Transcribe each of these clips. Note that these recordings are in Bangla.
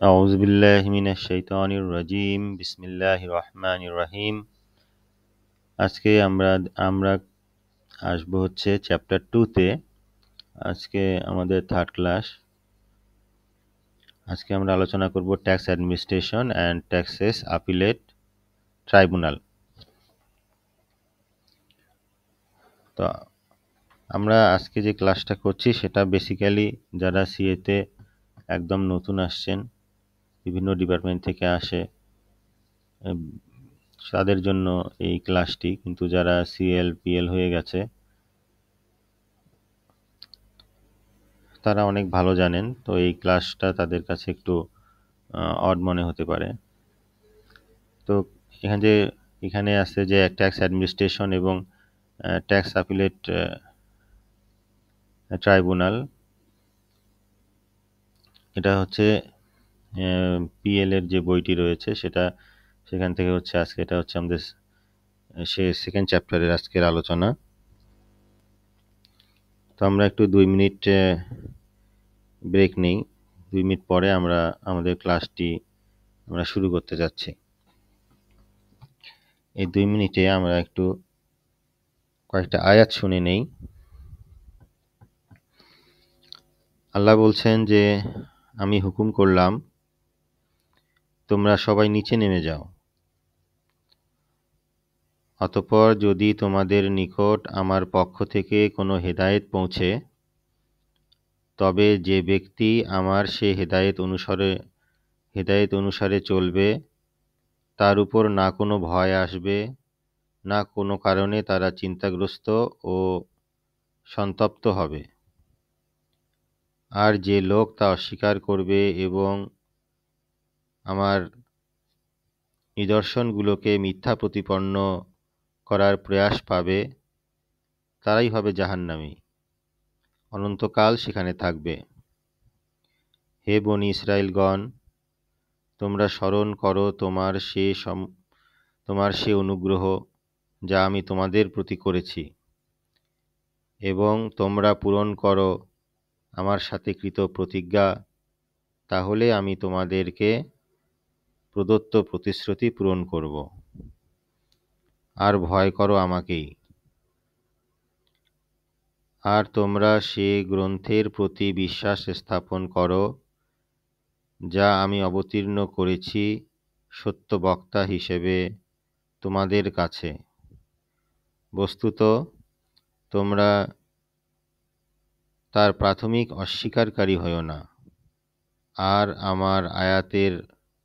আউযু বিল্লাহি মিনাশ শাইতানির রাজিম। বিসমিল্লাহির রহমানির রহিম। আজকে আমরা আসবো হচ্ছে চ্যাপ্টার 2 তে। আজকে আমাদের থার্ড ক্লাস। আজকে আমরা আলোচনা করব tax administration and taxes appellate tribunal. তো আমরা আজকে যে ক্লাসটা করছি সেটা বেসিক্যালি যারা সিএতে একদম নতুন আসছেন, বিভিন্ন ডিপার্টমেন্ট থেকে আসে, তাদের জন্য এই ক্লাসটি। কিন্তু যারা সিএল পিএল হয়ে গেছে তারা অনেক ভালো জানেন, তো এই ক্লাসটা তাদের কাছে একটু অড মনে হতে পারে। তো এখানে আছে যে ট্যাক্স অ্যাডমিনিস্ট্রেশন এবং ট্যাক্স আপিলেট ট্রাইব্যুনাল। এটা হচ্ছে পিএল এর যে বইটি রয়েছে সেখান থেকে হচ্ছে আজকে এটা হচ্ছে আমাদের সেকেন্ড চ্যাপ্টারের আজকের আলোচনা। তো আমরা একটু 2 মিনিট ব্রেক নেই। 2 মিনিট পরে আমরা আমাদের ক্লাসটি শুরু করতে যাচ্ছি। এই 2 মিনিটে আমরা একটু কয়েকটা আয়াত শুনে নেই। আল্লাহ বলছেন যে, আমি হুকুম করলাম তোমরা সবাই নিচে নেমে যাও। অতঃপর যদি তোমাদের নিকট আমার পক্ষ থেকে কোনো হেদায়েত পৌঁছে, তবে যে ব্যক্তি আমার সে হেদায়েত অনুসারে চলবে, তার উপর না কোনো ভয় আসবে, না কোনো কারণে তারা চিন্তাগ্রস্ত ও সন্তপ্ত হবে। আর যে লোক তা অস্বীকার করবে এবং আমার নিদর্শনগুলোকে মিথ্যা প্রতিপন্ন করার প্রয়াস পাবে, তারাই হবে জাহান্নামী, অনন্তকাল সেখানে থাকবে। হে বনী ইসরাইলগণ, তোমরা স্মরণ করো তোমার সে অনুগ্রহ যা আমি তোমাদের প্রতি করেছি, এবং তোমরা পূরণ করো আমার সাথে কৃত প্রতিজ্ঞা, তাহলে আমি তোমাদেরকে প্রদত্ত প্রতিশ্রুতি পূরণ করব। আর ভয় করো আমাকেই। আর তোমরা সে গ্রন্থের প্রতি বিশ্বাস স্থাপন করো যা আমি অবতীর্ণ করেছি সত্য বক্তা হিসেবে তোমাদের কাছে। বস্তুত তোমরা তার প্রাথমিক অস্বীকারী হয়ো না, আর আমার আয়াতের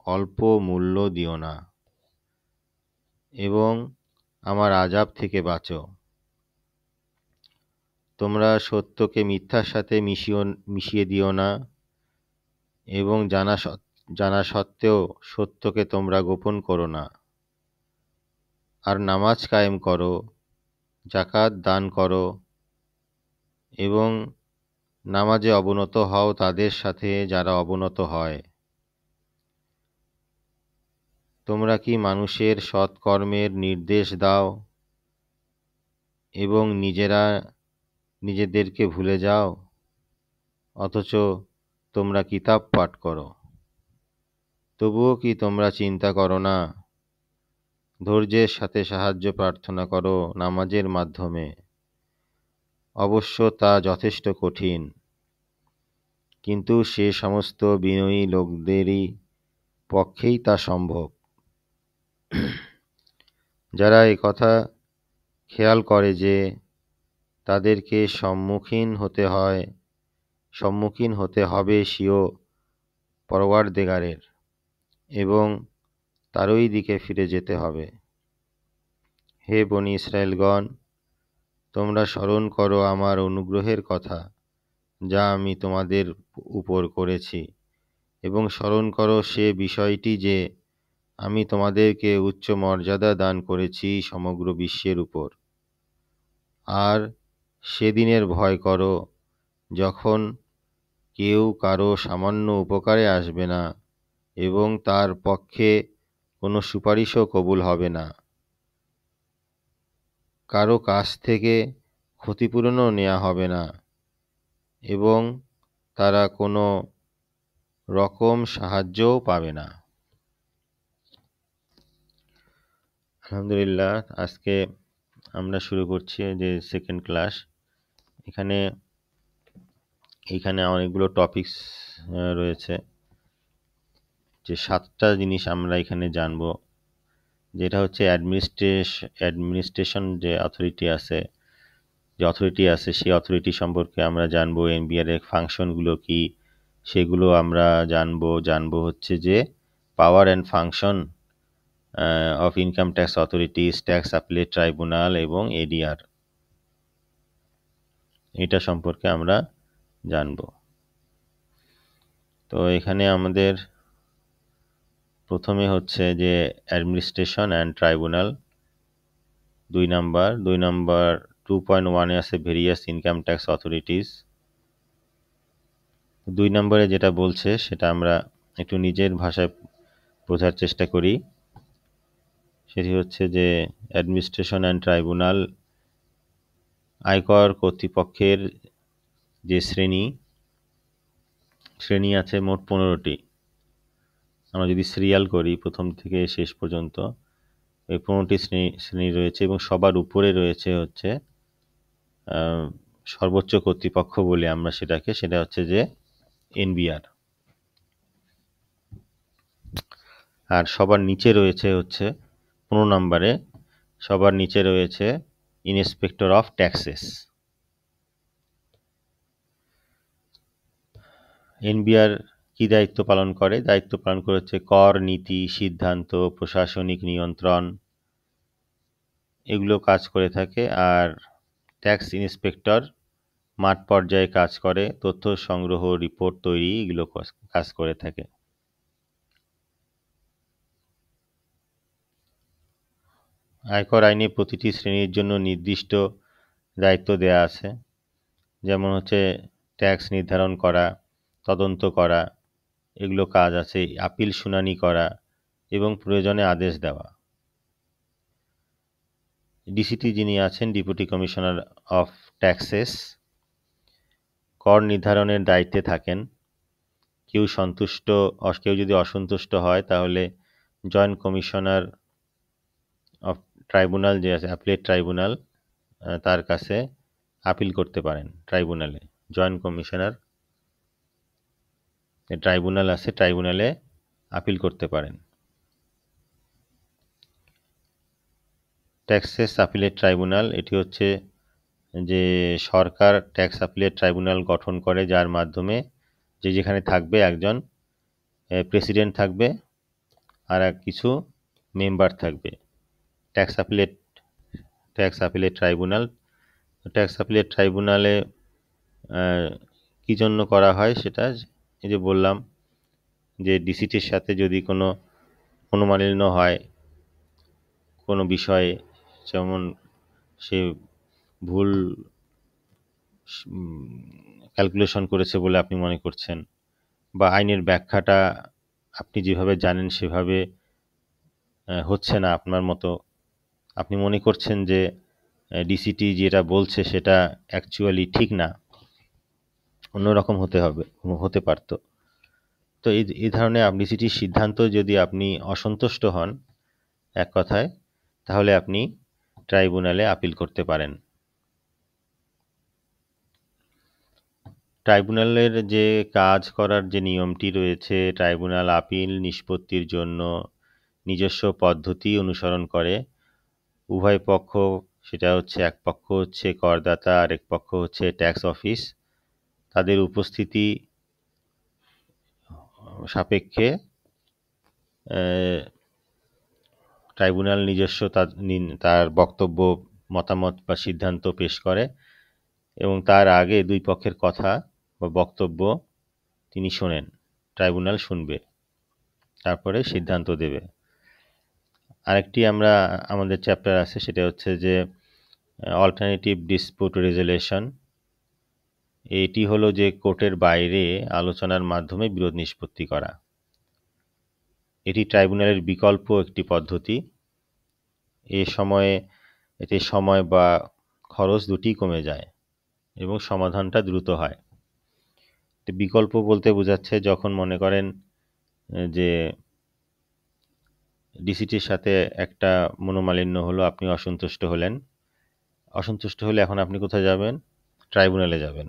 অল্প মূল্য দিও না, এবং আমার আযাব থেকে বাঁচো। তোমরা সত্যকে মিথ্যার সাথে মিশিয়ে দিও না, এবং জানা সত্ত্বেও সত্যকে তোমরা গোপন করো না। আর নামাজ কায়েম করো, যাকাত দান করো, এবং নামাজে অবনত হও তাদের সাথে যারা অবনত হয়। তোমরা কি মানুষের সৎকর্মের নির্দেশ দাও এবং নিজেরা নিজেদেরকে ভুলে যাও, অথচ তোমরা কিতাব পাঠ করো। তবুও কি তোমরা চিন্তা করো না? ধৈর্যের সাথে সাহায্য প্রার্থনা করো নামাজের মাধ্যমে। অবশ্য তা যথেষ্ট কঠিন, কিন্তু সে সমস্ত বিনয়ী লোকদেরই পক্ষেই তা সম্ভব। যারা কথা খেয়াল করে যে তাদেরকে সম্মুখীন হতে হবে স্বীয় পরওয়ারদিগারের, এবং তারই দিকে ফিরে যেতে হবে। হে বনী ইসরাইলগণ, তোমরা স্মরণ করো আমার অনুগ্রহের কথা যা আমি তোমাদের উপর করেছি, এবং স্মরণ করো সে বিষয়টি যে আমি তোমাদেরকে উচ্চ মর্যাদা দান করেছি সমগ্র বিশ্বের উপর। আর সেদিনের ভয় করো যখন কেউ কারো সামান্য উপকারে আসবে না, এবং তার পক্ষে কোনো সুপারিশও কবুল হবে না। কারো কাছ থেকে ক্ষতিপূরণও নেওয়া হবে না, এবং তারা কোনো রকম সাহায্যও পাবে না। আলহামদুলিল্লাহ, আজকে আমরা শুরু করছি যে সেকেন্ড ক্লাস। এখানে অনেকগুলো টপিকস রয়েছে, যে 7টা জিনিস আমরা এখানে জানবো। যেটা হচ্ছে অ্যাডমিনিস্ট্রেশন যে অথরিটি আছে সেই অথরিটি সম্পর্কে আমরা জানবো। এনবিআর এর ফাংশনগুলো কি সেগুলো আমরা জানবো হচ্ছে যে power and function of income tax authorities, tax appellate tribunal এবং এডিআর, এটা সম্পর্কে আমরা জানবো। তো এখানে আমাদের প্রথমে হচ্ছে যে অ্যাডমিনিস্ট্রেশন অ্যান্ড ট্রাইব্যুনাল, 2 নাম্বার 2.1 আছে ভেরিয়াস ইনকাম ট্যাক্স অথরিটিস। 2 নম্বরে যেটা বলছে সেটা আমরা একটু নিজের ভাষায় বোঝার চেষ্টা করি। সেটি হচ্ছে যে অ্যাডমিনিস্ট্রেশন অ্যান্ড ট্রাইব্যুনাল আয়কর কর্তৃপক্ষের যে শ্রেণী আছে মোট 15টি। আমরা যদি সিরিয়াল করি প্রথম থেকে শেষ পর্যন্ত, এই 15টি শ্রেণী রয়েছে এবং সবার উপরে রয়েছে হচ্ছে সর্বোচ্চ কর্তৃপক্ষ বলে আমরা সেটা হচ্ছে যে এনবিআর। আর সবার নিচে রয়েছে হচ্ছে 15 নম্বরে সবার নিচে রয়েছে ইন্সপেক্টর অফ ট্যাক্সেস। এনবিআর কি দায়িত্ব পালন করে? দায়িত্ব পালন করে হচ্ছে কর নীতি, সিদ্ধান্ত, প্রশাসনিক নিয়ন্ত্রণ, এগুলো কাজ করে থাকে। আর ট্যাক্স ইন্সপেক্টর মাঠ পর্যায়ে কাজ করে, তথ্য সংগ্রহ, রিপোর্ট তৈরি, এগুলো কাজ করে থাকে। আয়কর আইনে প্রতিটি শ্রেণীর জন্য নির্দিষ্ট দায়িত্ব দেয়া আছে, যেমন হচ্ছে ট্যাক্স নির্ধারণ করা, তদন্ত করা, এগুলো কাজ আছে, আপিল শুনানি করা এবং প্রয়োজনে আদেশ দেওয়া। ডিসিটি যিনি আছেন, ডেপুটি কমিশনার অফ ট্যাক্সেস, কর নির্ধারণের দায়িত্বে থাকেন। কেউ যদি অসন্তুষ্ট হয় তাহলে জয়েন্ট কমিশনার অফ ট্রাইব্যুনাল যে আছে, অ্যাপিলেট ট্রাইব্যুনাল, তার কাছে আপিল করতে পারেন। ট্রাইব্যুনালে জয়েন্ট কমিশনার ট্রাইব্যুনাল আছে, ট্রাইব্যুনালে আপিল করতে পারেন। ট্যাক্সেস অ্যাপিলেট ট্রাইব্যুনাল, এটি হচ্ছে যে সরকার ট্যাক্স অ্যাপিলেট ট্রাইব্যুনাল গঠন করে, যার মাধ্যমে যেখানে থাকবে একজন প্রেসিডেন্ট থাকবে আর কিছু মেম্বার থাকবে। ট্যাক্স অ্যাপিলেট ট্রাইব্যুনালে কি জন্য করা হয় সেটা এই যে বললাম, যে ডিসিটির সাথে যদি কোনো মনোমালিন্য হয় কোনো বিষয়ে, যেমন সে ভুল ক্যালকুলেশন করেছে বলে আপনি মনে করছেন, বা আইনের ব্যাখ্যাটা আপনি যেভাবে জানেন সেভাবে হচ্ছে না আপনার মতো, আপনি মনে করছেন যে ডিসিটি যেটা বলছে সেটা অ্যাকচুয়ালি ঠিক না, অন্যরকম হতে পারতো। তো এই ধরনের ডিসিটির সিদ্ধান্ত যদি আপনি অসন্তুষ্ট হন এক কথায়, তাহলে আপনি ট্রাইব্যুনালে আপিল করতে পারেন। ট্রাইব্যুনালের যে কাজ করার যে নিয়মটি রয়েছে, ট্রাইব্যুনাল আপিল নিষ্পত্তির জন্য নিজস্ব পদ্ধতি অনুসরণ করে। উভয় পক্ষ, সেটা হচ্ছে এক পক্ষ হচ্ছে করদাতা আর এক পক্ষ হচ্ছে ট্যাক্স অফিস, তাদের উপস্থিতি সাপেক্ষে ট্রাইব্যুনাল নিজস্ব তার বক্তব্য, মতামত বা সিদ্ধান্ত পেশ করে এবং তার আগে দুই পক্ষের কথা বা বক্তব্য তিনি শোনেন, ট্রাইব্যুনাল শুনবে, তারপরে সিদ্ধান্ত দেবে। আরেকটি আমাদের চ্যাপ্টার আছে, সেটা হচ্ছে যে অল্টারনেটিভ ডিসপিউট রেজুলেশন। এটি হলো যে কোর্টের বাইরে আলোচনার মাধ্যমে বিরোধ নিষ্পত্তি করা। এটি ট্রাইব্যুনালের বিকল্প একটি পদ্ধতি। এতে সময় বা খরচ দুটিই কমে যায় এবং সমাধানটা দ্রুত হয়। বিকল্প বলতে বোঝাচ্ছে যখন মনে করেন যে ডিসিটির সাথে একটা মনোমালিন্য হলো, আপনি অসন্তুষ্ট হলেন, অসন্তুষ্ট হলে এখন আপনি কোথায় যাবেন? ট্রাইব্যুনালে যাবেন।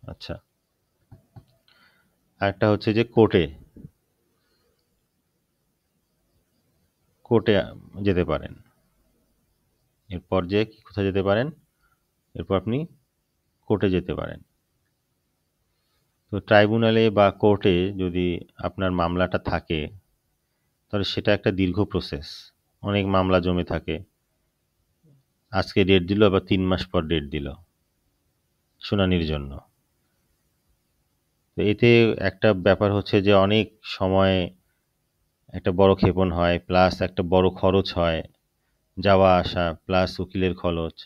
আচ্ছা, আরেকটা হচ্ছে যে কোর্টে কোর্টে যেতে পারেন। এরপর যে কোথায় যেতে পারেন? এরপর আপনি কোর্টে যেতে পারেন। তো ট্রাইব্যুনালে বা কোর্টে যদি আপনার মামলাটা থাকে তাহলে সেটা একটা দীর্ঘ প্রসেস, অনেক মামলা জমে থাকে, আজকে ডেট দিল আবার 3 মাস পর ডেট দিল শুনানির জন্য। তো এতে একটা ব্যাপার হচ্ছে যে অনেক সময় একটা বড় ক্ষেপণ হয়, প্লাস একটা বড় খরচ হয়, যাওয়া আসা প্লাস উকিলের খরচ,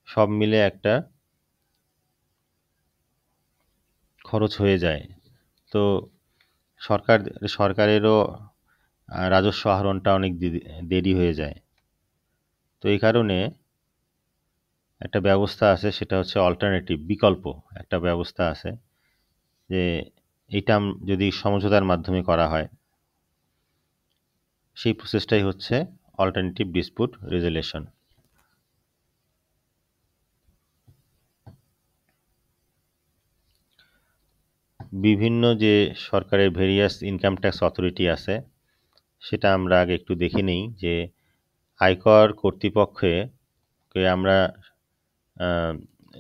সব মিলে একটা খরচ হয়ে যায়। তো সরকারেরও রাজস্ব আহরণটা অনেক দেরি হয়ে যায়। তো এই কারণে একটা ব্যবস্থা আছে, সেটা হচ্ছে অল্টারনেটিভ, বিকল্প একটা ব্যবস্থা আছে, যে এইটা যদি সমঝোতার মাধ্যমে করা হয়, সেই প্রসেসটাই হচ্ছে অল্টারনেটিভ ডিসপিউট রেজুলেশন। বিভিন্ন যে সরকারের ভেরিয়াস ইনকাম ট্যাক্স অথরিটি আছে সেটা আমরা আগে একটু দেখে নিই, যে আয়কর কর্তৃপক্ষকে আমরা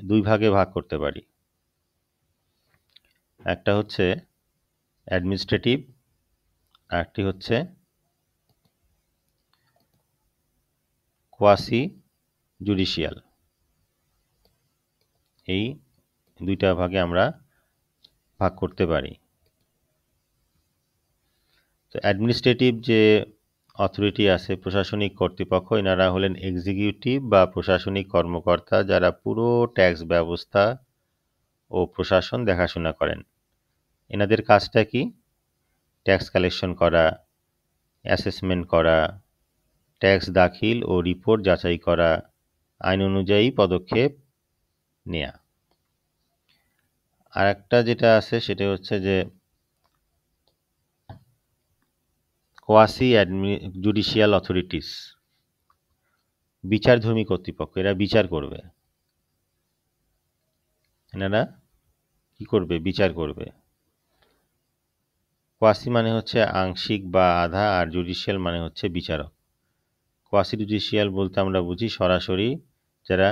দুই ভাগে ভাগ করতে পারি। একটা হচ্ছে অ্যাডমিনিস্ট্রেটিভ, আর একটি হচ্ছে কোয়াসি জুডিশিয়াল। এই দুইটা ভাগে আমরা ভাগ করতে পারি। তো অ্যাডমিনিস্ট্রেটিভ যে অথরিটি আছে, প্রশাসনিক কর্তৃপক্ষ, এনারা হলেন এক্সিকিউটিভ বা প্রশাসনিক কর্মকর্তা, যারা পুরো ট্যাক্স ব্যবস্থা ও প্রশাসন দেখাশোনা করেন। এনাদের কাজটা কি? ট্যাক্স কালেকশন করা, অ্যাসেসমেন্ট করা, ট্যাক্স দাখিল ও রিপোর্ট যাচাই করা, আইন অনুযায়ী পদক্ষেপ নেয়া। আর একটা যেটা আছে সেটা হচ্ছে যে কোয়াসি জুডিশিয়াল অথরিটিস, বিচারধর্মী কর্তৃপক্ষ, এরা বিচার করবে। এনারা কি করবে? বিচার করবে। কোয়াসি মানে হচ্ছে আংশিক বা আধা, আর জুডিশিয়াল মানে হচ্ছে বিচারক। কোয়াসি জুডিশিয়াল বলতে আমরা বুঝি সরাসরি যারা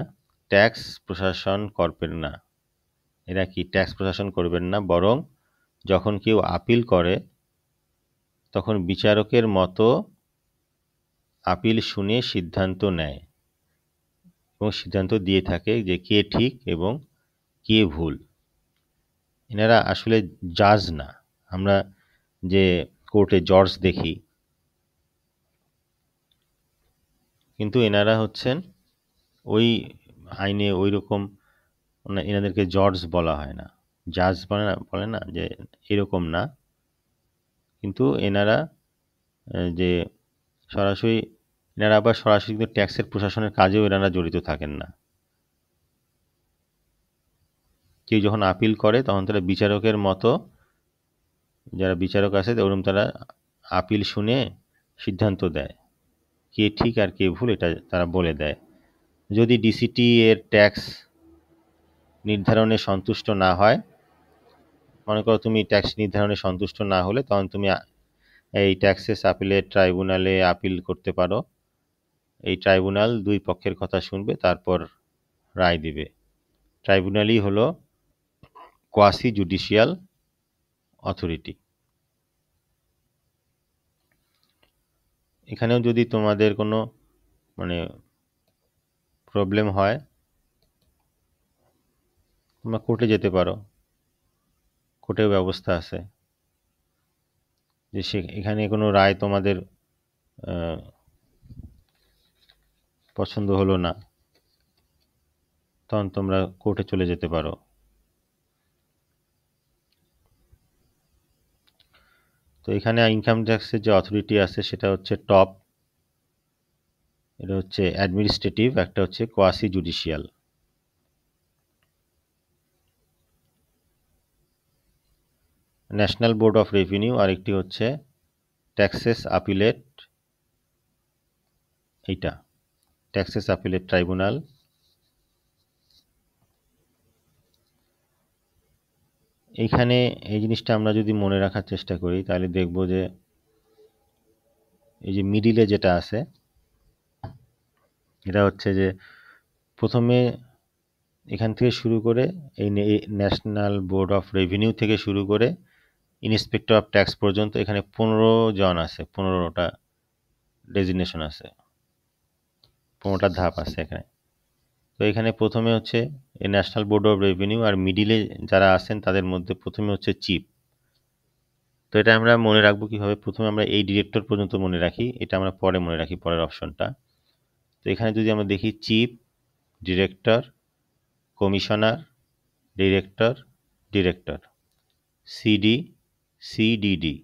ট্যাক্স প্রশাসন করবেন না। এরা কি ট্যাক্স প্রশাসন করবেন না, বরং যখন কেউ আপিল করে তখন বিচারকের মতো আপিল শুনে সিদ্ধান্ত নেয় এবং সিদ্ধান্ত দিয়ে থাকে যে কে ঠিক এবং কে ভুল। এনারা আসলে জাজ না। আমরা যে কোর্টে জজ দেখি, কিন্তু এনারা হচ্ছেন ওই আইনে ওই রকম, এনাদেরকে জজ বলা হয় না, জাজ বলে না যে এরকম না। কিন্তু এনারা যে সরাসরি, এনারা আবার সরাসরি কিন্তু ট্যাক্সের প্রশাসনের কাজেও এনারা জড়িত থাকেন না। কেউ যখন আপিল করে তখন তারা বিচারকের মতো, যারা বিচারক আছে ওরকম, তারা আপিল শুনে সিদ্ধান্ত দেয় কে ঠিক আর কে ভুল, এটা তারা বলে দেয়। যদি ডিসিটি এর ট্যাক্স নির্ধারণে সন্তুষ্ট না হয়, মনে করো তুমি ট্যাক্স নির্ধারণে সন্তুষ্ট না হলে, তখন তুমি এই ট্যাক্সেস আপিলের ট্রাইব্যুনালে আপিল করতে পারো। এই ট্রাইব্যুনাল দুই পক্ষের কথা শুনবে, তারপর রায় দিবে। ট্রাইব্যুনালই হলো কোয়াসি জুডিশিয়াল অথরিটি। এখানেও যদি তোমাদের কোনো প্রবলেম হয়, তোমরা কোর্টে যেতে পারো, কোর্টেও ব্যবস্থা আছে। যে এখানে কোনো রায় তোমাদের পছন্দ হলো না, তখন তোমরা কোর্টে চলে যেতে পারো। তো এখানে ইনকাম ট্যাক্সের যে অথরিটি আছে সেটা হচ্ছে টপ, এটা হচ্ছে অ্যাডমিনিস্ট্রেটিভ, একটা হচ্ছে quasi judicial. National board of revenue, আরেকটি হচ্ছে ট্যাক্সেস আপিলেট, এইটা ট্যাক্সেস আপিলেট ট্রাইব্যুনাল। এইখানে এই জিনিসটা আমরা যদি মনে রাখার চেষ্টা করি তাহলে দেখব যে এই যে মিডিলে যেটা আছে এটা হচ্ছে যে প্রথমে এখান থেকে শুরু করে এই ন্যাশনাল বোর্ড অফ রেভিনিউ থেকে শুরু করে ইন্সপেক্টর অফ ট্যাক্স পর্যন্ত এখানে 15 জন আছে, 15টা ডেজিগনেশন আছে, 15টা ধাপ আছে এখানে। তো এখানে প্রথমে হচ্ছে এই ন্যাশনাল বোর্ড অফ রেভিনিউ, আর মিডিলে যারা আছেন তাদের মধ্যে প্রথমে হচ্ছে চিফ। তো এটা আমরা মনে রাখবো কিভাবে, প্রথমে আমরা এই ডিরেক্টর পর্যন্ত মনে রাখি, এটা আমরা পরে মনে রাখি, পরের অপশনটা। তো এখানে যদি আমরা দেখি chief, director, commissioner, director, director, CD, CDD.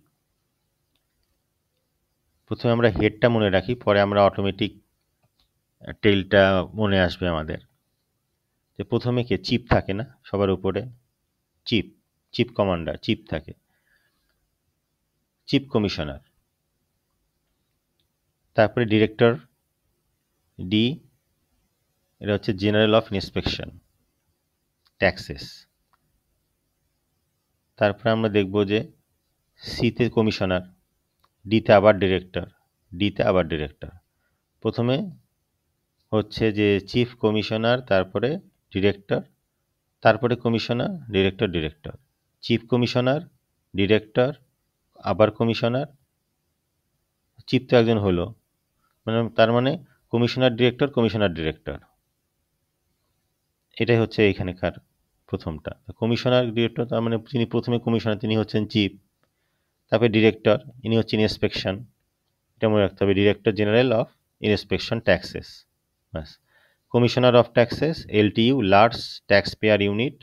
প্রথমে আমরা হেডটা মনে রাখি, পরে আমরা অটোমেটিক টেইলটা মনে আসবে আমাদের। যে প্রথমে কে চিফ থাকে না সবার উপরে, চিফ, চিফ কমান্ডার, চিফ থাকে, চিফ কমিশনার, তারপরে ডিরেক্টর ডি, এটা হচ্ছে জেনারেল অফ ইন্সপেকশন ট্যাক্সেস। তারপরে আমরা দেখব যে সিতে কমিশনার, ডিতে আবার ডিরেক্টর, ডিতে আবার ডিরেক্টর। প্রথমে হচ্ছে যে চিফ কমিশনার, তারপরে ডিরেক্টর, তারপরে commissioner, director, director, chief commissioner, director, আবার কমিশনার, চিফ তো একজন হলো, মানে তার মানে কমিশনার, ডিরেক্টর, কমিশনার, ডিরেক্টর, এটাই হচ্ছে এখানেকার প্রথমটা। কমিশনার ডিরেক্টর তার মানে যিনি প্রথমে কমিশনার তিনি হচ্ছেন চিফ, তারপরে ডিরেক্টর ইনি হচ্ছেন ইন্সপেকশন, এটা মনে রাখতে হবে, director general of inspection taxes, ব্যাস। Commissioner of taxes LTU, large tax payer unit,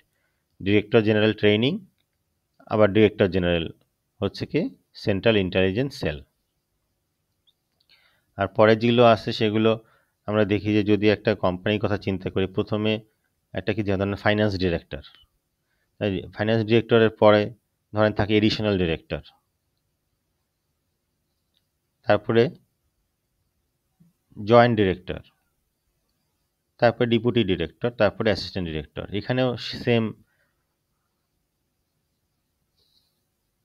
director general training, আবার ডিরেক্টর জেনারেল হচ্ছে কি সেন্ট্রাল ইন্টেলিজেন্স সেল। আর পরে যেগুলো আছে সেগুলো আমরা দেখি যে যদি একটা কোম্পানির কথা চিন্তা করি, প্রথমে একটা কি ধরেন ফাইন্যান্স ডিরেক্টর, ফাইন্যান্স ডিরেক্টরের পরে ধরেন থাকে এডিশনাল ডিরেক্টর, তারপরে জয়েন্ট ডিরেক্টর, তারপরে ডেপুটি ডিরেক্টর, তারপরে অ্যাসিস্ট্যান্ট ডিরেক্টর। এখানেও সেম,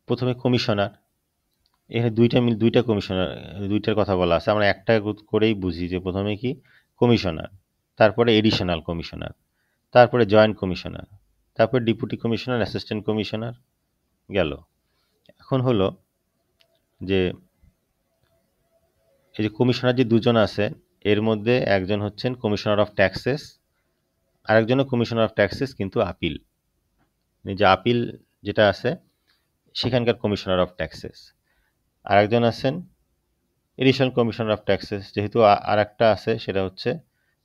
প্রথমে কমিশনার, এখানে দুইটা কমিশনার, দুইটার কথা বলা আছে, আমরা একটা করেই বুঝি যে প্রথমে কি কমিশনার, তারপরে এডিশনাল কমিশনার, তারপরে জয়েন্ট কমিশনার, তারপরে ডেপুটি কমিশনার, অ্যাসিস্ট্যান্ট কমিশনার গেল। এখন হলো যে এই যে কমিশনার যে দুজন আছে এর মধ্যে একজন হচ্ছেন কমিশনার অফ ট্যাক্সেস, আরেকজনও কমিশনার অফ ট্যাক্সেস কিন্তু আপিল, যে আপিল যেটা আছে সেখানকার কমিশনার অফ ট্যাক্সেস। আরেকজন আছেন এডিশনাল কমিশনার অফ ট্যাক্সেস, যেহেতু আর একটা আছে সেটা হচ্ছে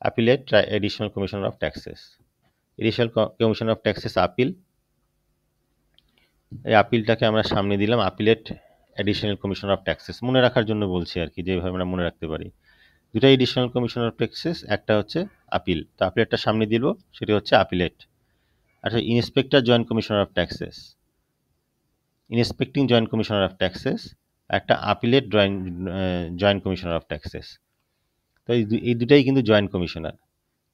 appellate additional commissioner of taxes, additional commissioner of taxes appeal. এই আপিলটাকে আমরা সামনে দিলাম appellate additional commissioner of taxes, মনে রাখার জন্য বলছি আর কি, যেভাবে আমরা মনে রাখতে পারি। দুটা এডিশনাল কমিশনার অফ ট্যাক্সেস, একটা হচ্ছে আপিল, তো আপিলেটটা সামনে দিল, সেটা হচ্ছে আপিলেট। আচ্ছা, inspector joint commissioner of taxes, inspecting joint commissioner of taxes, একটা appellate joint commissioner of taxes. তো এই দুটাই কিন্তু জয়েন্ট কমিশনার।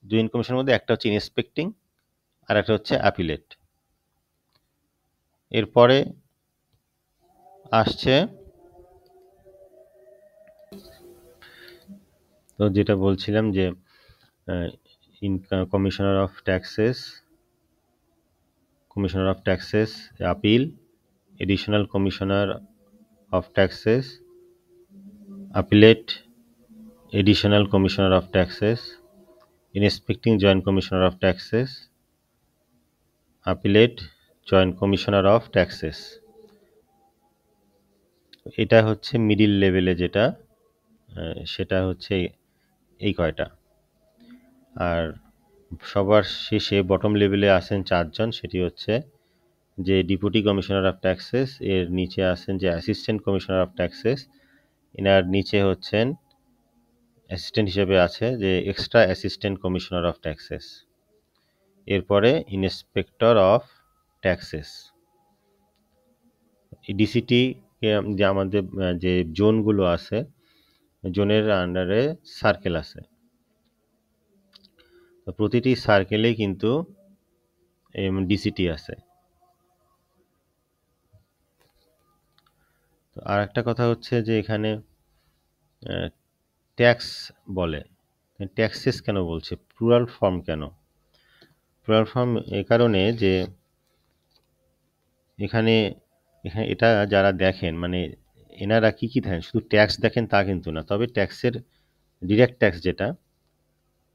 জয়েন্ট কমিশনের মধ্যে একটা হচ্ছে ইন্সপেক্টিং আর একটা হচ্ছে অ্যাপিলেট। এরপরে আসছে তো যেটা বলছিলাম যে commissioner of taxes, commissioner of taxes, appeal, additional commissioner of taxes, appellate additional commissioner of taxes, inspecting joint commissioner of taxes, appellate joint commissioner of taxes. এটা হচ্ছে মিডিল লেভেলে যেটা, সেটা হচ্ছে এই কয়টা। আর সবার শেষে বটম লেভেলে আসেন চারজন, সেটি হচ্ছে যে ডেপুটি কমিশনার অফ ট্যাক্সেস, এর নিচে আছেন যে অ্যাসিস্ট্যান্ট কমিশনার অফ ট্যাক্সেস, এনার নিচে হচ্ছেন অ্যাসিস্ট্যান্ট হিসেবে আছে যে extra assistant commissioner of taxes, এরপরে ইন্সপেক্টর অফ ট্যাক্সেস। ডিসিটি যে আমাদের যে জোনগুলো আছে, জোনের আন্ডারে সার্কেল আছে, তো প্রতিটি সার্কেলেই কিন্তু ডিসিটি আছে। তো আর একটা কথা হচ্ছে যে এখানে ট্যাক্স বলে, ট্যাক্সেস কেন বলছে, প্লুরাল ফর্ম কেন? প্লুরাল ফর্ম এ কারণে যে এখানে এখানে এটা যারা দেখেন মানে এনারা কি দেখেন, শুধু ট্যাক্স দেখেন তা কিন্তু না, তবে ট্যাক্সের ডিরেক্ট ট্যাক্স যেটা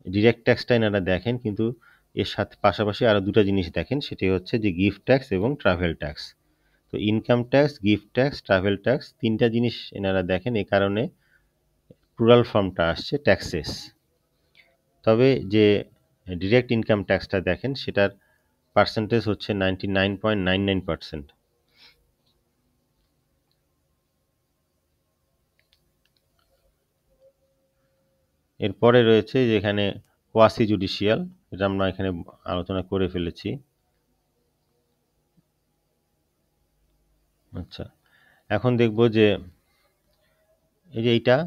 ডিরেক্ট ট্যাক্সটা এনারা দেখেন, কিন্তু এর সাথে পাশাপাশি আরও দুটো জিনিস দেখেন, সেটি হচ্ছে যে গিফট ট্যাক্স এবং ট্রাভেল ট্যাক্স। তো income tax, gift tax, travel tax, তিনটা জিনিস এনারা দেখেন, এই কারণে প্লুরাল ফর্মটা আসছে ট্যাক্সেস। তবে যে ডিরেক্ট ইনকাম ট্যাক্সটা দেখেন সেটার পার্সেন্টেজ হচ্ছে 99.99%। এরপরে রয়েছে যে এখানে কোয়াসি জুডিশিয়াল, এটা আমরা এখানে আলোচনা করে ফেলেছি। আচ্ছা, এখন দেখব যে এই যে এইটা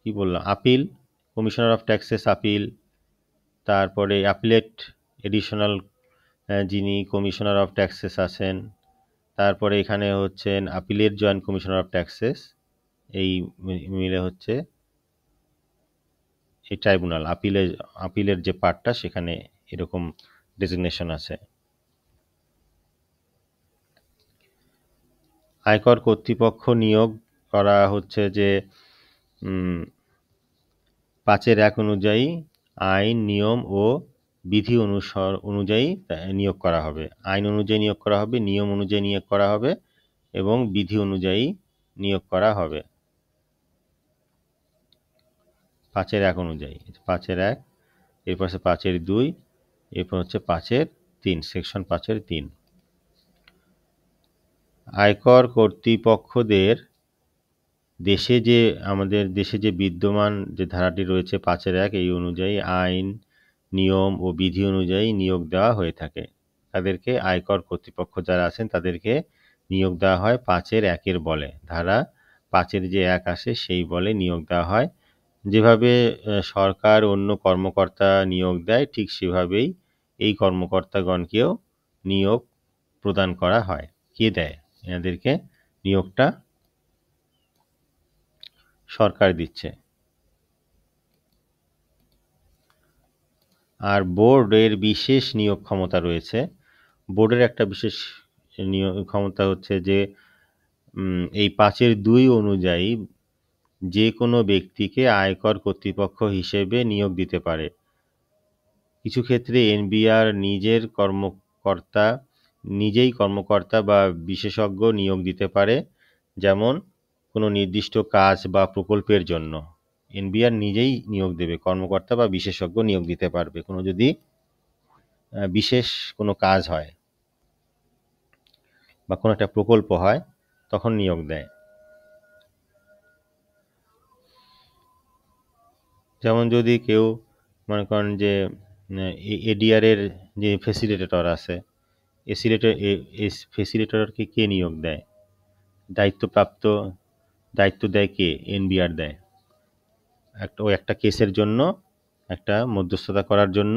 কি বললাম, appeal, commissioner of taxes appeal, তারপরে অ্যাপিলেট এডিশনাল যিনি কমিশনার অফ ট্যাক্সেস আছেন, তারপরে এখানে হচ্ছেন আপিলের জয়েন্ট কমিশনার অফ ট্যাক্সেস, এই মিলে হচ্ছে এই ট্রাইব্যুনাল, আপিলের যে পার্টটা সেখানে এরকম ডেজিগনেশন আছে। আয়কর কর্তৃপক্ষ নিয়োগ করা হচ্ছে যে 5-1 অনুযায়ী আইন, নিয়ম ও বিধি অনুযায়ী নিয়োগ করা হবে। আইন অনুযায়ী নিয়োগ করা হবে, নিয়ম অনুযায়ী নিয়োগ করা হবে এবং বিধি অনুযায়ী নিয়োগ করা হবে। 5-1 অনুযায়ী, 5-1, এরপর হচ্ছে 5-2, এরপর হচ্ছে 5-3, সেকশন 5-3। আয়কর কর্তৃপক্ষদের আমাদের দেশে যে বিদ্যমান যে ধারাটি রয়েছে 5-1, এই অনুযায়ী আইন, নিয়ম ও বিধি অনুযায়ী নিয়োগ দেওয়া হয়ে থাকে। তাদেরকে আয়কর কর্তৃপক্ষ যারা আছেন তাদেরকে নিয়োগ দেওয়া হয় 5-1 বলে, ধারা 5-1 আসে সেই বলে নিয়োগ দেওয়া হয়। যেভাবে সরকার অন্য কর্মকর্তা নিয়োগ দেয়, ঠিক সেভাবেই এই কর্মকর্তাগণকেও নিয়োগ প্রদান করা হয়। কে দেয় এনাদেরকে নিয়োগটা? সরকার দিচ্ছে। আর বোর্ডের বিশেষ নিয়োগ ক্ষমতা রয়েছে। বোর্ডের একটা বিশেষ নিয়োগ ক্ষমতা হচ্ছে যে এই 5-2 অনুযায়ী যে কোনো ব্যক্তিকে আয়কর কর্তৃপক্ষ হিসেবে নিয়োগ দিতে পারে। কিছু ক্ষেত্রে এনবিআর নিজেই কর্মকর্তা বা বিশেষজ্ঞ নিয়োগ দিতে পারে, যেমন কোনো নির্দিষ্ট কাজ বা প্রকল্পের জন্য এনবিআর নিজেই নিয়োগ দেবে, কর্মকর্তা বা বিশেষজ্ঞ নিয়োগ দিতে পারবে। কোনো যদি বিশেষ কোনো কাজ হয় বা কোনো একটা প্রকল্প হয় তখন নিয়োগ দেয়। যেমন যদি কেউ মনে করেন যে এডিআর এর যে ফেসিলিটেটর আছে, ফেসিলিটেটরকে কে নিয়োগ দেয়? দায়িত্ব দেয় কে? এনবিআর দেয়। একটা কেসের জন্য একটা মধ্যস্থতা করার জন্য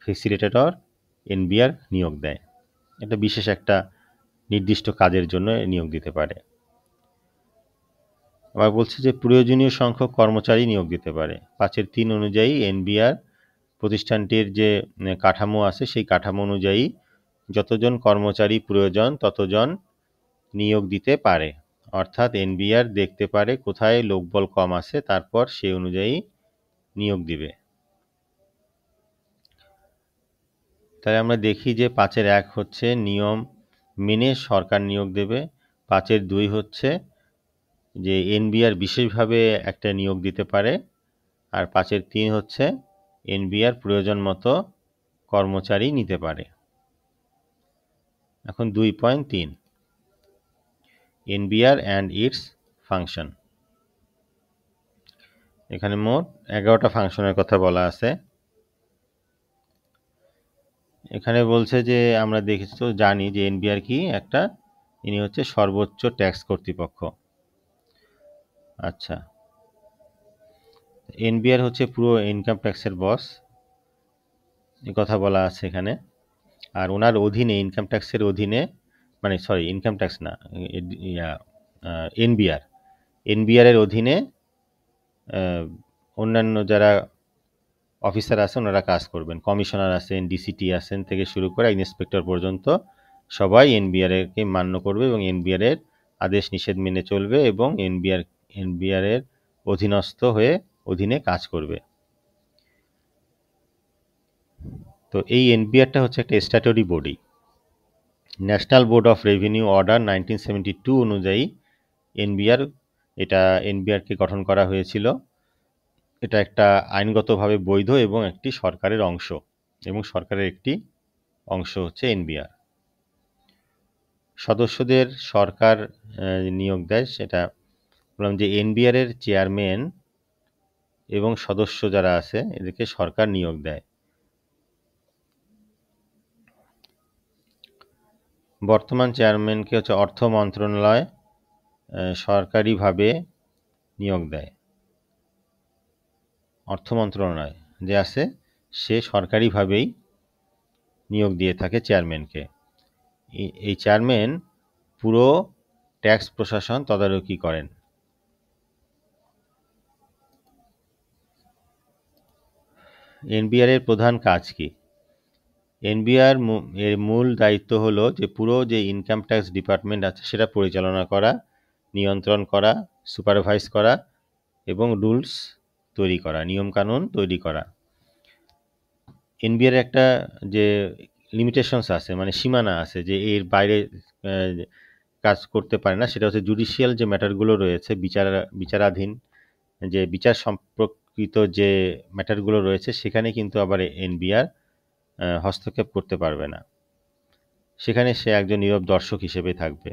ফেসিলিটেটর এনবিআর নিয়োগ দেয়। এটা বিশেষ একটা নির্দিষ্ট কাজের জন্য নিয়োগ দিতে পারে। আবার বলছে যে প্রয়োজনীয় সংখ্যক কর্মচারী নিয়োগ দিতে পারে। 5-3 অনুযায়ী এনবিআর প্রতিষ্ঠানটির যে কাঠামো আছে সেই কাঠামো অনুযায়ী যতজন কর্মচারী প্রয়োজন ততজন নিয়োগ দিতে পারে। অর্থাৎ এনবিআর দেখতে পারে কোথায় লোকবল কম আছে, তারপর সেই অনুযায়ী নিয়োগ দিবে। তাই আমরা দেখি যে 5-1 হচ্ছে নিয়ম মেনে সরকার নিয়োগ দেবে, 5-2 হচ্ছে যে এনবিআর বিশেষভাবে একটা নিয়োগ দিতে পারে, আর 5-3 হচ্ছে এনবিআর প্রয়োজন মতো কর্মচারী নিতে পারে। এখন 2.3 এনবিআর অ্যান্ড ইটস ফাংশন। এখানে মোট 11টা ফাংশনের কথা বলা আছে। এখানে বলছে যে আমরা জানি যে এনবিআর কি একটা ইনি হচ্ছে সর্বোচ্চ ট্যাক্স কর্তৃপক্ষ। আচ্ছা, এনবিআর হচ্ছে পুরো ইনকাম ট্যাক্সের বস, এই কথা বলা আছে এখানে। আর ওনার অধীনে ইনকাম ট্যাক্সের অধীনে, মানে সরি ইনকাম ট্যাক্স না, এনবিআর এর অধীনে অন্যান্য যারা অফিসার আছেন ওনারা কাজ করবেন। কমিশনার আছেন, ডিসিটি আছেন থেকে শুরু করে ইন্সপেক্টর পর্যন্ত সবাই এনবিআরকে মান্য করবে এবং এনবিআর এর আদেশ নিষেধ মেনে চলবে এবং এনবিআর এর অধীনস্থ হয়ে অধীনে কাজ করবে। তো এই এনবিআরটা হচ্ছে একটা statutory body. National board of revenue order 1972 অনুযায়ী এনবিআরকে গঠন করা হয়েছিল। এটা একটা আইনগতভাবে বৈধ এবং একটি সরকারের অংশ, এবং সরকারের একটি অংশ হচ্ছে এনবিআর। সদস্যদের সরকার নিয়োগ দেয়, সেটা বললাম যে এনবিআর এর চেয়ারম্যান এবং সদস্য যারা আছে এদেরকে সরকার নিয়োগ দেয়। বর্তমান চেয়ারম্যানকে হচ্ছে অর্থ মন্ত্রণালয় সরকারিভাবে নিয়োগ দেয়। অর্থ মন্ত্রণালয় যে আছে সে সরকারিভাবেই নিয়োগ দিয়ে থাকে চেয়ারম্যানকে। এই চেয়ারম্যান পুরো ট্যাক্স প্রশাসন তদারকি করেন। এনবিআর এর প্রধান কাজ কি? এনবিআর এর মূল দায়িত্ব হলো যে পুরো যে ইনকাম ট্যাক্স ডিপার্টমেন্ট আছে সেটা পরিচালনা করা, নিয়ন্ত্রণ করা, সুপারভাইজ করা এবং রুলস তৈরি করা, নিয়মকানুন তৈরি করা। এনবিআর একটা যে লিমিটেশনস আছে, মানে সীমানা আছে, যে এর বাইরে কাজ করতে পারে না, সেটা হচ্ছে জুডিশিয়াল যে ম্যাটারগুলো রয়েছে, বিচারাধীন যে বিচার সম্পর্কিত যে ম্যাটারগুলো রয়েছে সেখানে কিন্তু আবার এনবিআর হস্তক্ষেপ করতে পারবে না, সেখানে সে একজন নীরব দর্শক হিসেবে থাকবে।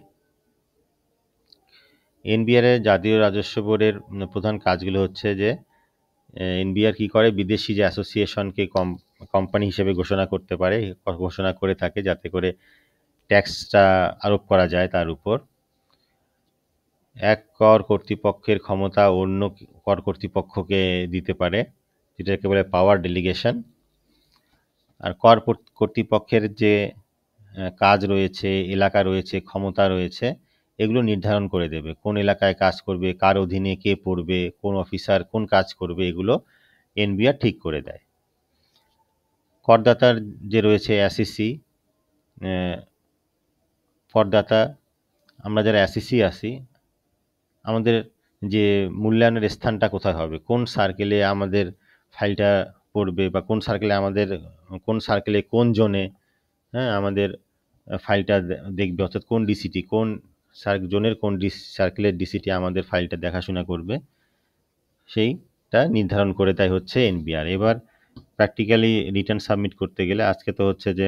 এনবিআর এর জাতীয় রাজস্ব বোর্ডের প্রধান কাজগুলো হচ্ছে যে এনবিআর কি করে, বিদেশি যে অ্যাসোসিয়েশনকে কোম্পানি হিসেবে ঘোষণা করে থাকে যাতে করে ট্যাক্সটা আরোপ করা যায় তার উপর। এক কর কর্তৃপক্ষের ক্ষমতা অন্য কর কর্তৃপক্ষকে দিতে পারে, যেটাকে বলে পাওয়ার ডেলিগেশন। আর কর কর্তৃপক্ষের যে কাজ রয়েছে, এলাকা রয়েছে, ক্ষমতা রয়েছে, এগুলো নির্ধারণ করে দেবে কোন এলাকায় কাজ করবে, কার অধীনে কে পড়বে, কোন অফিসার কোন কাজ করবে, এগুলো এনবিআর ঠিক করে দেয়। করদাতার যে রয়েছে অ্যাসিসি, করদাতা, আমরা যারা অ্যাসিসি আছি, আমাদের যে মূল্যায়নের স্থানটা কোথায় হবে, কোন সার্কেলে আমাদের ফাইলটা পড়বে, বা কোন সার্কেলে কোন জোনে আমাদের ফাইলটা দেখবে, অর্থাৎ কোন ডিসিটি, কোন জোনের কোন সার্কেলের ডিসিটি আমাদের ফাইলটা দেখাশোনা করবে, সেইটা নির্ধারণ করে দেয় হচ্ছে এনবিআর। এবার প্র্যাকটিক্যালি রিটার্ন সাবমিট করতে গেলে, আজকে তো হচ্ছে যে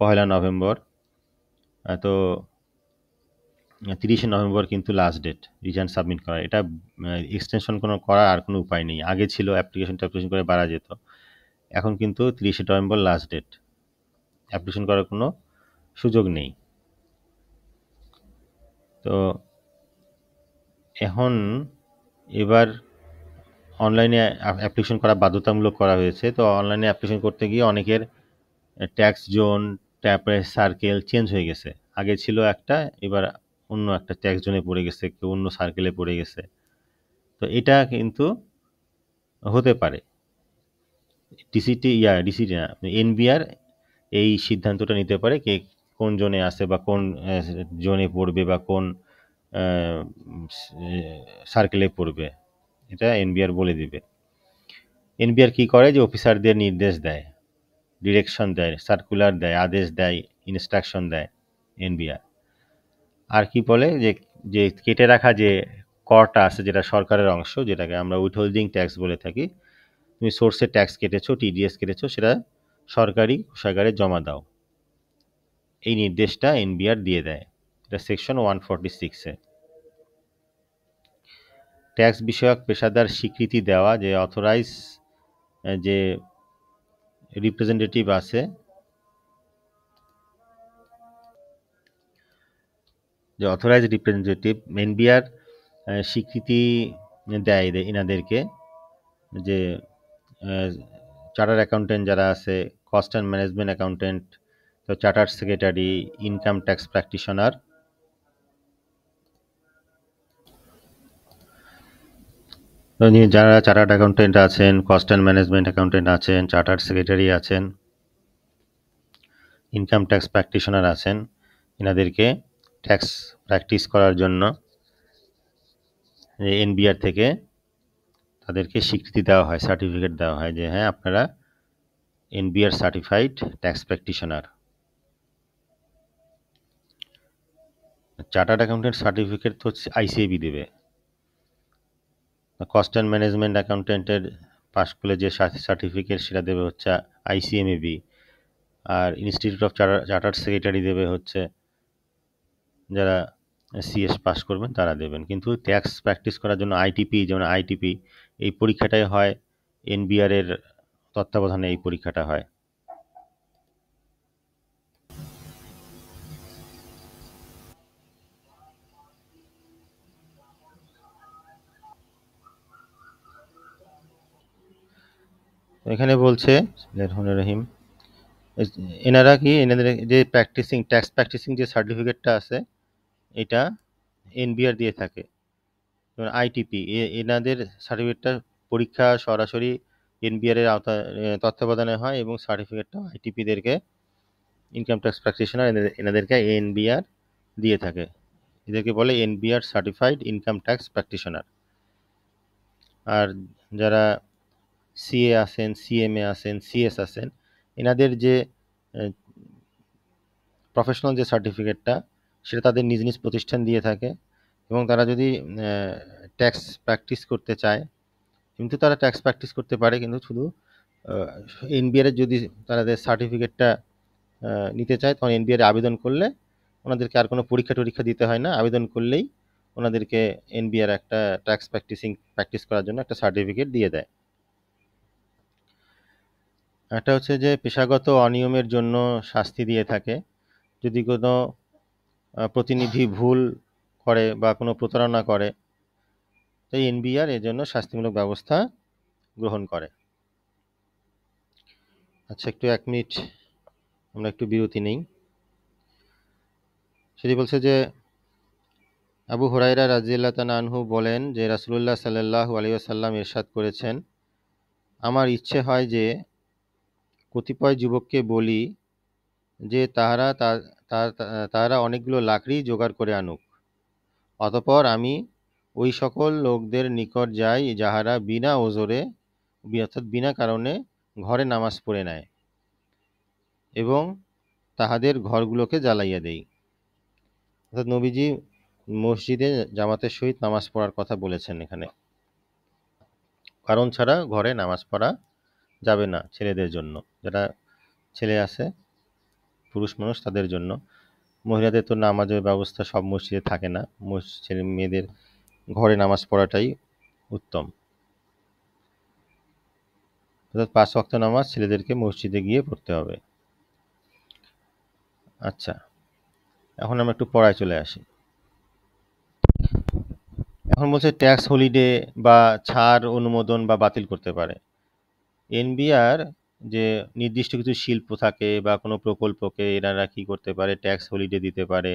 1 নভেম্বর, তো 30 নভেম্বর কিন্তু লাস্ট ডেট রিটার্ন সাবমিট করা। এটা এক্সটেনশন করার আর কোনো উপায় নেই। আগে ছিল অ্যাপ্লিকেশন করে বাড়া যেত, এখন কিন্তু 30 নভেম্বর লাস্ট ডেট, অ্যাপ্লিকেশন করার কোনো সুযোগ নেই। তো এবার অনলাইনে অ্যাপ্লিকেশন করা বাধ্যতামূলক করা হয়েছে। তো অনলাইনে অ্যাপ্লিকেশন করতে গিয়ে অনেকের ট্যাক্স জোন, ট্যাপের সার্কেল চেঞ্জ হয়ে গেছে। আগে ছিল একটা, এবার অন্য একটা ট্যাক্স জোনে পড়ে গেছে, কেউ অন্য সার্কেলে পড়ে গেছে। তো এটা কিন্তু হতে পারে। ডিসিটি না, এনবিআর এই সিদ্ধান্তটা নিতে পারে কে কোন জোনে আছে, বা কোন জোনে পড়বে, বা কোন সার্কেলে পড়বে, এটা এনবিআর বলে দিবে। এনবিআর কি করে, যে অফিসারদের নির্দেশ দেয়, ডিরেকশন দেয়, সার্কুলার দেয়, আদেশ দেয়, ইনস্ট্রাকশন দেয় এনবিআর। আর কি বলে, যে কেটে রাখা যে করটা আছে, যেটা সরকারের অংশ, যেটাকে আমরা উইথহোল্ডিং ট্যাক্স বলে থাকি, তুমি সোর্সে ট্যাক্স কেটেছো, টিডিএস কেটেছো, সেটা সরকারি কোষাগারে জমা দাও, এই নির্দেশটা এনবিআর দিয়ে দেয়। এটা সেকশন 146-এ। ট্যাক্স বিষয়ক পেশাদার স্বীকৃতি দেওয়া, যে অথরাইজ যে রিপ্রেজেন্টেটিভ আছে, যে অথরাইজড রিপ্রেজেন্টেটিভ এনবিআর স্বীকৃতি দেয় এনাদেরকে, যে চার্টার্ড অ্যাকাউন্টেন্ট যারা আছে, কস্ট অ্যান্ড ম্যানেজমেন্ট অ্যাকাউন্টেন্ট, তো chartered secretary, income tax practitioner, যারা চার্টার্ড অ্যাকাউন্টেন্ট আছেন, কস্ট অ্যান্ড ম্যানেজমেন্ট অ্যাকাউন্টেন্ট আছেন, চার্টার্ড সেক্রেটারি আছেন, ইনকাম ট্যাক্স প্র্যাকটিশনার আছেন, এনাদেরকে ট্যাক্স প্র্যাকটিস করার জন্য এনবিআর থেকে তাদেরকে স্বীকৃতি দেওয়া হয়, সার্টিফিকেট দেওয়া হয় যে হ্যাঁ আপনারা NBR certified tax practitioner. Chartered accountant certificate তো হচ্ছে আইসিএবি দেবে। কস্ট অ্যান্ড ম্যানেজমেন্ট অ্যাকাউন্টেন্টের পাস করলে যে সার্টিফিকেট সেটা দেবে হচ্ছে আইসিএমএবি, আর ইনস্টিটিউট অফ চার্টার্ড সেক্রেটারি দেবে হচ্ছে যারা সিএস পাস করবেন তারা দেবেন। কিন্তু ট্যাক্স প্র্যাকটিস করার জন্য আইটিপি, যেমন আইটিপি, এই পরীক্ষাটাই হয় এনবিআর এর তত্ত্বাবধানে, এই পরীক্ষাটা হয়। এখানে বলছে রহিম, এনারা কি, এনাদের যে ট্যাক্স প্র্যাকটিসিং যে সার্টিফিকেটটা আছে এটা এনবিআর দিয়ে থাকে। যেমন আইটিপি, এনাদের সার্টিফিকেটটা পরীক্ষা সরাসরি এনবিআর এর আওতায় তত্ত্বাবধানে হয়, এবং সার্টিফিকেটটা আইটিপিদেরকে, ইনকাম ট্যাক্স প্র্যাকটিশনার, এনাদেরকে এনবিআর দিয়ে থাকে। এদেরকে বলে NBR certified income tax practitioner. আর যারা সিএ আছেন, সিএমএ আছেন, সিএস আছেন, এনাদের যে প্রফেশনাল যে সার্টিফিকেটটা সেটা তাদের নিজ নিজ প্রতিষ্ঠান দিয়ে থাকে, এবং তারা যদি ট্যাক্স প্র্যাকটিস করতে চায়, কিন্তু তারা ট্যাক্স প্র্যাকটিস করতে পারে, কিন্তু শুধু এনবিআর এর যদি তাদের সার্টিফিকেটটা নিতে চায়, তখন এনবিআর আবেদন করলে ওনাদেরকে আর কোনো পরীক্ষা টরীক্ষা দিতে হয় না, আবেদন করলেই ওনাদেরকে এনবিআর একটা ট্যাক্স প্র্যাকটিস করার জন্য একটা সার্টিফিকেট দিয়ে দেয়। একটা হচ্ছে যে পেশাগত অনিয়মের জন্য শাস্তি দিয়ে থাকে। যদি কোনো প্রতিনিধি ভুল করে বা কোনো প্রতারণা করে, তাই এনবিআর এর জন্য শাস্তিমূলক ব্যবস্থা গ্রহণ করে। আচ্ছা, একটু 1 মিনিট আমরা একটু বিরতি নেই। সেটি বলছে যে আবু হুরায়রা রাদিয়াল্লাহু তাআলা আনহু বলেন যে রাসূলুল্লাহ সাল্লাল্লাহু আলাইহি ওয়াসাল্লাম ইরশাদ করেছেন, আমার ইচ্ছে হয় যে কতিপয় যুবককে বলি যে তাহারা অনেকগুলো লাকড়ি জোগাড় করে আনুক, অতঃপর আমি ওই সকল লোকদের নিকট যাই যাহারা বিনা ওজরে, অর্থাৎ বিনা কারণে ঘরে নামাজ পড়ে নেয়, এবং তাহাদের ঘরগুলোকে জ্বালাইয়া দেই। অর্থাৎ নবীজি মসজিদে জামাতের সহিত নামাজ পড়ার কথা বলেছেন এখানে। কারণ ছাড়া ঘরে নামাজ পড়া যাবে না ছেলেদের জন্য, যারা ছেলে আছে, পুরুষ মানুষ, তাদের জন্য। মহিলাদের তো নামাজের ব্যবস্থা সব মসজিদে থাকে না, ছেলে মেয়েদের ঘরে নামাজ পড়াটাই উত্তম। অর্থাৎ 5 ওয়াক্ত নামাজ ছেলেদেরকে মসজিদে গিয়ে পড়তে হবে। আচ্ছা, এখন আমরা একটু পড়ায় চলে আসি। এখন বলছে ট্যাক্স হলিডে বা ছাড় অনুমোদন বা বাতিল করতে পারে এনবিআর। যে নির্দিষ্ট কিছু শিল্প থাকে বা কোনো প্রকল্পকে এনারা কি করতে পারে, ট্যাক্স হলিডে দিতে পারে,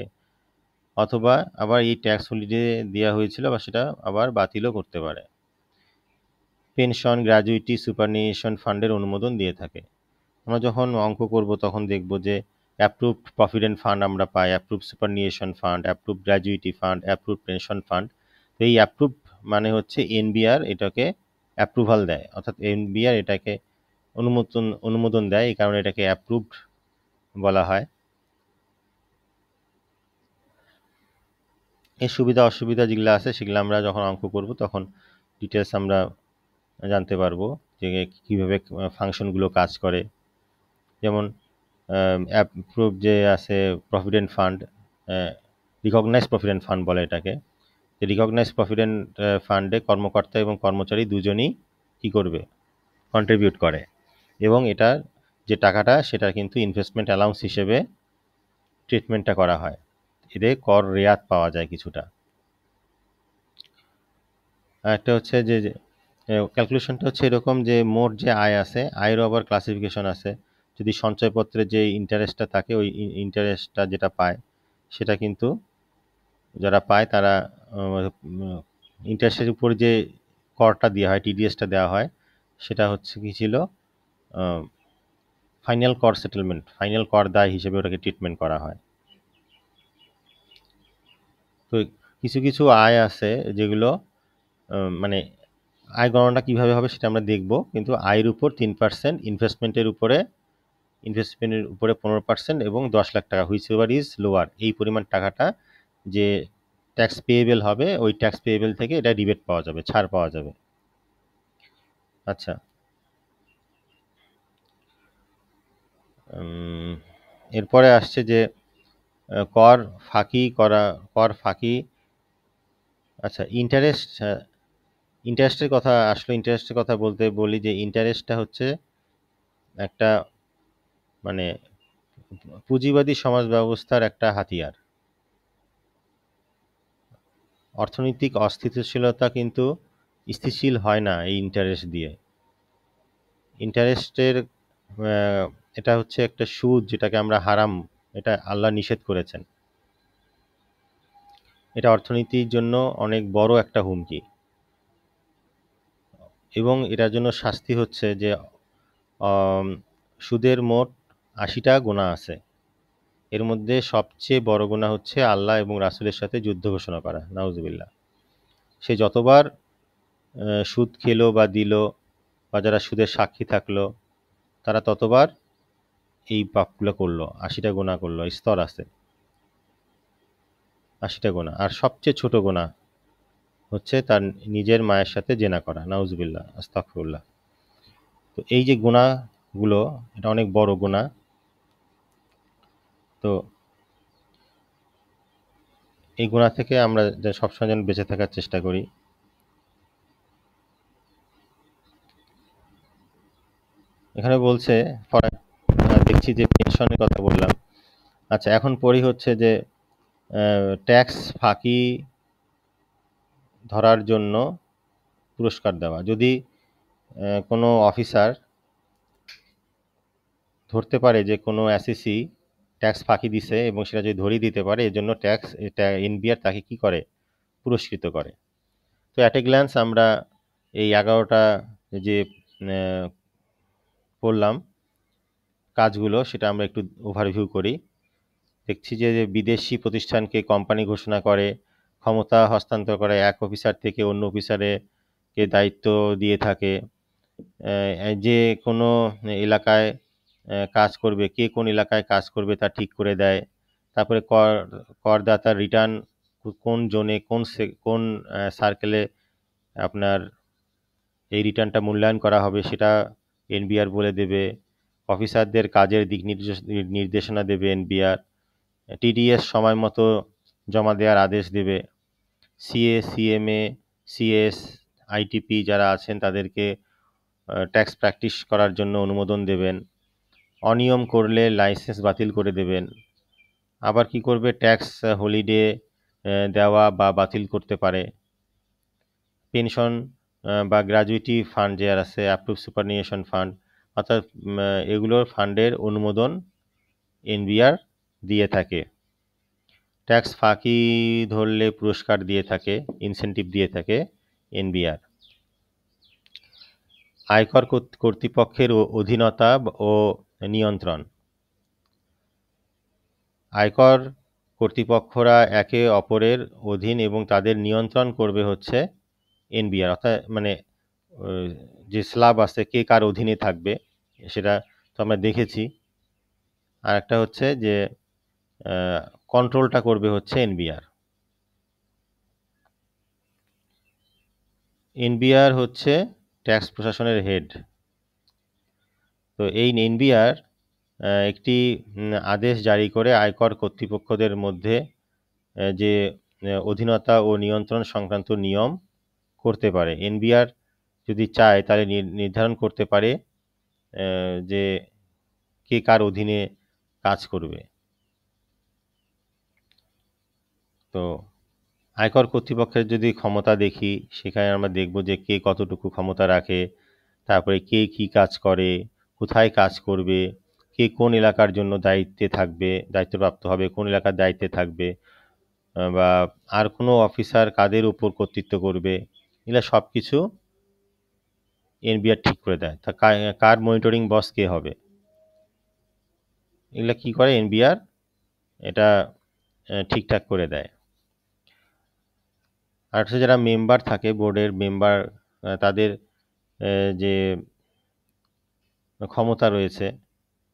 অথবা আবার এই ট্যাক্স হলিডে দেওয়া হয়েছিল বা সেটা আবার বাতিলও করতে পারে। পেনশন, গ্র্যাজুইটি, সুপারনিউশন ফান্ডের অনুমোদন দিয়ে থাকে। আমরা যখন অঙ্ক করব তখন দেখব যে অ্যাপ্রুভড প্রভিডেন্ট ফান্ড আমরা পাই, approved superannuation fund, approved gratuity fund, approved pension fund. তো এই অ্যাপ্রুভ মানে হচ্ছে এনবিআর এটাকে অ্যাপ্রুভাল দেয়, অর্থাৎ এনবিআর এটাকে অনুমোদন দেয়, এই কারণে এটাকে অ্যাপ্রুভড বলা হয়। এর সুবিধা অসুবিধা যেগুলো আছে সেগুলো আমরা যখন অঙ্ক করব তখন ডিটেলস আমরা জানতে পারবো যে কীভাবে ফাংশনগুলো কাজ করে। যেমন অ্যাপ্রুভ যে আছে provident fund, recognise provident fund বলে এটাকে। রিকগনাইজ প্রভিডেন্ট ফান্ডে কর্মকর্তা এবং কর্মচারী দুজনই কি করবে, কন্ট্রিবিউট করে, এবং এটার যে টাকাটা সেটা কিন্তু ইনভেস্টমেন্ট অ্যালাউন্স হিসেবে ট্রিটমেন্টটা করা হয়। এতে কর রেয়াত পাওয়া যায় কিছুটা। আর একটা হচ্ছে যে ক্যালকুলেশনটা হচ্ছে এরকম যে মোট যে আয় আছে, আয়েরও আবার ক্লাসিফিকেশন আছে। যদি সঞ্চয়পত্রে যে ইন্টারেস্টটা থাকে, ওই ইন্টারেস্টটা যেটা পায় সেটা কিন্তু যারা পায় তারা ইন্টারেস্টের উপর যে করটা দেওয়া হয়, টিডিএসটা দেওয়া হয়, সেটা হচ্ছে কি ছিল ফাইনাল কর সেটেলমেন্ট, ফাইনাল কর দায় হিসেবে ওটাকে ট্রিটমেন্ট করা হয়। তো কিছু কিছু আয় আছে যেগুলো মানে আয় গণনা কিভাবে হবে সেটা আমরা দেখব, কিন্তু আয়ের উপর 3%, ইনভেস্টমেন্টের উপরে 15% এবং 10 লাখ টাকা, হুইচ এভার ইজ লোয়ার, এই পরিমাণ টাকাটা যে ট্যাক্স পেয়েবল হবে, ওই ট্যাক্স পেয়েবল থেকে এটা রিবেট পাওয়া যাবে, ছাড় পাওয়া যাবে। আচ্ছা, এরপরে আসছে যে কর ফাঁকি করা, কর ফাঁকি। আচ্ছা, ইন্টারেস্টের কথা আসলে, ইন্টারেস্টের কথা বলতে বলি যে ইন্টারেস্টটা হচ্ছে একটা মানে পুঁজিবাদী সমাজ ব্যবস্থার একটা হাতিয়ার। অর্থনৈতিক অস্থিতিশীলতা কিন্তু স্থিতিশীল হয় না এই ইন্টারেস্ট দিয়ে। ইন্টারেস্টের এটা হচ্ছে একটা সুদ, যেটাকে আমরা হারাম, এটা আল্লাহ নিষেধ করেছেন। এটা অর্থনীতির জন্য অনেক বড় একটা হুমকি, এবং এটার জন্য শাস্তি হচ্ছে যে সুদের মোট 80টা গুনাহ আছে। এর মধ্যে সবচেয়ে বড় গুনাহ হচ্ছে আল্লাহ এবং রাসূলের সাথে যুদ্ধ ঘোষণা করা, নাউজুবিল্লাহ। সে যতবার সুদ খেলো বা দিল, বা যারা সুদের সাক্ষী থাকলো, তারা ততবার এই পাপগুলো করলো, 80টা গুনাহ করলো। স্তর আছে 80টা গুনাহ। আর সবচেয়ে ছোট গুনাহ হচ্ছে তার নিজের মায়ের সাথে জেনা করা, নাউজুবিল্লাহ, আস্তাগফিরুল্লাহ। তো এই যে গুনাহগুলো, এটা অনেক বড় গুনাহ। তো এই গুনাহ থেকে আমরা সবসময় যেন বেঁচে থাকার চেষ্টা করি। এখানে বলছে দেখছি যে পেনশনের কথা বললাম। আচ্ছা, এখন পড়ি হচ্ছে যে ট্যাক্স ফাঁকি ধরার জন্য পুরস্কার দেওয়া। যদি কোনো অফিসার ধরতে পারে যে কোনো অ্যাসেসি ট্যাক্স ফাঁকি দিছে, এবং সেটা যদি ধরিয়ে দিতে পারে, এর জন্য এনবিআর তাকে কি করে, পুরস্কৃত করে। তো অ্যাট এ গ্ল্যান্স আমরা এই 11টা যে বললাম কাজগুলো, সেটা আমরা একটু ওভারভিউ করি। দেখছি যে বিদেশি প্রতিষ্ঠানকে কোম্পানি ঘোষণা করে, ক্ষমতা হস্তান্তর করে, এক অফিসার থেকে অন্য অফিসারকে দায়িত্ব দিয়ে থাকে, যে কোনো এলাকায় কাজ করবে, কে কোন এলাকায় কাজ করবে তা ঠিক করে দেয়। তারপরে করদাতার রিটার্ন কোন জোনে, কোন সার্কেলে আপনার এই রিটার্নটা মূল্যায়ন করা হবে সেটা এনবিআর বলে দেবে। অফিসারদের কাজের দিক নির্দেশনা দেবে এনবিআর। টিডিএস সময় মতো জমা দেওয়ার আদেশ দেবে। সিএ, সিএমএ, সিএস, আইটিপি যারা আছেন তাদেরকে ট্যাক্স প্র্যাকটিস করার জন্য অনুমোদন দেবেন। অনিয়ম করলে লাইসেন্স বাতিল করে দেবেন। আবার কি করবে, ট্যাক্স হলিডে দেওয়া বা বাতিল করতে পারে। পেনশন বা গ্র্যাজুইটি ফান্ড যে আছে, অ্যাপ্রুভ সুপারনিউয়েশন ফান্ড, অর্থাৎ এগুলোর ফান্ডের অনুমোদন এনবিআর দিয়ে থাকে। ট্যাক্স ফাঁকি ধরলে পুরস্কার দিয়ে থাকে, ইনসেন্টিভ দিয়ে থাকে এনবিআর। আয়কর কর্তৃপক্ষের অধীনতা ও নিয়ন্ত্রণ। আয়কর কর্তৃপক্ষরা একে অপরের অধীন এবং তাদের নিয়ন্ত্রণ করবে হচ্ছে এনবিআর, অর্থাৎ মানে যে স্ল্যাব আছে কে কার অধীনে থাকবে সেটা তো আমরা দেখেছি। আর একটা হচ্ছে যে কন্ট্রোলটা করবে হচ্ছে এনবিআর। এনবিআর হচ্ছে ট্যাক্স প্রশাসনের হেড। তো এই এনবিআর একটি আদেশ জারি করে আয়কর কর্তৃপক্ষদের মধ্যে যে অধীনতা ও নিয়ন্ত্রণ সংক্রান্ত নিয়ম করতে পারে। এনবিআর যদি চায় তাহলে নির্ধারণ করতে পারে যে কে কার অধীনে কাজ করবে। তো আয়কর কর্তৃপক্ষের যদি ক্ষমতা দেখি, সেখানে আমরা দেখব যে কে কতটুকু ক্ষমতা রাখে, তারপরে কে কি কাজ করে, কোথায় কাজ করবে, কে কোন এলাকার জন্য দায়িত্বে থাকবে, দায়িত্বপ্রাপ্ত হবে, কোন এলাকার দায়িত্বে থাকবে, বা আর কোনো অফিসার কাদের উপর কর্তৃত্ব করবে, এগুলো সব কিছু এনবিআর ঠিক করে দেয়। তা কার মনিটরিং বস কে হবে, এগুলো কি করে এনবিআর এটা ঠিকঠাক করে দেয়। আর হচ্ছে যারা মেম্বার থাকে, বোর্ডের মেম্বার, তাদের যে ক্ষমতা রয়েছে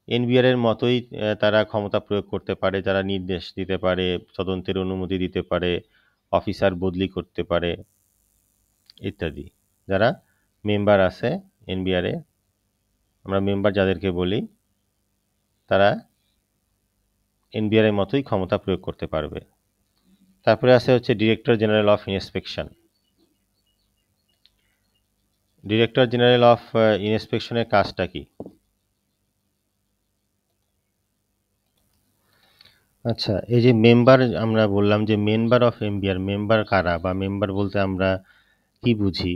এনবিআর এর মতোই তারা ক্ষমতা প্রয়োগ করতে পারে, যারা নির্দেশ দিতে পারে, তদন্তের অনুমতি দিতে পারে, অফিসার বদলি করতে পারে ইত্যাদি। যারা মেম্বার আছে এনবিআর এ, আমরা মেম্বার যাদেরকে বলি, তারা এনবিআর এর মতোই ক্ষমতা প্রয়োগ করতে পারবে। তারপরে আছে হচ্ছে director general of inspection. Director general of ইন্সপেকশনের কাজটা কি? আচ্ছা, এই যে মেম্বার, আমরা বললাম যে মেম্বার অফ এনবিআর, মেম্বার কারা বা মেম্বার বলতে আমরা কি বুঝি?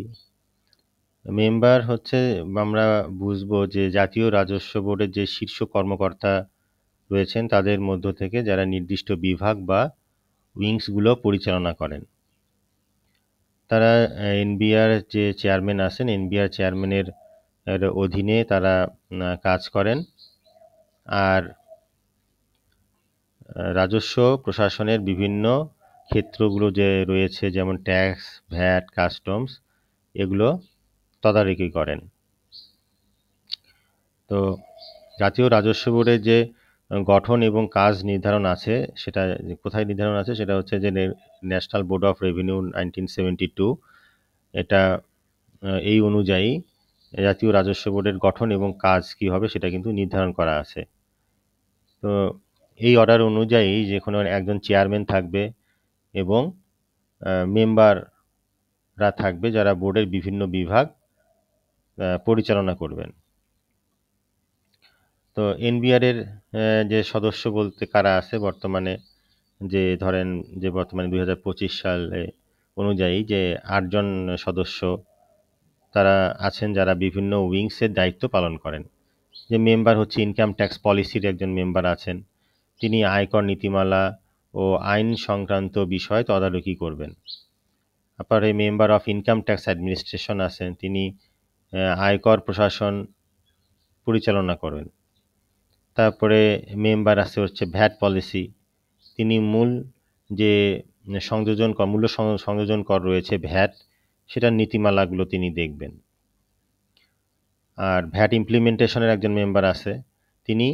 মেম্বার হচ্ছে, আমরা বুঝবো যে জাতীয় রাজস্ব বোর্ডের যে শীর্ষ কর্মকর্তা রয়েছেন তাদের মধ্য থেকে যারা নির্দিষ্ট বিভাগ বা উইংসগুলো পরিচালনা করেন। তারা এনবিআর যে চেয়ারম্যান আছেন, এনবিআর চেয়ারম্যানের অধীনে তারা কাজ করেন। আর রাজস্ব প্রশাসনের বিভিন্ন ক্ষেত্রগুলো যে রয়েছে, যেমন ট্যাক্স, ভ্যাট, কাস্টমস, এগুলো তদারকি করেন। তো জাতীয় রাজস্ব বোর্ডের যে গঠন এবং কাজ নির্ধারণ আছে, সেটা কোথায় নির্ধারণ আছে, সেটা হচ্ছে যে ন্যাশনাল বোর্ড অফ রেভিনিউ 1972, এটা এই অনুযায়ী জাতীয় রাজস্ব বোর্ডের গঠন এবং কাজ কি হবে সেটা কিন্তু নির্ধারণ করা আছে। তো এই অর্ডার অনুযায়ী যে কোনো একজন চেয়ারম্যান থাকবে এবং মেম্বাররা থাকবে যারা বোর্ডের বিভিন্ন বিভাগ পরিচালনা করবেন। তো এনবিআর এর যে সদস্য বলতে কারা আছে বর্তমানে, যে ধরেন যে বর্তমানে 2025 সালে অনুযায়ী যে 8 জন সদস্য তারা আছেন যারা বিভিন্ন উইংসের দায়িত্ব পালন করেন। যে মেম্বার হচ্ছে ইনকাম ট্যাক্স পলিসির একজন মেম্বার আছেন, তিনি আয়কর নীতিমালা ও আইন সংক্রান্ত বিষয় তদারকি করবেন। তারপরে member of income tax administration আছেন, তিনি আয়কর প্রশাসন পরিচালনা করবেন। তারপরে মেম্বার আছে হচ্ছে ভ্যাট পলিসি, তিনি মূল যে সংযোজন কর, মূল্য সংযোজন কর রয়েছে ভ্যাট, সেটার নীতিমালাগুলো তিনি দেখবেন। আর ভ্যাট ইমপ্লিমেন্টেশনের একজন মেম্বার আছে, তিনি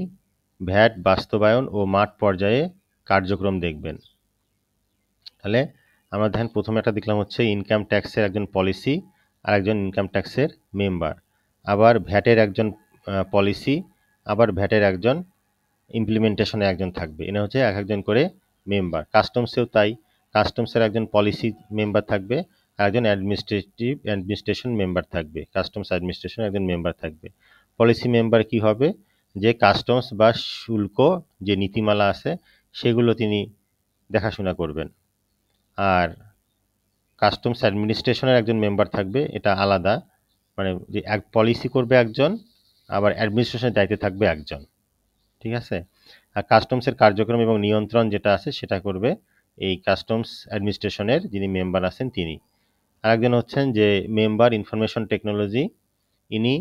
ভ্যাট বাস্তবায়ন ও মাঠ পর্যায়ে কার্যক্রম দেখবেন। তাহলে আমরা দেখেন প্রথমে একটা দেখলাম হচ্ছে ইনকাম ট্যাক্সের একজন পলিসি আর একজন ইনকাম ট্যাক্সের মেম্বার, আবার ভ্যাটের একজন পলিসি, আবার ভ্যাটের একজন ইমপ্লিমেন্টেশনে একজন থাকবে। এনে হচ্ছে এক একজন করে মেম্বার। কাস্টমসেও তাই, কাস্টমসের একজন পলিসি মেম্বার থাকবে আর একজন অ্যাডমিনিস্ট্রেশন মেম্বার থাকবে, কাস্টমস অ্যাডমিনিস্ট্রেশন একজন মেম্বার থাকবে। পলিসি মেম্বার কি হবে, যে কাস্টমস বা শুল্ক যে নীতিমালা আছে সেগুলো তিনি দেখাশোনা করবেন। আর কাস্টমস অ্যাডমিনিস্ট্রেশনের একজন মেম্বার থাকবে, এটা আলাদা, মানে যে এক পলিসি করবে একজন, আবার অ্যাডমিনিস্ট্রেশনের দায়িত্বে থাকবে একজন, ঠিক আছে। আর কাস্টমসের কার্যক্রম এবং নিয়ন্ত্রণ যেটা আছে সেটা করবে এই কাস্টমস অ্যাডমিনিস্ট্রেশনের যিনি মেম্বার আছেন তিনি। আরেকজন হচ্ছেন যে মেম্বার ইনফরমেশন টেকনোলজি, ইনি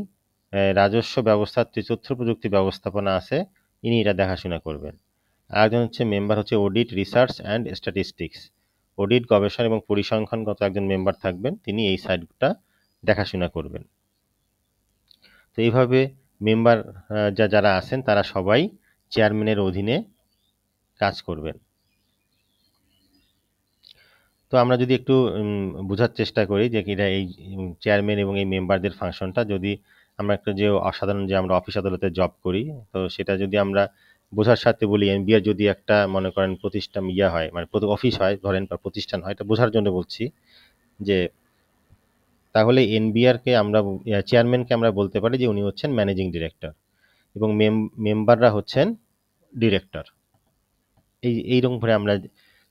রাজস্ব ব্যবস্থার যে তথ্য প্রযুক্তি ব্যবস্থাপনা আছে ইনি এটা দেখাশোনা করবেন। আরেকজন হচ্ছে মেম্বার হচ্ছে audit, research and statistics, audit, গবেষণা এবং পরিসংখ্যানগত একজন মেম্বার থাকবেন, তিনি এই সাইডটা দেখাশোনা করবেন। তো এইভাবে মেম্বার যারা আছেন তারা সবাই চেয়ারম্যানের অধীনে কাজ করবেন। তো আমরা যদি একটু বোঝার চেষ্টা করি যে এটা এই চেয়ারম্যান এবং এই মেম্বারদের ফাংশনটা, যদি আমরা একটা যে অসাধারণ যে আমরা অফিস আদালতে জব করি, তো সেটা যদি আমরা বোঝার সাথে বলি, এনবিআর যদি একটা মনে করেন প্রতিষ্ঠান হয়, মানে অফিস হয় ধরেন বা প্রতিষ্ঠান হয়, এটা বোঝার জন্য বলছি যে তাহলে এনবিআরকে আমরা, চেয়ারম্যানকে আমরা বলতে পারি যে উনি হচ্ছেন ম্যানেজিং ডিরেক্টর এবং মেম্বাররা হচ্ছেন ডিরেক্টর। এইরকম করে আমরা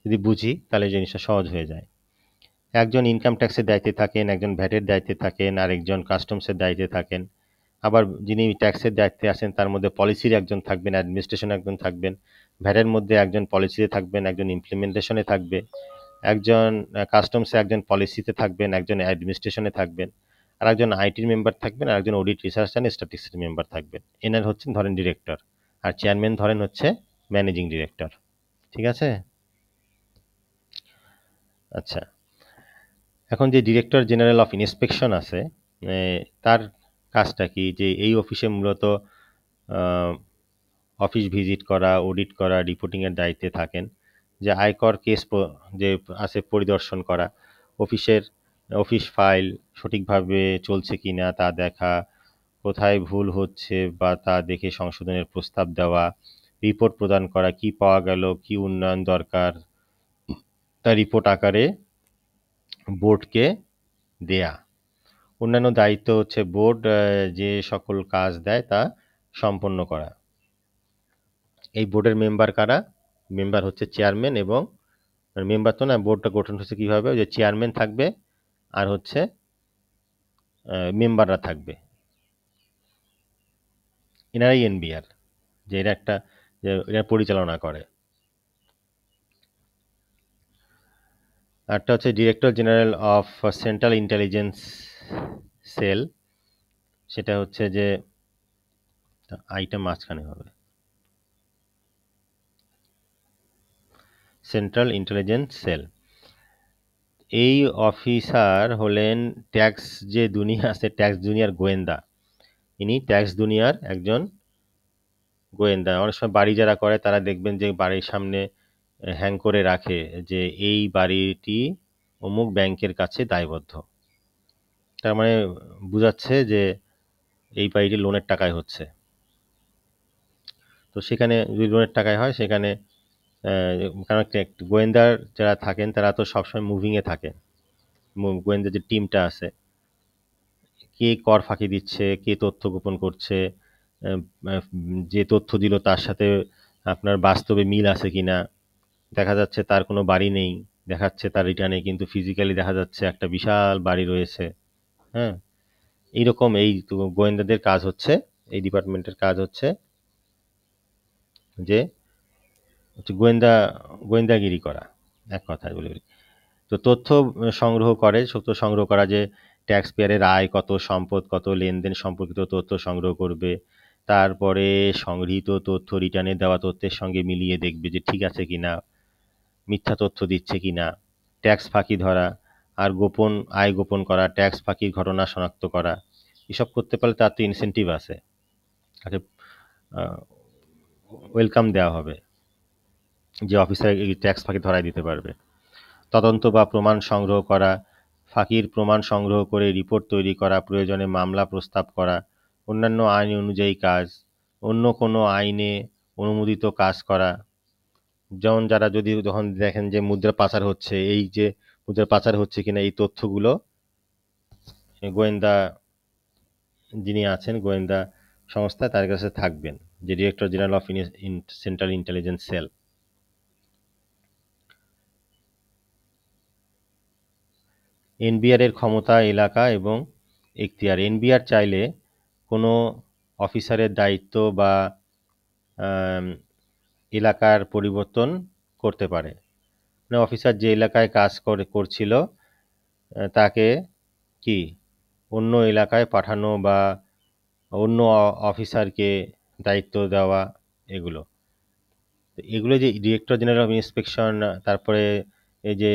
যদি বুঝি তাহলে জিনিসটা সহজ হয়ে যায়। একজন ইনকাম ট্যাক্সের দায়িত্বে থাকেন, একজন ভ্যাটের দায়িত্বে থাকেন, আর একজন কাস্টমসের দায়িত্বে থাকেন। আবার যিনি ট্যাক্সের দায়িত্বে আছেন তার মধ্যে পলিসির একজন থাকবেন, অ্যাডমিনিস্ট্রেশন একজন থাকবেন, ভ্যাটের মধ্যে একজন পলিসিতে থাকবেন, একজন ইমপ্লিমেন্টেশনে থাকবে, একজন কাস্টমসে একজন পলিসিতে থাকবেন, একজন অ্যাডমিনিস্ট্রেশনে থাকবেন, আর একজন আইটির মেম্বার থাকবেন, আর একজন অডিট রিসার্চ অ্যান্ড স্ট্যাটিস্টিক্সের মেম্বার থাকবেন। এনার হচ্ছেন ধরেন ডিরেক্টর, আর চেয়ারম্যান ধরেন হচ্ছে ম্যানেজিং ডিরেক্টর। ঠিক আছে? আচ্ছা, এখন যে ডিরেক্টর জেনারেল অফ ইন্সপেকশন আছে, তার কাজটা কি? যে এই অফিসে মূলত অফিস ভিজিট করা, অডিট করা, রিপোর্টিংয়ের দায়িত্বে থাকেন। যে আয়কর কেস যে আছে পরিদর্শন করা, অফিস ফাইল সঠিকভাবে চলছে কি না তা দেখা, কোথায় ভুল হচ্ছে বা তা দেখে সংশোধনের প্রস্তাব দেওয়া, রিপোর্ট প্রদান করা, কি পাওয়া গেল, কি উন্নয়ন দরকার, তা রিপোর্ট আকারে বোর্ডকে দেয়া। অন্যান্য দায়িত্ব হচ্ছে বোর্ড যে সকল কাজ দেয় তা সম্পন্ন করা। এই বোর্ডের মেম্বার কারা? মেম্বার হচ্ছে চেয়ারম্যান, এবং মেম্বার তো না, বোর্ডটা গঠন হচ্ছে কীভাবে? যে চেয়ারম্যান থাকবে আর হচ্ছে মেম্বাররা থাকবে। এনারাই এনবিআর, যে এরা একটা যে এরা পরিচালনা করে। একটা হচ্ছে director general of central intelligence cell, সেটা হচ্ছে যে আইটা মাঝখানে হবে, সেন্ট্রাল ইন্টেলিজেন্স সেল। এই অফিসার হলেন ট্যাক্স যে দুনিয়া আছে, ট্যাক্স দুনিয়ার গোয়েন্দা। ইনি ট্যাক্স দুনিয়ার একজন গোয়েন্দা। অনেক সময় বাড়ি যারা করে তারা দেখবেন যে বাড়ির সামনে হ্যাং করে রাখে যে এই বাড়িটি অমুক ব্যাংকের কাছে দায়বদ্ধ। তার মানে বোঝাচ্ছে যে এই বাড়িটি লোনের টাকায় হচ্ছে। তো সেখানে যদি লোনের টাকায় হয়, সেখানে কারণ গোয়েন্দার যারা থাকেন তারা তো সবসময় মুভিংয়ে থাকে। গোয়েন্দা যে টিমটা আছে, কে কর ফাঁকি দিচ্ছে, কে তথ্য গোপন করছে, যে তথ্য দিল তার সাথে আপনার বাস্তবে মিল আছে কিনা। দেখা যাচ্ছে তার কোনো বাড়ি নেই, দেখাচ্ছে তার রিটার্নে, কিন্তু ফিজিক্যালি দেখা যাচ্ছে একটা বিশাল বাড়ি রয়েছে। হ্যাঁ, এইরকম এই গোয়েন্দাদের কাজ হচ্ছে, এই ডিপার্টমেন্টের কাজ হচ্ছে যে গোয়েন্দাগিরি করা, এক কথায় বলে। তো তথ্য সংগ্রহ করে, তথ্য সংগ্রহ করা যে ট্যাক্স পেয়ারের আয় কত, সম্পদ কত, লেনদেন সম্পর্কিত তথ্য সংগ্রহ করবে। তারপরে সংগৃহীত তথ্য রিটার্নে দেওয়া তথ্যের সঙ্গে মিলিয়ে দেখবে যে ঠিক আছে কিনা, মিথ্যা তথ্য দিচ্ছে কিনা। ট্যাক্স ফাঁকি ধরা, আর আয় গোপন করা, ট্যাক্স ফাঁকির ঘটনা শনাক্ত করা। এসব করতে পারলে তার তো ইনসেন্টিভ আছে, তাকে ওয়েলকাম দেওয়া হবে যে অফিসার এই ট্যাক্স ফাঁকি ধরাই দিতে পারবে। তদন্ত বা প্রমাণ সংগ্রহ করা, ফাঁকির প্রমাণ সংগ্রহ করে রিপোর্ট তৈরি করা, প্রয়োজনে মামলা প্রস্তাব করা, অন্যান্য আইন অনুযায়ী কাজ, অন্য কোনো আইনে অনুমোদিত কাজ করা। যেমন যারা যদি যখন দেখেন যে মুদ্রা পাচার হচ্ছে, এই যে মুদ্রা পাচার হচ্ছে কিনা এই তথ্যগুলো গোয়েন্দা যিনি আছেন, গোয়েন্দা সংস্থা, তার কাছে থাকবেন, যে director general of central intelligence cell. NBR এর ক্ষমতা, এলাকা এবং এখতিয়ার। এনবিআর চাইলে কোনো অফিসারের দায়িত্ব বা এলাকার পরিবর্তন করতে পারে। মানে অফিসার যে এলাকায় কাজ করছিল তাকে কি অন্য এলাকায় পাঠানো বা অন্য অফিসারকে দায়িত্ব দেওয়া, এগুলো এগুলো যে ডিরেক্টর জেনারেল অফ ইন্সপেকশন, তারপরে এই যে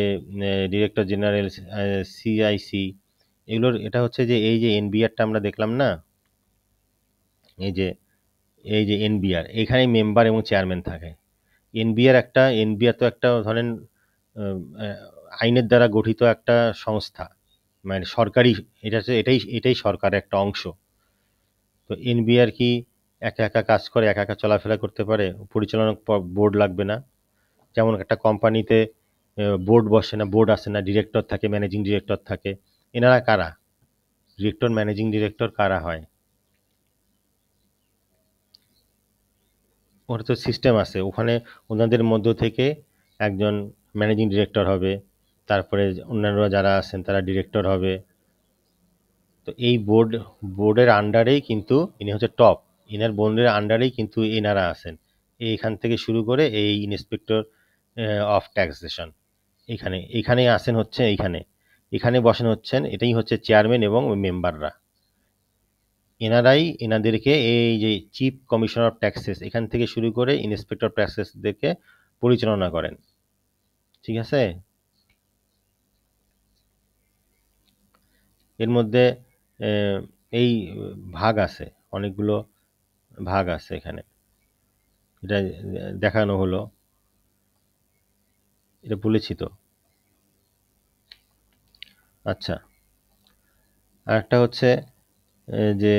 ডিরেক্টর জেনারেল সিআইসি, এটা হচ্ছে যে এই যে এনবিআরটা আমরা দেখলাম না, এই যে এনবিআর, এখানে মেম্বার এবং চেয়ারম্যান থাকে। এনবিআর তো একটা ধরেন আইনের দ্বারা গঠিত একটা সংস্থা, মানে সরকারি, এটাই সরকারের একটা অংশ। তো এনবিআর কি একা একা কাজ করে, একা একা চলাফেরা করতে পারে? পরিচালনা বোর্ড লাগবে না। যেমন একটা কোম্পানিতে বোর্ড বসে না, বোর্ড আসে না, ডিরেক্টর থাকে, ম্যানেজিং ডিরেক্টর থাকে। এনারা কারা? ডিরেক্টর, ম্যানেজিং ডিরেক্টর কারা হয়? ওটা তো সিস্টেম আছে, ওখানে ওনাদের মধ্য থেকে একজন ম্যানেজিং ডিরেক্টর হবে, তারপরে অন্যান্যরা যারা আছেন তারা ডিরেক্টর হবে। তো এই বোর্ডের আন্ডারেই কিন্তু ইনি হচ্ছে টপ, ইনার বোর্ডের আন্ডারেই কিন্তু এনারা আছেন। এইখান থেকে শুরু করে এই ইন্সপেক্টর অফ ট্যাক্সেশন এইখানেই আসেন হচ্ছে এখানে বসেন হচ্ছেন, এটাই হচ্ছে চেয়ারম্যান এবং মেম্বাররা। এনারাই এনাদেরকে এই যে চিফ কমিশনার অফ ট্যাক্সেস এখান থেকে শুরু করে ইন্সপেক্টর অফ ট্যাক্সেসদেরকে পরিচালনা করেন। ঠিক আছে, এর মধ্যে এই ভাগ আছে, অনেকগুলো ভাগ আছে এখানে, এটা দেখানো হলো, এটা বলেছি তো। আচ্ছা, আরেকটা হচ্ছে যে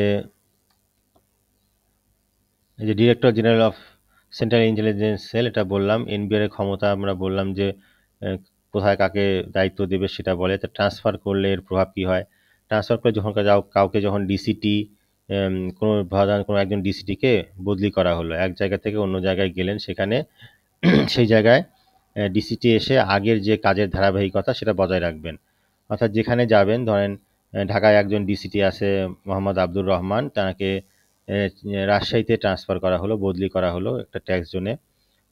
এই যে director general of central intelligence cell, এটা বললাম। এনবিআর এর ক্ষমতা আমরা বললাম যে কোথায় কাকে দায়িত্ব দেবে সেটা বলে। তা ট্রান্সফার করলে এর প্রভাব কী হয়, ট্রান্সফার করে যখন কাউকে যখন ডিসিটি কোনো প্রধান কোনো একজন ডিসিটিকে বদলি করা হলো, এক জায়গা থেকে অন্য জায়গায় গেলেন, সেখানে সেই জায়গায় ডিসিটি এসে আগের যে কাজের ধারাবাহিকতা সেটা বজায় রাখবেন। অর্থাৎ যেখানে যাবেন, ধরেন ঢাকায় একজন ডিসিটি আছে মোহাম্মদ আব্দুর রহমান, তাকে রাজশাহীতে ট্রান্সফার করা হলো, বদলি করা হলো একটা ট্যাক্স জোনে।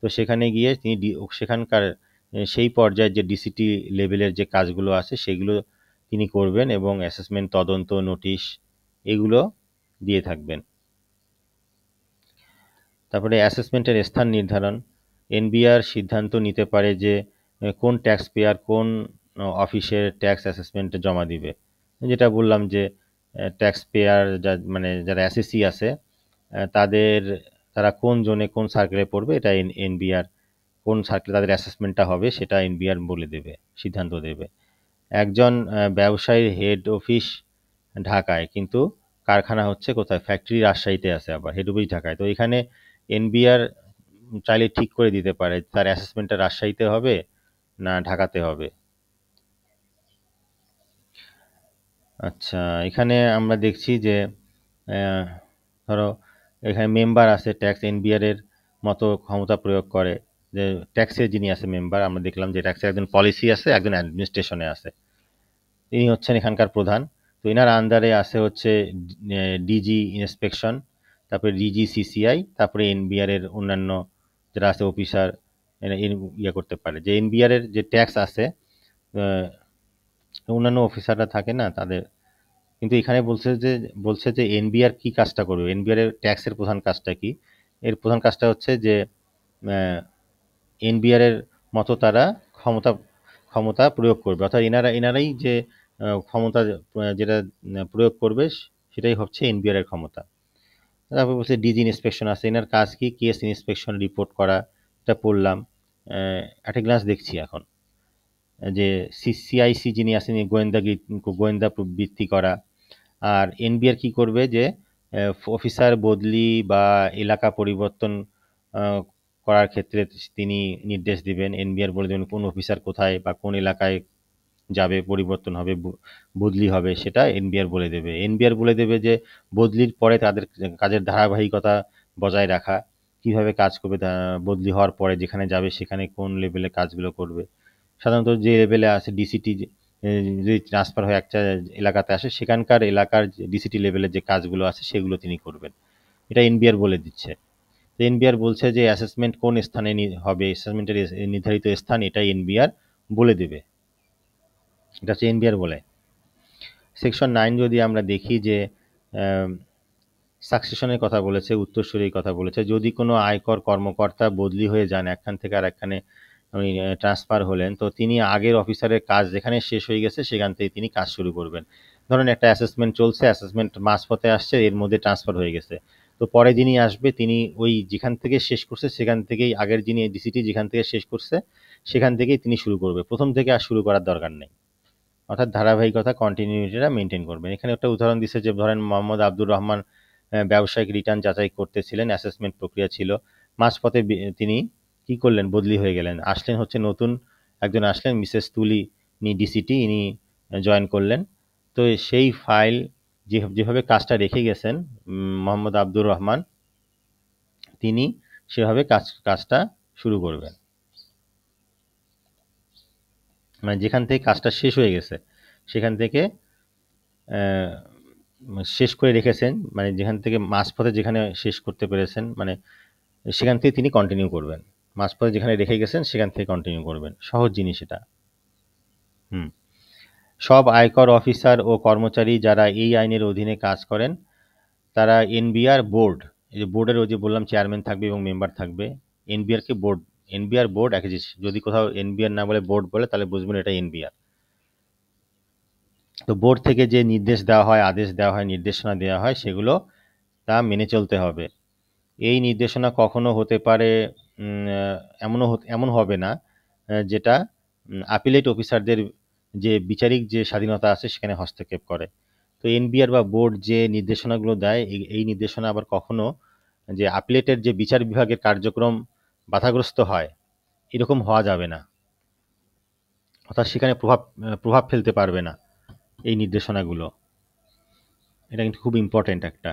তো সেখানে গিয়ে তিনি সেখানকার সেই পর্যায়ের যে ডিসিটি লেভেলের যে কাজগুলো আছে সেগুলো তিনি করবেন এবং অ্যাসেসমেন্ট, তদন্ত, নোটিশ এগুলো দিয়ে থাকবেন। তারপরে অ্যাসেসমেন্টের স্থান নির্ধারণ, এনবিআর সিদ্ধান্ত নিতে পারে যে কোন ট্যাক্স পেয়ার কোন অফিসের ট্যাক্স অ্যাসেসমেন্টে জমা দিবে। যেটা বললাম যে ট্যাক্স পেয়ার মানে যারা অ্যাসেসি আছে তারা কোন জোনে কোন সার্কেলে পড়বে, এটা এনবিআর কোন সার্কেলে তাদের অ্যাসেসমেন্টটা হবে সেটা এনবিআর বলে দেবে, সিদ্ধান্ত দেবে। একজন ব্যবসায়ীর হেড অফিস ঢাকায় কিন্তু কারখানা হচ্ছে কোথায়, ফ্যাক্টরি রাজশাহীতে আছে, আবার হেড অফিস ঢাকায়। তো এখানে এনবিআর চাইলে ঠিক করে দিতে পারে তার অ্যাসেসমেন্টটা রাজশাহীতে হবে না ঢাকাতে হবে। আচ্ছা, এখানে আমরা দেখছি যে ধরো এখানে মেম্বার আছে ট্যাক্স, এনবিআর এর মতো ক্ষমতা প্রয়োগ করে। যে ট্যাক্সের যিনি আছে মেম্বার, আমরা দেখলাম যে ট্যাক্সের একজন পলিসি আছে, একজন অ্যাডমিনিস্ট্রেশনে আছে, তিনি হচ্ছেন এখানকার প্রধান। তো এনার আন্ডারে আছে হচ্ছে ডিজি ইন্সপেকশন, তারপরে ডিজি সিসিআই, তারপরে এনবিআর এর অন্যান্য যারা আছে অফিসার ইয়ে করতে পারে। যে এনবিআর এর যে ট্যাক্স আছে অন্যান্য অফিসাররা থাকে না তাদের, কিন্তু এখানে বলছে যে এনবিআর কি কাজটা করবে, এনবিআর এর ট্যাক্সের প্রধান কাজটা কি। এর প্রধান কাজটা হচ্ছে যে এনবিআর এর মতো তারা ক্ষমতা ক্ষমতা প্রয়োগ করবে, অর্থাৎ এনারাই যে ক্ষমতা যেটা প্রয়োগ করবে সেটাই হচ্ছে এনবিআর এর ক্ষমতা। তারপর বলছে ডিজি ইন্সপেকশন আছে, এনার কাজ কি, কেস ইন্সপেকশন রিপোর্ট করা, এটা পড়লাম। একটা গ্লাস দেখছি এখন যে সিআইসি যিনি আছেন গোয়েন্দা বৃত্তি করা। আর এনবিআর কি করবে যে অফিসার বদলি বা এলাকা পরিবর্তন করার ক্ষেত্রে তিনি নির্দেশ দিবেন। এনবিআর বলে দেবেন কোন অফিসার কোথায় বা কোন এলাকায় যাবে, পরিবর্তন হবে, বদলি হবে, সেটা এনবিআর বলে দেবে। এনবিআর বলে দেবে যে বদলির পরে তাদের কাজের ধারাবাহিকতা বজায় রাখা, কিভাবে কাজ করবে, বদলি হওয়ার পরে যেখানে যাবে সেখানে কোন লেভেলে কাজগুলো করবে। সাধারণত যে লেভেলে আছে ডিসিটি, যদি ট্রান্সফার হয়ে একটা এলাকাতে আসে সেখানকার এলাকার ডিসিটি লেভেলের যে কাজগুলো আছে সেগুলো তিনি করবেন, এটা এনবিআর বলে দিচ্ছে। তো এনবিআর বলছে যে অ্যাসেসমেন্ট কোন স্থানে হবে, অ্যাসেসমেন্টের নির্ধারিত স্থান এটা এনবিআর বলে দেবে, এটা হচ্ছে এনবিআর বলে। সেকশন 9 যদি আমরা দেখি যে সাকসেশনের কথা বলেছে, উত্তরসূরির কথা বলেছে। যদি কোনো আয়কর কর্মকর্তা বদলি হয়ে যান, একখান থেকে আর একখানে ট্রান্সফার হলেন, তো তিনি আগের অফিসারের কাজ যেখানে শেষ হয়ে গেছে সেখান থেকে তিনি কাজ শুরু করবেন। ধরুন একটা অ্যাসেসমেন্ট চলছে, অ্যাসেসমেন্ট মাঝপথে আসছে, এর মধ্যে ট্রান্সফার হয়ে গেছে, তো পরে যিনি আসবে তিনি ওই যেখান থেকে শেষ করছে সেখান থেকেই, আগের যিনি ডিসিটি যেখান থেকে শেষ করছে সেখান থেকেই তিনি শুরু করবে, প্রথম থেকে আর শুরু করার দরকার নেই। অর্থাৎ ধারাবাহিকতা, কন্টিনিউটিটা মেনটেন করবেন। এখানে একটা উদাহরণ দিচ্ছে যে ধরেন মোহাম্মদ আব্দুর রহমান ব্যবসায়িক রিটার্ন যাচাই করতেছিলেন, অ্যাসেসমেন্ট প্রক্রিয়া ছিল, মাঝপথে তিনি কি করলেন, বদলি হয়ে গেলেন, আসলেন হচ্ছে নতুন একজন আসলেন, মিসেস তুলি, ইনি ডিসিটি, ইনি জয়েন করলেন। তো সেই ফাইল যেভাবে কাজটা রেখে গেছেন মোহাম্মদ আব্দুর রহমান, তিনি সেভাবে কাজটা শুরু করবেন। মানে যেখান থেকে কাজটা শেষ হয়ে গেছে সেখান থেকে শেষ করে রেখেছেন, মানে যেখান থেকে মাঝপথে যেখানে শেষ করতে পেরেছেন, মানে সেখান থেকে তিনি কন্টিনিউ করবেন। মাঝপথে যেখানে রেখে গেছেন সেখান থেকে কন্টিনিউ করবেন। সহজ জিনিস এটা। হুম। সব আয়কর অফিসার ও কর্মচারী যারা এই আইনের অধীনে কাজ করেন তারা এনবিআর বোর্ড, এই যে বোর্ডের ওই যে বললাম চেয়ারম্যান থাকবে এবং মেম্বার থাকবে, এনবিআর কে বোর্ড, এনবিআর বোর্ড একই জিনিস। যদি কোথাও এনবিআর না বলে বোর্ড বলে তাহলে বুঝবেন এটা এনবিআর। তো বোর্ড থেকে যে নির্দেশ দেওয়া হয়, আদেশ দেওয়া হয়, নির্দেশনা দেওয়া হয়, সেগুলো তা মেনে চলতে হবে। এই নির্দেশনা কখনো হতে পারে এমন হবে না যেটা আপিলেট অফিসারদের যে বিচারিক যে স্বাধীনতা আছে সেখানে হস্তক্ষেপ করে। তো এনবিআর বা বোর্ড যে নির্দেশনাগুলো দেয়, এই নির্দেশনা আবার কখনো যে আপিলেটের যে বিচার বিভাগের কার্যক্রম বাধাগ্রস্ত হয়, এরকম হওয়া যাবে না। অর্থাৎ সেখানে প্রভাব ফেলতে পারবে না এই নির্দেশনাগুলো। এটা কিন্তু খুব ইম্পর্টেন্ট একটা।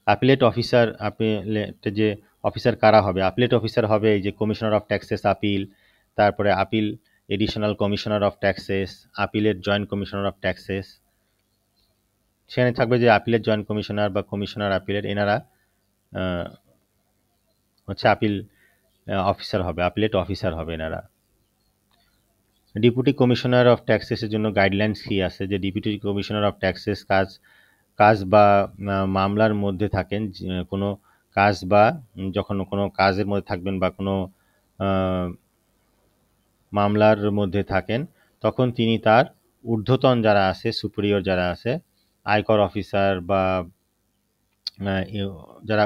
অ্যাপিলেট অফিসার, অ্যাপিলেট যে অফিসার কারা হবে? অ্যাপিলেট অফিসার হবে এই যে কমিশনার অফ ট্যাক্সেস আপিল, তারপরে appeal additional commissioner of taxes, appellate joint commissioner of taxes. সেখানে থাকবে যে আপিলেট জয়েন্ট কমিশনার বা কমিশনার আপিলেট, এনারা হচ্ছে আপিল অফিসার হবে, আপিলেট অফিসার হবে এনারা। ডেপুটি কমিশনার অফ ট্যাক্সেসের জন্য গাইডলাইন্স কি আছে? যে ডেপুটি কমিশনার অফ ট্যাক্সেস কাজ বা মামলার মধ্যে থাকেন, কোনো কাজ বা যখন কোনো কাজের মধ্যে থাকবেন বা কোনো মামলার মধ্যে থাকেন, তখন তিনি তার ঊর্ধ্বতন যারা আছে, সুপিরিয়র যারা আছে, আয়কর অফিসার বা যারা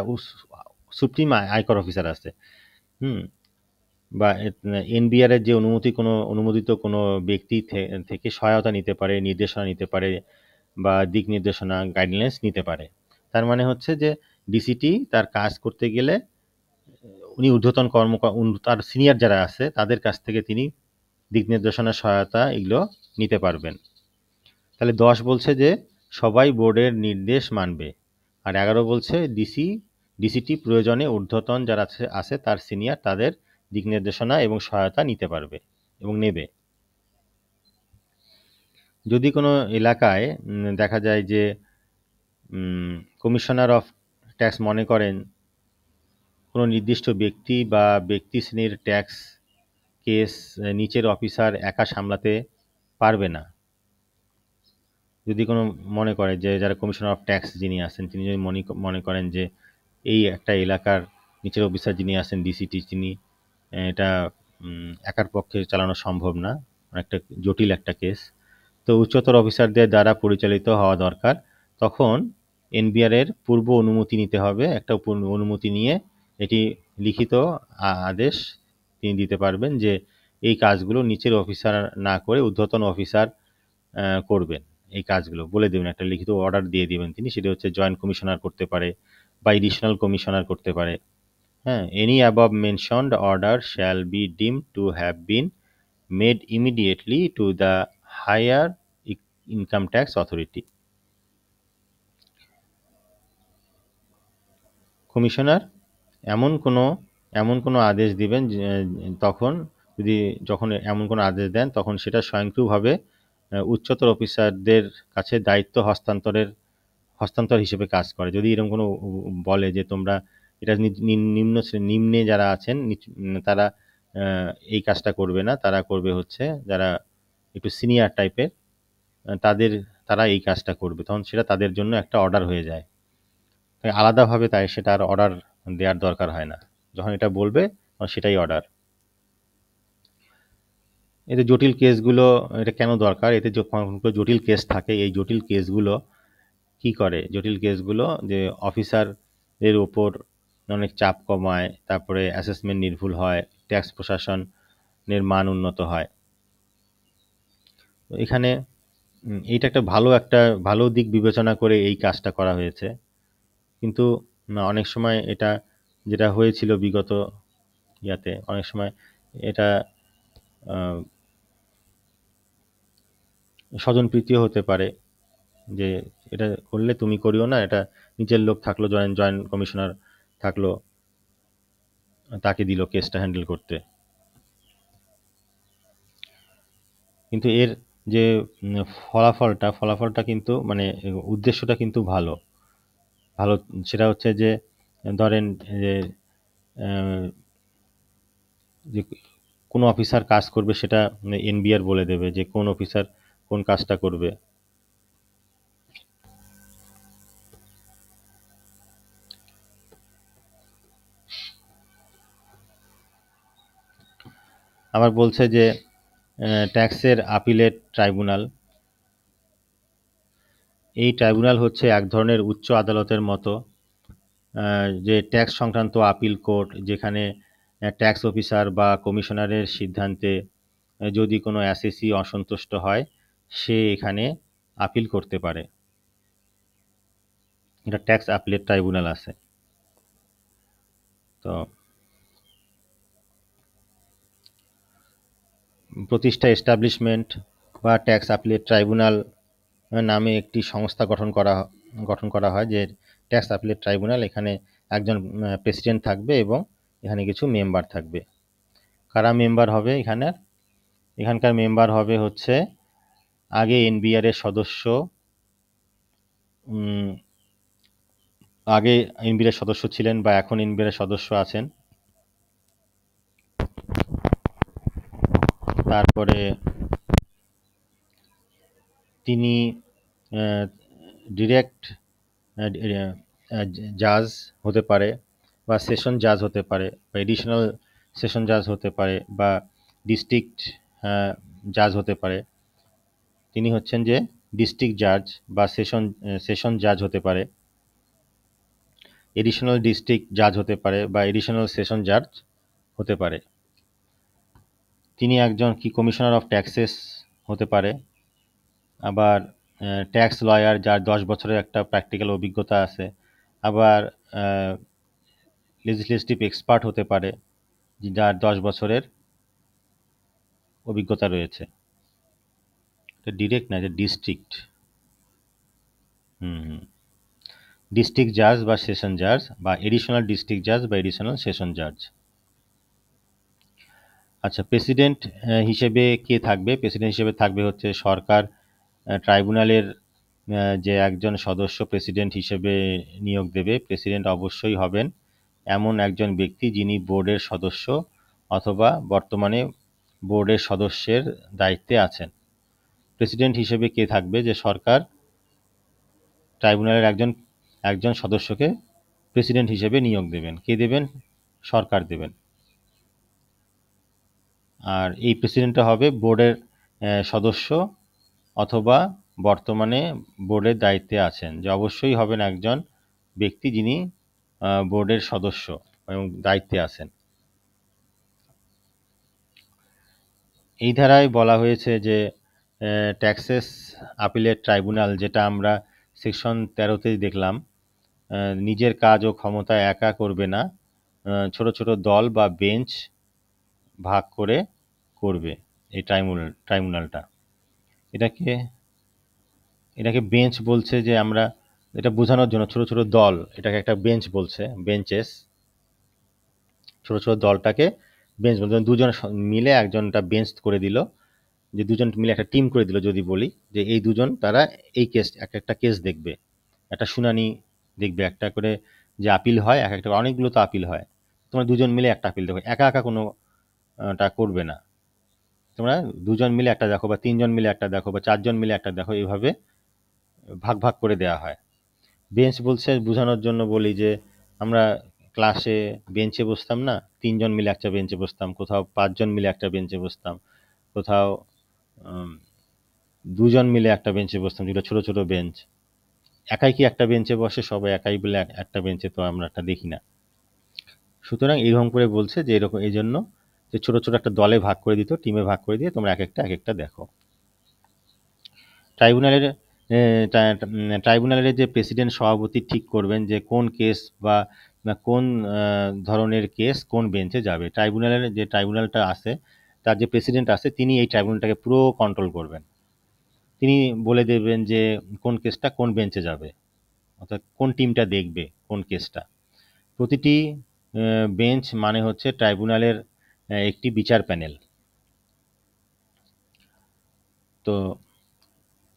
সুপ্রিম আয়কর অফিসার আছে, বা এনবিআর এর যে অনুমোদিত কোনো ব্যক্তি থেকে সহায়তা নিতে পারে, নির্দেশনা নিতে পারে বা দিক নির্দেশনা গাইডলাইন্স নিতে পারে। তার মানে হচ্ছে যে ডিসিটি তার কাজ করতে গেলে উনি ঊর্ধ্বতন তার সিনিয়র যারা আছে তাদের কাছ থেকে তিনি দিক নির্দেশনা, সহায়তা এগুলো নিতে পারবেন। তাহলে 10 বলছে যে সবাই বোর্ডের নির্দেশ মানবে, আর 11 বলছে ডিসিটি প্রয়োজনে ঊর্ধ্বতন যারা আছে তার সিনিয়র তাদের দিক নির্দেশনা এবং সহায়তা নিতে পারবে এবং নেবে। যদি কোনো এলাকায় দেখা যায় যে কমিশনার অফ ট্যাক্স মনে করেন কোনো নির্দিষ্ট ব্যক্তি বা ব্যক্তি শ্রেণীর ট্যাক্স কেস নিচের অফিসার একা সামলাতে পারবে না, যদি কোনো মনে করে যে যারা কমিশনার অফ ট্যাক্স যিনি আছেন তিনি যদি মনে করেন যে এই একটা এলাকার নিচের অফিসার যিনি আছেন ডিসিটি, তিনি এটা একার পক্ষে চালানো সম্ভব না, একটা জটিল একটা কেস, তো উচ্চতর অফিসারদের দ্বারা পরিচালিত হওয়া দরকার, তখন এনবিআর এর পূর্ব অনুমতি নিতে হবে। একটা অনুমতি নিয়ে এটি লিখিত আদেশ তিনি দিতে পারবেন যে এই কাজগুলো নিচের অফিসার না করে ঊর্ধ্বতন অফিসার করবেন। এই কাজগুলো বলে দেবেন, একটা লিখিত অর্ডার দিয়ে দিবেন তিনি, সেটা হচ্ছে জয়েন্ট কমিশনার করতে পারে বা এডিশনাল কমিশনার করতে পারে। হ্যাঁ, any above mentioned order shall be deemed to have been made immediately to the higher income tax authority. Commissioner এমন কোনো আদেশ দিবেন তখন যখন এমন কোনো আদেশ দেন তখন সেটা স্বয়ংক্রিয়ভাবে উচ্চতর অফিসারদের কাছে দায়িত্ব হস্তান্তর হিসেবে কাজ করে। যদি এরকম কোনো বলে যে তোমরা এটা নিম্নে যারা আছেন তারা এই কাজটা করবে না, তারা করবে হচ্ছে যারা একটু সিনিয়র টাইপের তারা এই কাজটা করবে, তখন সেটা তাদের জন্য একটা অর্ডার হয়ে যায়। তাই আলাদাভাবে সেটা আর অর্ডার দেওয়ার দরকার হয় না, যখন এটা বলবে তখন সেটাই অর্ডার। এতে জটিল কেসগুলো এটা কেন দরকার? এতে জটিল কেস থাকে, এই জটিল কেসগুলো কি করে? জটিল কেসগুলো যে অফিসারের ওপর অনেক চাপ কমায়, তারপরে অ্যাসেসমেন্ট নির্ভুল হয়, ট্যাক্স প্রশাসনের মান উন্নত হয়। এখানে এইটা একটা ভালো দিক বিবেচনা করে এই কাজটা করা হয়েছে। কিন্তু অনেক সময় এটা যেটা হয়েছিল বিগত ইয়াতে, অনেক সময় এটা স্বজনপ্রীতিও হতে পারে যে এটা করলে তুমি করিও না, এটা নিচের লোক থাকলো, জয়েন্ট কমিশনার থাকলো, তাকে দিল কেসটা হ্যান্ডেল করতে। কিন্তু এর যে ফলাফলটা কিন্তু মানে উদ্দেশ্যটা কিন্তু ভালো ভালো সেটা হচ্ছে যে ধরেন যে আহ, যে কোন অফিসার কাজ করবে সেটা এনবিআর বলে দেবে যে কোন অফিসার কোন কাজটা করবে। আবার বলছে যে ট্যাক্সের আপিলেট ট্রাইব্যুনাল, এই ট্রাইব্যুনাল হচ্ছে এক ধরনের উচ্চ আদালতের মতো, যে ট্যাক্স সংক্রান্ত আপিল কোর্ট, যেখানে ট্যাক্স অফিসার বা কমিশনারের সিদ্ধান্তে যদি কোনো অ্যাসেসি অসন্তুষ্ট হয় সে এখানে আপিল করতে পারে। এটা ট্যাক্স আপিলেট ট্রাইব্যুনাল আছে। তো প্রতিষ্ঠা এস্টাবলিশমেন্ট বা ট্যাক্স আপিলেট ট্রাইব্যুনাল নামে একটি সংস্থা গঠন করা হয়, যে ট্যাক্স আপিলেট ট্রাইব্যুনাল, এখানে একজন প্রেসিডেন্ট থাকবে এবং এখানে কিছু মেম্বার থাকবে। কারা মেম্বার হবে এখানকার মেম্বার হবে হচ্ছে আগে এনবিআর এর সদস্য, আগে এনবিআর এর সদস্য ছিলেন বা এখন এনবিআর এর সদস্য আছেন। তারপরে তিনি ডিরেক্ট জাজ হতে পারে বা সেশন জাজ হতে পারে বা এডিশনাল সেশন জাজ হতে পারে বা ডিস্ট্রিক্ট জাজ হতে পারে। তিনি হচ্ছেন যে ডিস্ট্রিক্ট জাজ বা সেশন জাজ হতে পারে, এডিশনাল ডিস্ট্রিক্ট জাজ হতে পারে বা এডিশনাল সেশন জাজ হতে পারে। তিনি একজন কি কমিশনার অফ ট্যাক্সেস হতে পারে, আবার ট্যাক্স লয়ার যার 10 বছরের একটা প্র্যাকটিক্যাল অভিজ্ঞতা আছে, আবার লেজিসলেটিভ এক্সপার্ট হতে পারে যার 10 বছরের অভিজ্ঞতা রয়েছে। এটা ডিরেক্ট না, এটা ডিস্ট্রিক্ট। ডিস্ট্রিক্ট জাজ বা সেশন জাজ বা এডিশনাল ডিস্ট্রিক্ট জাজ বা এডিশনাল সেশন জাজ। আচ্ছা, প্রেসিডেন্ট হিসেবে কে থাকবে? প্রেসিডেন্ট হিসেবে থাকবে হচ্ছে সরকার ট্রাইব্যুনালের যে একজন সদস্য প্রেসিডেন্ট হিসেবে নিয়োগ দেবে। প্রেসিডেন্ট অবশ্যই হবেন এমন একজন ব্যক্তি যিনি বোর্ডের সদস্য অথবা বর্তমানে বোর্ডের সদস্যের দায়িত্বে আছেন। প্রেসিডেন্ট হিসেবে কে থাকবে? যে সরকার ট্রাইব্যুনালের একজন সদস্যকে প্রেসিডেন্ট হিসেবে নিয়োগ দেবেন। কে দেবেন? সরকার দেবেন। আর এই প্রেসিডেন্টটা হবে বোর্ডের সদস্য অথবা বর্তমানে বোর্ডের দায়িত্বে আছেন। যে অবশ্যই হবেন একজন ব্যক্তি যিনি বোর্ডের সদস্য এবং দায়িত্বে আছেন। এই ধারায় বলা হয়েছে যে ট্যাক্সেস আপিলেট ট্রাইব্যুনাল, যেটা আমরা সেকশন 13তেই দেখলাম, নিজের কাজ ও ক্ষমতা একা করবে না, ছোট ছোট দল বা বেঞ্চ ভাগ করে করবে এই ট্রাইব্যুনালটা। এটাকে বেঞ্চ বলছে, যে আমরা এটা বোঝানোর জন্য ছোট ছোট দল, এটাকে একটা বেঞ্চ বলছে, বেঞ্চেস। ছোট ছোট দলটাকে বেঞ্চ বলতে দুজন মিলে একজনটা বেঞ্চ করে দিল, যে দুজন মিলে একটা টিম করে দিল। যদি বলি যে এই দুজন তারা এই কেস একটা কেস দেখবে, একটা শুনানি দেখবে, একটা করে যে আপিল হয় এক একটা, অনেকগুলো তো আপিল হয়, তোমরা দুজন মিলে একটা আপিল দেখো, একা একা কোনো টা করবে না। তোমরা দুজন মিলে একটা দেখো বা তিনজন মিলে একটা দেখো বা চারজন মিলে একটা দেখো, এইভাবে ভাগ ভাগ করে দেওয়া হয়। বেঞ্চ বলছে বোঝানোর জন্য বলি যে আমরা ক্লাসে বেঞ্চে বসতাম না, তিনজন মিলে একটা বেঞ্চে বসতাম, কোথাও পাঁচজন মিলে একটা বেঞ্চে বসতাম, কোথাও দুজন মিলে একটা বেঞ্চে বসতাম, যেগুলো ছোট ছোট বেঞ্চ। একাই কি একটা বেঞ্চে বসে? সবাই একাই বলে একটা বেঞ্চে তো আমরা একটা দেখি না। সুতরাং এইরকম করে বলছে যে এরকম, এই জন্য যে ছোট ছোট একটা দলে ভাগ করে দিত, টিমে ভাগ করে দিয়ে তোমরা এক একটা দেখো। ট্রাইব্যুনালের ট্রাইব্যুনালের যে প্রেসিডেন্ট সভাপতি ঠিক করবেন যে কোন কেস বা কোন ধরনের কেস কোন বেঞ্চে যাবে। ট্রাইব্যুনালটা আছে, তার যে প্রেসিডেন্ট আছে তিনি এই ট্রাইব্যুনালটাকে পুরো কন্ট্রোল করবেন। তিনি বলে দেবেন যে কোন কেসটা কোন বেঞ্চে যাবে, অর্থাৎ কোন টিমটা দেখবে কোন কেসটা। প্রতিটি বেঞ্চ মানে হচ্ছে ট্রাইব্যুনালের একটি বিচার প্যানেল। তো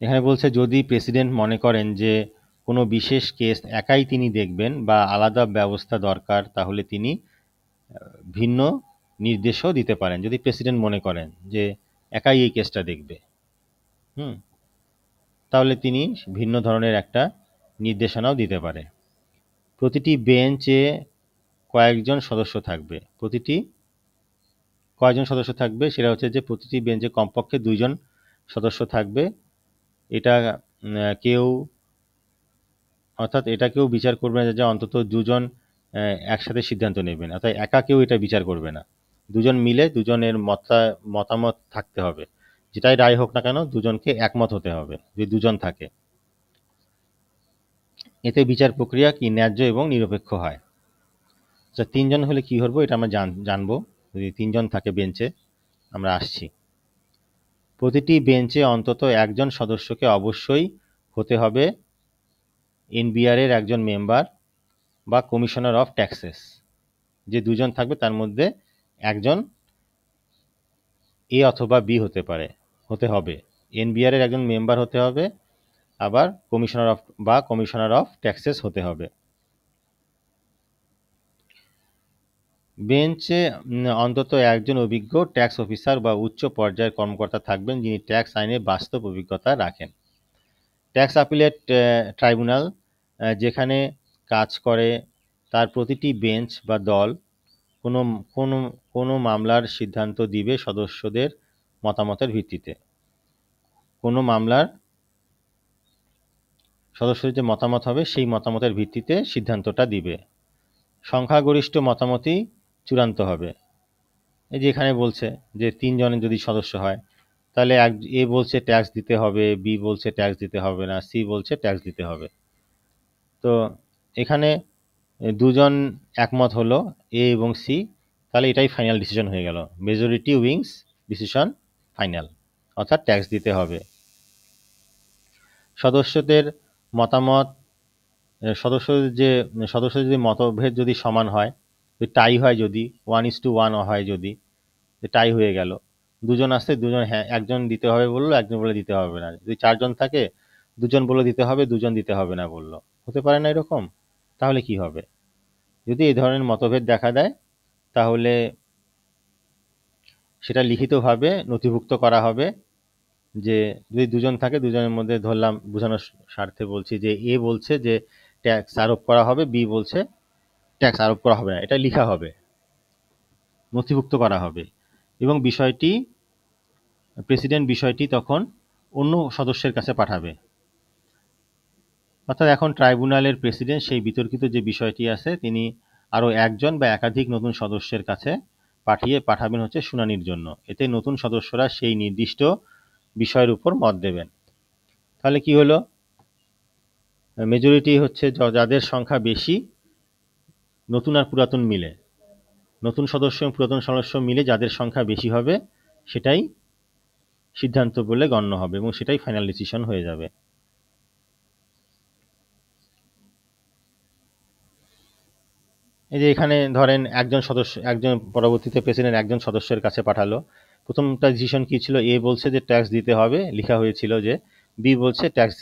এখানে বলছে যদি প্রেসিডেন্ট মনে করেন যে কোনো বিশেষ কেস একাই তিনি দেখবেন বা আলাদা ব্যবস্থা দরকার, তাহলে তিনি ভিন্ন নির্দেশও দিতে পারেন। যদি প্রেসিডেন্ট মনে করেন যে একাই এই কেসটা দেখবে, তাহলে তিনি ভিন্ন ধরনের একটা নির্দেশনাও দিতে পারে। প্রতিটি বেঞ্চে কয়েকজন সদস্য থাকবে। কয়জন সদস্য থাকবে সেটা হচ্ছে যে প্রতিটি বেঞ্চে কমপক্ষে 2 জন সদস্য থাকবে। এটা কেউ বিচার করবে না যে অন্তত 2 জন একসাথে সিদ্ধান্ত নেবেন, অর্থাৎ একা কেউ এটা বিচার করবে না। 2 জন মিলে 2 জনের মতামত থাকতে হবে। যেটাই রায় হোক না কেন 2 জনকে একমত হতে হবে যদি 2 জন থাকে। এতে বিচার প্রক্রিয়া কি ন্যায্য এবং নিরপেক্ষ হয়। আচ্ছা, 3 জন হলে কি করবো এটা আমরা জানবো। যদি 3 জন থাকে বেঞ্চে, আমরা আসছি। প্রতিটি বেঞ্চে অন্তত একজন সদস্যকে অবশ্যই হতে হবে এনবিআর এর একজন মেম্বার বা কমিশনার অফ ট্যাক্সেস। যে 2 জন থাকবে তার মধ্যে একজন এ অথবা বি হতে হবে। এনবিআর এর একজন মেম্বার হতে হবে, আবার কমিশনার অফ ট্যাক্সেস হতে হবে। বেঞ্চে অন্তত একজন অভিজ্ঞ ট্যাক্স অফিসার বা উচ্চ পর্যায়ের কর্মকর্তা থাকবেন যিনি ট্যাক্স আইনে বাস্তব অভিজ্ঞতা রাখেন। ট্যাক্স আপিলেট ট্রাইব্যুনাল যেখানে কাজ করে তার প্রতিটি বেঞ্চ বা দল কোনো মামলার সিদ্ধান্ত দিবে সদস্যদের মতামতের ভিত্তিতে। কোনো মামলার সদস্যদের যে মতামত হবে সেই মতামতের ভিত্তিতে সিদ্ধান্তটা দিবে। সংখ্যাগরিষ্ঠ মতামতই চূড়ান্ত হবে। এই যে এখানে বলছে যে 3 জনের যদি সদস্য হয়, তাহলে এ বলছে ট্যাক্স দিতে হবে, বি বলছে ট্যাক্স দিতে হবে না, সি বলছে ট্যাক্স দিতে হবে। তো এখানে 2 জন একমত হলো, এ এবং সি, তাহলে এটাই ফাইনাল ডিসিশন হয়ে গেল। মেজরিটি উইংস ডিসিশন ফাইনাল, অর্থাৎ ট্যাক্স দিতে হবে। সদস্যদের মতামত, সদস্যদের যদি মতভেদ যদি সমান হয়, টাই হয়, যদি 1:1 হয়, যদি টাই হয়ে গেল, 2 জন আসছে, 2 জন হ্যাঁ, একজন দিতে হবে বললো, একজন বলে দিতে হবে না। যদি 4 জন থাকে, 2 জন বলে দিতে হবে, 2 জন দিতে হবে না বললো, হতে পারে না এরকম? তাহলে কি হবে? যদি এই ধরনের মতভেদ দেখা দেয়, তাহলে সেটা লিখিতভাবে নথিভুক্ত করা হবে। যে যদি 2 জন থাকে, 2 জনের মধ্যে ধরলাম বোঝানোর স্বার্থে বলছি যে এ বলছে যে ট্যাক্স আরোপ করা হবে, বি বলছে ট্যাক্স আরোপ করা হবে না, এটা লেখা হবে, নথিভুক্ত করা হবে। এবং প্রেসিডেন্ট বিষয়টি তখন অন্য সদস্যের কাছে পাঠাবে। অর্থাৎ এখন ট্রাইব্যুনালের প্রেসিডেন্ট সেই বিতর্কিত যে বিষয়টি আছে তিনি আরও একজন বা একাধিক নতুন সদস্যের কাছে পাঠাবেন হচ্ছে শুনানির জন্য। এতে নতুন সদস্যরা সেই নির্দিষ্ট বিষয়ের উপর মত দেবেন। তাহলে কি হলো? মেজরিটি হচ্ছে যাদের সংখ্যা বেশি, নতুন আর পুরাতন মিলে, নতুন সদস্য এবং পুরাতন সদস্য মিলে যাদের সংখ্যা বেশি হবে সেটাই সিদ্ধান্ত বলে গণ্য হবে এবং সেটাই ফাইনাল ডিসিশন হয়ে যাবে। এই যে এখানে ধরেন একজন পরবর্তীতে প্রেসিডেন্ট একজন সদস্যের কাছে পাঠালো। প্রথমটা ডিসিশন কি ছিল? এ বলছে যে ট্যাক্স দিতে হবে, লেখা হয়েছিল যে বি বলছে ট্যাক্স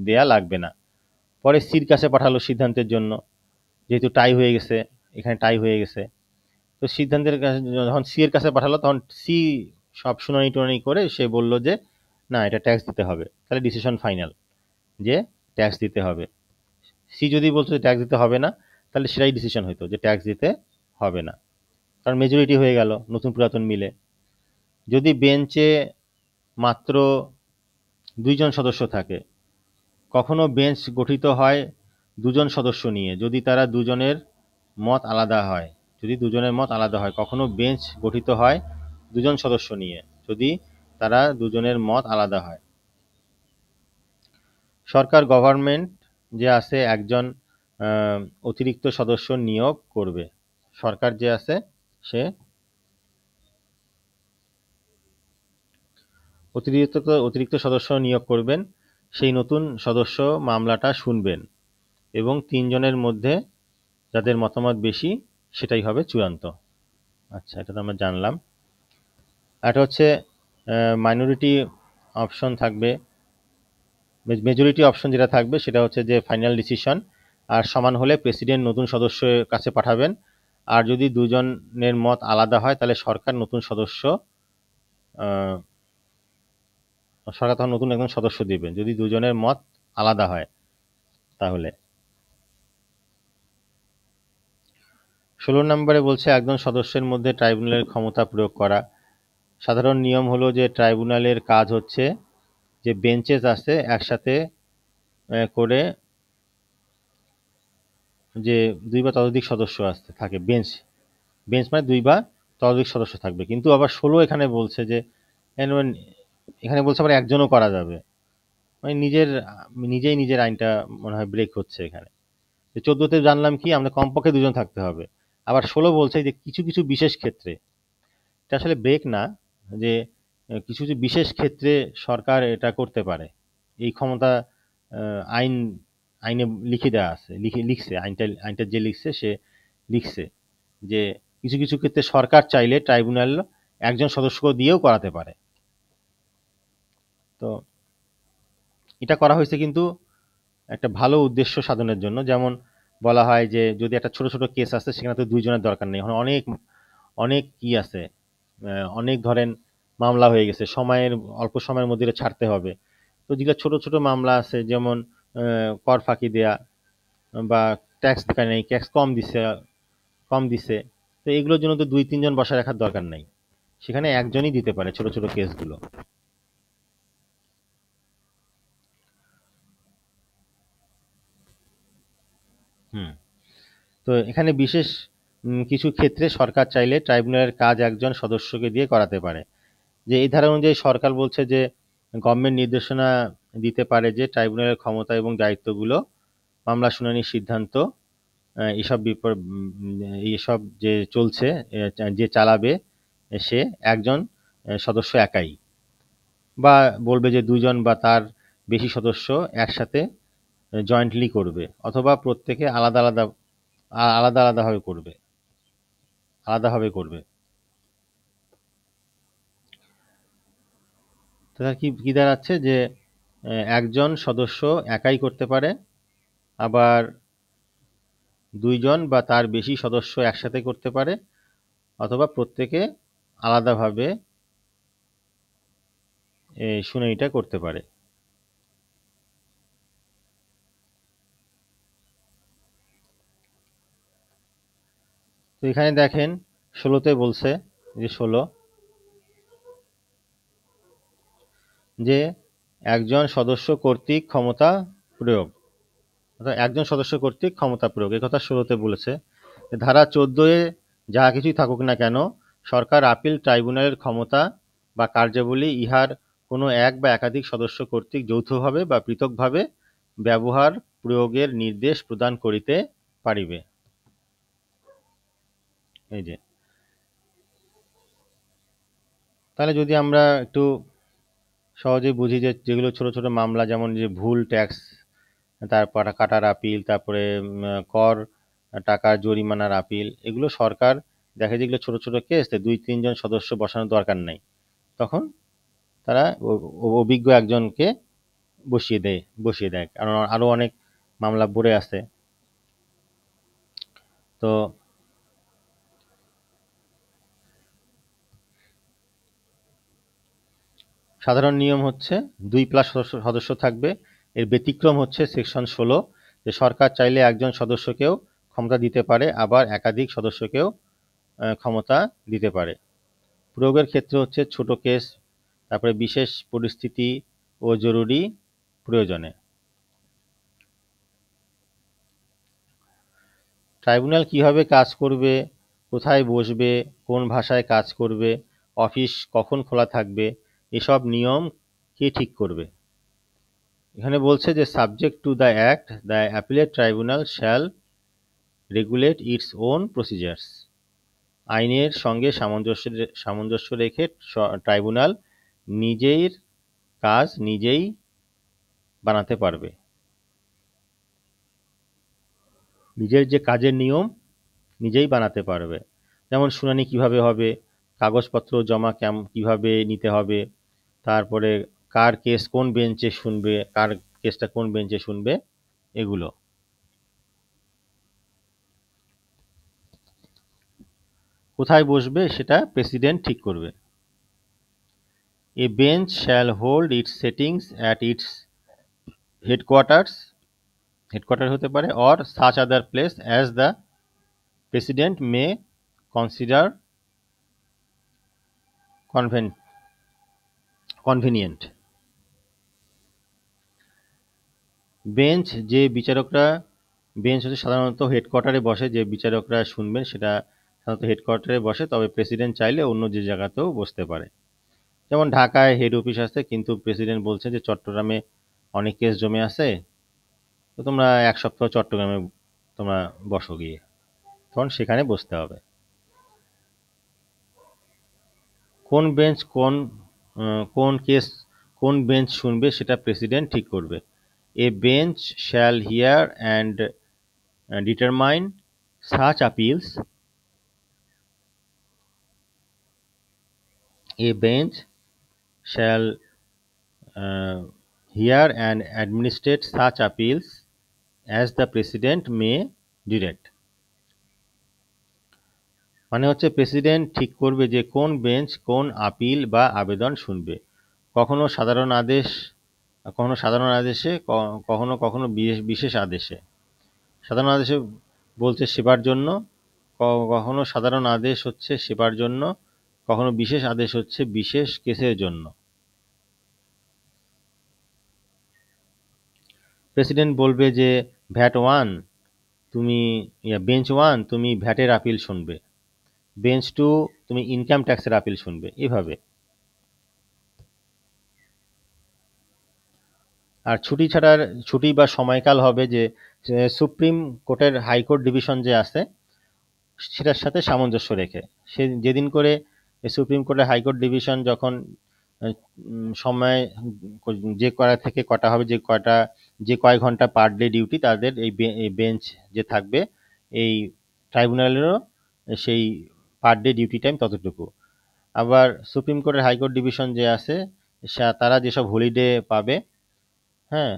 দেয়া লাগবে না। পরে সির কাছে পাঠালো সিদ্ধান্তের জন্য, যেহেতু টাই হয়ে গেছে, এখানে টাই হয়ে গেছে। তো সিদ্ধান্তের কাছে যখন সি এর কাছে পাঠালো, তখন সি সব শুনানি টুনানি করে সে বলল যে না, এটা ট্যাক্স দিতে হবে। তাহলে ডিসিশন ফাইনাল যে ট্যাক্স দিতে হবে। সি যদি বলতো যে ট্যাক্স দিতে হবে না, তাহলে সেটাই ডিসিশন হইতো যে ট্যাক্স দিতে হবে না, কারণ মেজরিটি হয়ে গেল নতুন পুরাতন মিলে। যদি বেঞ্চে মাত্র 2 জন সদস্য থাকে, কখনো বেঞ্চ গঠিত হয় 2 জন সদস্য নিয়ে যদি তারা দুজনের মত আলাদা হয়। কখনো বেঞ্চ গঠিত হয় 2 জন সদস্য নিয়ে যদি তারা দুজনের মত আলাদা হয়। সরকার গভর্নমেন্ট যে আছে একজন অতিরিক্ত সদস্য নিয়োগ করবে। সরকার যে আছে সে অতিরিক্ত সদস্য নিয়োগ করবেন। সেই নতুন সদস্য মামলাটা শুনবেন এবং 3 জনের মধ্যে যাদের মতামত বেশি সেটাই হবে চূড়ান্ত। আচ্ছা, এটা তো আমরা জানলাম। এটা হচ্ছে মাইনরিটি অপশন থাকবে, মেজরিটি অপশন যেটা থাকবে সেটা হচ্ছে যে ফাইনাল ডিসিশন, আর সমান হলে প্রেসিডেন্ট নতুন সদস্যের কাছে পাঠাবেন, আর যদি দুজনের মত আলাদা হয় তাহলে সরকার তখন নতুন একজন সদস্য দিবেন, যদি দুজনের মত আলাদা হয় তাহলে। 16 নম্বরে বলছে একজন সদস্যের মধ্যে ট্রাইব্যুনালের ক্ষমতা প্রয়োগ করা। সাধারণ নিয়ম হলো যে ট্রাইব্যুনালের কাজ হচ্ছে যে বেঞ্চেস আছে একসাথে করে, যে 2 বা ততোধিক সদস্য থাকে, বেঞ্চ মানে 2 বা ততোধিক সদস্য থাকবে। কিন্তু আবার 16 এখানে বলছে যে এখানে বলছে আবার একজনও করা যাবে, মানে নিজেই নিজের আইনটা মনে হয় ব্রেক হচ্ছে এখানে। 14তে জানলাম কি আমরা কমপক্ষে 2জন থাকতে হবে, আবার 16 বলছে যে কিছু কিছু বিশেষ ক্ষেত্রে, এটা আসলে ব্রেক না, যে কিছু কিছু বিশেষ ক্ষেত্রে সরকার এটা করতে পারে, এই ক্ষমতা আইন আইনে লিখে দেওয়া আছে, লিখছে আইনটা যে লিখছে সে লিখছে যে কিছু কিছু ক্ষেত্রে সরকার চাইলে ট্রাইব্যুনাল একজন সদস্য দিয়েও করাতে পারে। তো এটা করা হয়েছে কিন্তু একটা ভালো উদ্দেশ্য সাধনের জন্য। যেমন বলা হয় যে যদি একটা ছোট ছোট কেস আছে সেখানে তো 2 জনের দরকার নেই, এখন অনেক অনেক কি আছে, অনেক ধরেন মামলা হয়ে গেছে, অল্প সময়ের মধ্যে ছাড়তে হবে। তো যেগুলো ছোট ছোট মামলা আছে, যেমন কর ফাঁকি দেয়া বা ট্যাক্স দেখায় নাই, ট্যাক্স কম দিছে, তো এগুলোর জন্য তো 2-3 জন বসা রাখার দরকার নাই, সেখানে একজনই দিতে পারে ছোট ছোট কেসগুলো। হুম। তো এখানে বিশেষ কিছু ক্ষেত্রে সরকার চাইলে ট্রাইব্যুনালের কাজ একজন সদস্যকে দিয়ে করাতে পারে। যে এই ধারা অনুযায়ী সরকার বলছে যে গভর্নমেন্ট নির্দেশনা দিতে পারে যে ট্রাইব্যুনালের ক্ষমতা এবং দায়িত্বগুলো, মামলা শুনানির সিদ্ধান্ত, এইসব যে চলছে, যে চালাবে সে একজন সদস্য একাই, বা বলবে যে 2জন বা তার বেশি সদস্য একসাথে জয়েন্টলি করবে, অথবা প্রত্যেকে আলাদাভাবে করবে। তাহলে কি দাঁড়াচ্ছে যে একজন সদস্য একাই করতে পারে, আবার 2জন বা তার বেশি সদস্য একসাথে করতে পারে, অথবা প্রত্যেকে আলাদাভাবে শুনানিটা করতে পারে। তো এখানে দেখেন 16তে বলছে যে 16 যে একজন সদস্য কর্তৃক ক্ষমতা প্রয়োগ, অর্থাৎ একজন সদস্য কর্তৃক ক্ষমতা প্রয়োগ, এই কথা 16তে বলেছে। ধারা 14-এ যাহা কিছুই থাকুক না কেন, সরকার আপিল ট্রাইব্যুনালের ক্ষমতা বা কার্যাবলী ইহার কোনো এক বা একাধিক সদস্য কর্তৃক যৌথভাবে বা পৃথকভাবে ব্যবহার প্রয়োগের নির্দেশ প্রদান করিতে পারিবে। এই যে, তাহলে যদি আমরা একটু সহজেই বুঝি যে যেগুলো ছোট ছোট মামলা, যেমন যে ভুল ট্যাক্স, তারপর কাটার আপিল, তারপরে কর টাকার জরিমানার আপিল, এগুলো সরকার দেখে যেগুলো ছোট ছোট কেস 2-3 জন সদস্য বসানোর দরকার নেই, তখন তারা অভিজ্ঞ একজনকে বসিয়ে দেয়, কারণ আরো অনেক মামলা পড়ে আছে। তো সাধারণ নিয়ম হচ্ছে 2+ সদস্য থাকবে। এর ব্যতিক্রম হচ্ছে সেকশন 16, যে সরকার চাইলে একজন সদস্যকেও ক্ষমতা দিতে পারে, আবার একাধিক সদস্যকেও ক্ষমতা দিতে পারে। প্রয়োগের ক্ষেত্রে হচ্ছে ছোট কেস, তারপরে বিশেষ পরিস্থিতি ও জরুরি প্রয়োজনে। ট্রাইব্যুনাল কিভাবে কাজ করবে, কোথায় বসবে, কোন ভাষায় কাজ করবে, অফিস কখন খোলা থাকবে, এসব নিয়ম কে ঠিক করবে? এখানে বলছে যে subject to the act the appellate tribunal shall regulate its own procedures. আইনের সঙ্গে সামঞ্জস্য রেখে ট্রাইব্যুনাল নিজের কাজ নিজেই বানাতে পারবে, নিজের যে কাজের নিয়ম নিজেই বানাতে পারবে। যেমন শুনানি কিভাবে হবে, কাগজপত্র জমা কিভাবে নিতে হবে, তারপরে কার কেস কোন বেঞ্চে শুনবে, কার কেসটা কোন বেঞ্চে শুনবে, এগুলো। কোথায় বসবে সেটা প্রেসিডেন্ট ঠিক করবে। A bench shall hold its sittings at its headquarter হতে পারে, or such other place as the president may consider convenient. Bench হচ্ছে সাধারণত হেডকোয়ার্টারে বসে, যে বিচারকরা শুনবেন সেটা সাধারণত হেডকোয়ার্টারে বসে, তবে প্রেসিডেন্ট চাইলে অন্য যে জায়গাতেও বসতে পারে। যেমন ঢাকায় হেড অফিস আছে, কিন্তু প্রেসিডেন্ট বলছে যে চট্টগ্রামে অনেক কেস জমে আছে, তো তোমরা এক সপ্তাহ চট্টগ্রামে তোমরা বসো গিয়ে, তখন সেখানে বসতে হবে। কোন বেঞ্চ কোন কেস কোন বেঞ্চ শুনবে সেটা প্রেসিডেন্ট ঠিক করবে। A bench shall hear and determine such appeals. A bench shall hear and administrate such appeals as the president may direct. মানে হচ্ছে প্রেসিডেন্ট ঠিক করবে যে কোন বেঞ্চ কোন আপিল বা আবেদন শুনবে, কখনো সাধারণ আদেশে, কখনো কখনো বিশেষ আদেশে। সাধারণ আদেশে বলছে সেবার জন্য, কখনো সাধারণ আদেশ হচ্ছে সেবার জন্য, কখনো বিশেষ আদেশ হচ্ছে বিশেষ কেসের জন্য। প্রেসিডেন্ট বলবে যে বেঞ্চ ওয়ান তুমি ভ্যাটের আপিল শুনবে, বেঞ্চ টু তুমি ইনকাম ট্যাক্সের আপিল শুনবে, এভাবে। আর ছুটি বা সময়কাল হবে যে সুপ্রিম কোর্টের হাইকোর্ট ডিভিশন যে আছে সেটার সাথে সামঞ্জস্য রেখে, সে যেদিন করে সুপ্রিম কোর্টের হাইকোর্ট ডিভিশন যখন সময় যে কটা থেকে কটা হবে, যে কয় ঘন্টা পার ডে ডিউটি তাদের এই বেঞ্চ যে থাকবে এই ট্রাইব্যুনালেরও সেই পার ডে ডিউটি টাইম ততটুকু। আবার সুপ্রিম কোর্টের হাইকোর্ট ডিভিশন যে আছে তারা যেসব হলিডে পাবে, হ্যাঁ,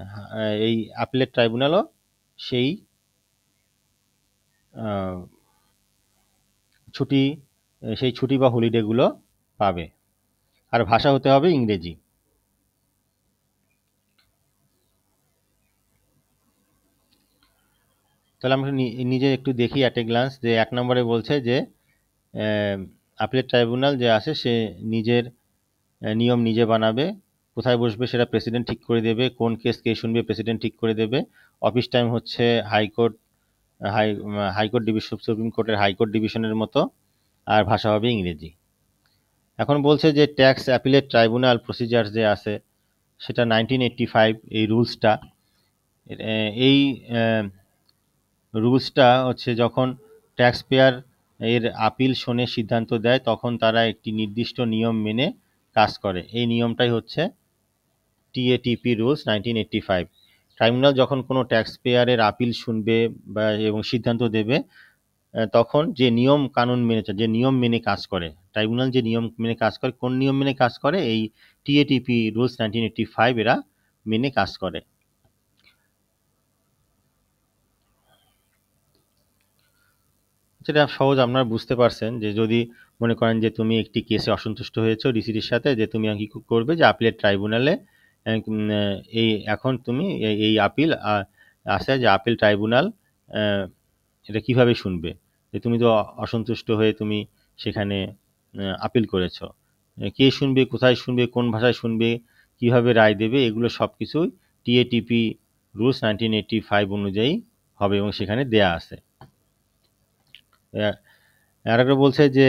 এই আপিলেট ট্রাইব্যুনালও সেই ছুটি বা হলিডেগুলো পাবে। আর ভাষা হতে হবে ইংরেজি। তাহলে আমরা নিজে একটু দেখি অ্যাট এ গ্লান্স, যে 1 নম্বরে বলছে যে আপিলেট ট্রাইব্যুনাল যে আছে সে নিজের নিয়ম নিজে বানাবে, কোথায় বসবে সেটা প্রেসিডেন্ট ঠিক করে দেবে, কোন কেস কে শুনবে প্রেসিডেন্ট ঠিক করে দেবে। অফিস টাইম হচ্ছে হাইকোর্ট ডিভিশন, সুপ্রিম কোর্টের হাইকোর্ট ডিভিশনের মতো, আর ভাষা হবে ইংরেজি। এখন বলছে যে ট্যাক্স অ্যাপিলেট ট্রাইব্যুনাল প্রসিজার যে আছে সেটা 1985 এই রুলসটা হচ্ছে যখন ট্যাক্স পেয়ার এর আপিল শুনে সিদ্ধান্ত দেয় তখন তারা একটি নির্দিষ্ট নিয়ম মেনে কাজ করে। এই নিয়মটাই হচ্ছে টিএটিপি রুলস 1985। ট্রাইব্যুনাল যখন কোনো ট্যাক্স পেয়ারের আপিল শুনবে এবং সিদ্ধান্ত দেবে, তখন যে নিয়ম কানুন যে নিয়ম মেনে কাজ করে, ট্রাইব্যুনাল যে নিয়ম মেনে কাজ করে, কোন নিয়ম মেনে কাজ করে, এই টিএটিপি রুলস 1985 এরা মেনে কাজ করে। যেটা সহজ আপনারা বুঝতে পারছেন, যে যদি মনে করেন যে তুমি একটি কেসে অসন্তুষ্ট হয়েছো ডিসিটির সাথে, যে তুমি কি করবে, যে আপিলের ট্রাইব্যুনালে এখন তুমি এই আপিল আছে, যে আপিল ট্রাইব্যুনাল এটা কিভাবে শুনবে, যে তুমি তো অসন্তুষ্ট হয়ে তুমি সেখানে আপিল করেছো, কে শুনবে, কোথায় শুনবে, কোন ভাষায় শুনবে, কিভাবে রায় দেবে, এগুলো সব কিছুই টিএটিপি রুলস 1985 অনুযায়ী হবে এবং সেখানে দেয়া আছে। আর একটা বলছে যে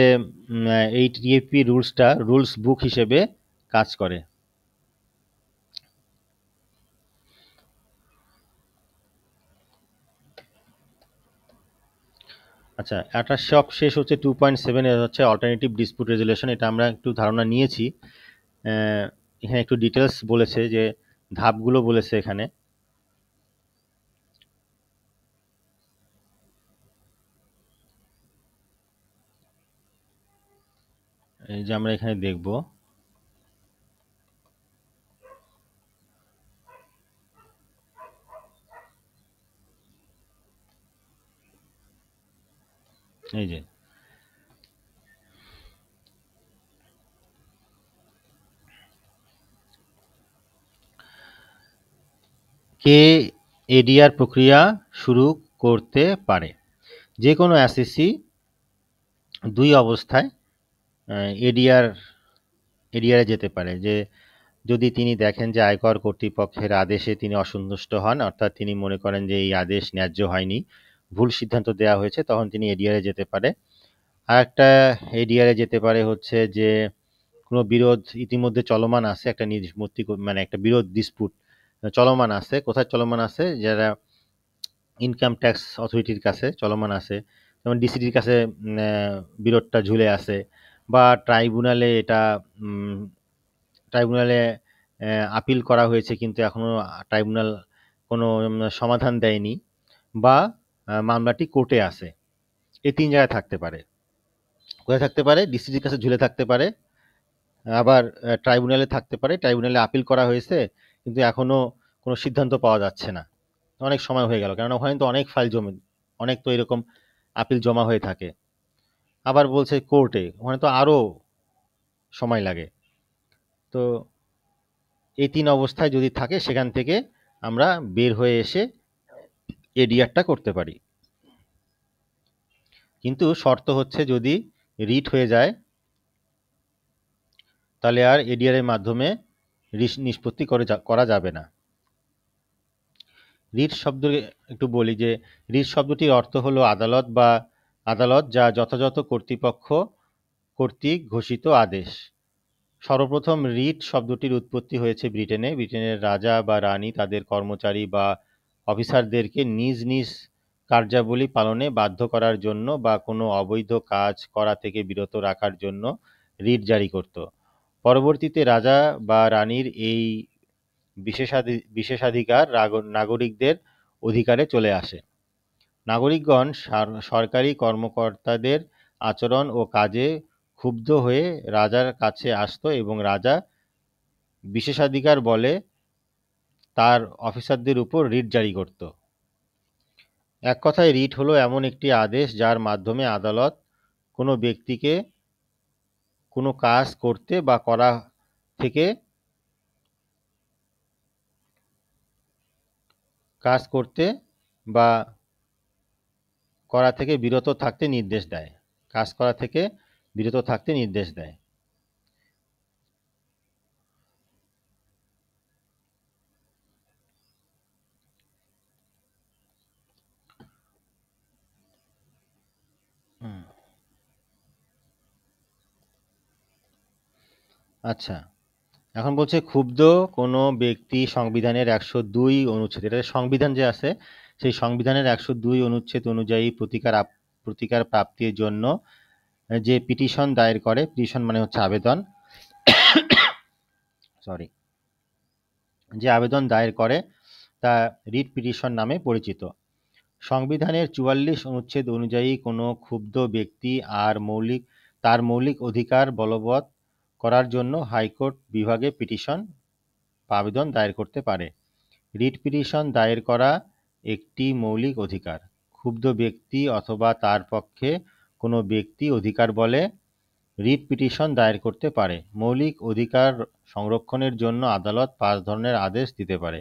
এই টিএপি রুলসটা রুলস বুক হিসেবে কাজ করে। আচ্ছা, একটা সব শেষ হচ্ছে 2.7 হচ্ছে অল্টারনেটিভ ডিসপিউট রেজুলেশন। এটা আমরা একটু ধারণা নিয়েছি, এখানে একটু ডিটেলস বলেছে, যে ধাপগুলো বলেছে এখানে। এই যে আমরা এখানে দেখব, এই যে কে এডিআর প্রক্রিয়া শুরু করতে পারে? যে কোনো এসএসসি দুই অবস্থায় এডিআরে যেতে পারে। যে যদি তিনি দেখেন যে আয়কর কর্তৃপক্ষের আদেশে তিনি অসন্তুষ্ট হন, অর্থাৎ তিনি মনে করেন যে এই আদেশ ন্যায্য হয়নি, ভুল সিদ্ধান্ত দেওয়া হয়েছে, তখন তিনি এডিআরে যেতে পারে। আর একটা এডিআরে যেতে পারে হচ্ছে যে কোনো বিরোধ ইতিমধ্যে চলমান আছে, একটা নিষ্পত্তি মানে একটা বিরোধ ডিসপুট চলমান আছে। কোথায় চলমান আছে? যারা ইনকাম ট্যাক্স অথরিটির কাছে চলমান আছে, যেমন ডিসিটির কাছে বিরোধটা ঝুলে আছে, বা ট্রাইব্যুনালে এটা ট্রাইব্যুনালে আপিল করা হয়েছে কিন্তু এখনো ট্রাইব্যুনাল কোনো সমাধান দেয়নি, বা মামলাটি কোর্টে আছে। এই তিন জায়গায় থাকতে পারে। কোথায় থাকতে পারে? ডিসিটির কাছে ঝুলে থাকতে পারে, আবার ট্রাইব্যুনালে থাকতে পারে, ট্রাইব্যুনালে আপিল করা হয়েছে কিন্তু এখনো কোনো সিদ্ধান্ত পাওয়া যাচ্ছে না, অনেক সময় হয়ে গেল, কারণ ওখানে তো অনেক ফাইল জমে, অনেক তো এরকম আপিল জমা হয়ে থাকে। আবার বলছে কোর্টে, ওখানে তো আরো সময় লাগে। তো এই তিন অবস্থায় যদি থাকে, সেখান থেকে আমরা বের হয়ে এসে এডিআরটা করতে পারি। কিন্তু শর্ত হচ্ছে যদি রিট হয়ে যায়, তাহলে আর এডিআর এর মাধ্যমে নিষ্পত্তি করা যাবে না। রিট শব্দ একটু বলি যে রিট শব্দটির অর্থ হলো আদালত যা যথাযথ কর্তৃপক্ষ কর্তৃক ঘোষিত আদেশ। সর্বপ্রথম রিট শব্দটির উৎপত্তি হয়েছে ব্রিটেনে। ব্রিটেনের রাজা বা রানী তাদের কর্মচারী বা অফিসারদেরকে নিজ নিজ কার্যাবলী পালনে বাধ্য করার জন্য বা কোনো অবৈধ কাজ করা থেকে বিরত রাখার জন্য রিট জারি করত। পরবর্তীতে রাজা বা রানীর এই বিশেষাধিকার নাগরিকদের অধিকারে চলে আসে। নাগরিকগণ সরকারি কর্মকর্তাদের আচরণ ও কাজে ক্ষুব্ধ হয়ে রাজার কাছে আসত এবং রাজা বিশেষাধিকার বলে তার অফিসারদের উপর রিট জারি করত। এক কথায় রিট হলো এমন একটি আদেশ যার মাধ্যমে আদালত কোনো ব্যক্তিকে কোনো কাজ করতে বা করা থেকে বিরত থাকতে নির্দেশ দেয়। কাজ করা থেকে বিরত থাকতে নির্দেশ দেয়। আচ্ছা, এখন বলছে ক্ষুব্ধ কোনো ব্যক্তি সংবিধানের 102 অনুচ্ছেদ, এটা সংবিধান যে আছে সেই সংবিধানের 102 অনুচ্ছেদ অনুযায়ী প্রতিকার প্রাপ্তির জন্য যে পিটিশন দায়ের করে, পিটিশন মানে হচ্ছে আবেদন, সরি, যে আবেদন দায়ের করে তা রিট পিটিশন নামে পরিচিত। সংবিধানের 44 অনুচ্ছেদ অনুযায়ী কোনো ক্ষুব্ধ ব্যক্তি তার মৌলিক অধিকার বলবৎ করার জন্য হাইকোর্ট বিভাগে পিটিশন বা আবেদন দায়ের করতে পারে। রিট পিটিশন দায়ের করা একটি মৌলিক অধিকার। ক্ষুব্ধ ব্যক্তি অথবা তার পক্ষে কোনো ব্যক্তি অধিকার বলে রিট পিটিশন দায়ের করতে পারে। মৌলিক অধিকার সংরক্ষণের জন্য আদালত 5 ধরনের আদেশ দিতে পারে।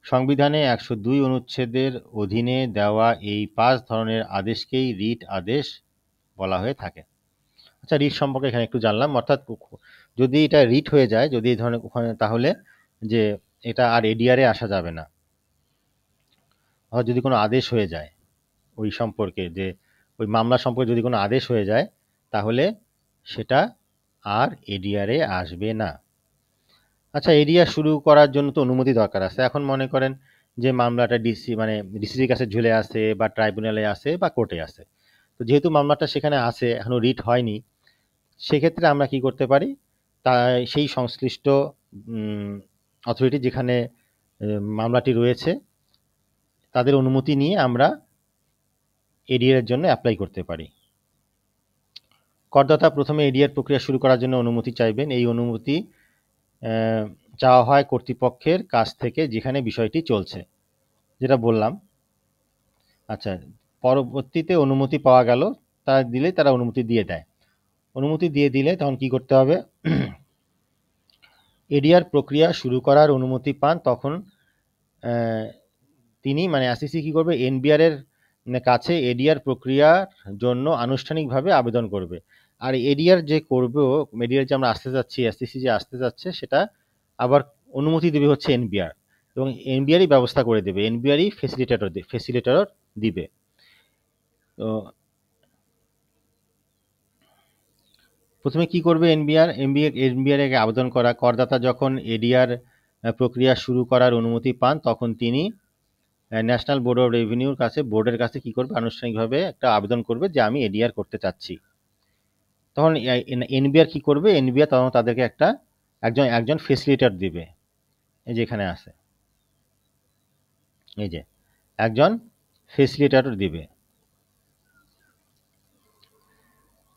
সংবিধানে 102 অনুচ্ছেদের অধীনে দেওয়া এই 5 ধরনের আদেশকেই রিট আদেশ বলা হয়ে থাকে। আচ্ছা, রিট সম্পর্কে এখানে একটু জানলাম, অর্থাৎ যদি এটা রিট হয়ে যায়, যদি এই ধরনের ওখানে, তাহলে যে এটা আর এডিআরে আসা যাবে না। অর্থাৎ যদি কোনো আদেশ হয়ে যায় ওই সম্পর্কে, যে ওই মামলা সম্পর্কে যদি কোনো আদেশ হয়ে যায়, তাহলে সেটা আর এডিআরে আসবে না। আচ্ছা, এডিআর শুরু করার জন্য তো অনুমতি দরকার আছে। এখন মনে করেন যে মামলাটা ডিসির কাছে ঝুলে আছে, বা ট্রাইব্যুনালে আছে, বা কোর্টে আছে। তো যেহেতু মামলাটা সেখানে আছে, এখনো রিট হয়নি, সেক্ষেত্রে আমরা কি করতে পারি, তা সেই সংশ্লিষ্ট অথরিটি যেখানে মামলাটি রয়েছে তাদের অনুমতি নিয়ে আমরা এডিআর এর জন্য অ্যাপ্লাই করতে পারি। করদাতা প্রথমে এডিআর প্রক্রিয়া শুরু করার জন্য অনুমতি চাইবেন। এই অনুমতি চাওয়া হয় কর্তৃপক্ষের কাছ থেকে যেখানে বিষয়টি চলছে, যেটা বললাম। আচ্ছা, পরবর্তীতে অনুমতি পাওয়া গেল, তারা দিলে তারা অনুমতি দিয়ে দেয়। অনুমতি দিয়ে দিলে তখন কি করতে হবে, এডিআর প্রক্রিয়া শুরু করার অনুমতি পান, তখন তিনি মানে আইসিসি কি করবে, এনবিআর এর কাছে এডিআর প্রক্রিয়ার জন্য আনুষ্ঠানিকভাবে আবেদন করবে। আর এডিআর যে করবে, এডিআর যে আমরা আসতে যাচ্ছি, আইসিসি যে আসতে যাচ্ছে, সেটা আবার অনুমতি দেবে হচ্ছে এনবিআর, এবং এনবিআরই ব্যবস্থা করে দেবে, এনবিআরই ফেসিলিটেটর দিবে। তো প্রথমে কি করবে এনবিআর এর আবেদন করা করদাতা যখন এডিআর প্রক্রিয়া শুরু করার অনুমতি পান, তখন তিনি ন্যাশনাল বোর্ড অফ রেভিনিউর কাছে, বোর্ডের কাছে কি করবে, আনুষ্ঠানিকভাবে একটা আবেদন করবে যে আমি এডিআর করতে চাচ্ছি। তখন এনবিআর কি করবে, এনবিআর তখন তাদেরকে একজন ফেসিলিটেটর দিবে, এই যে এখানে আছে, এই যে একজন ফেসিলিটেটর দিবে।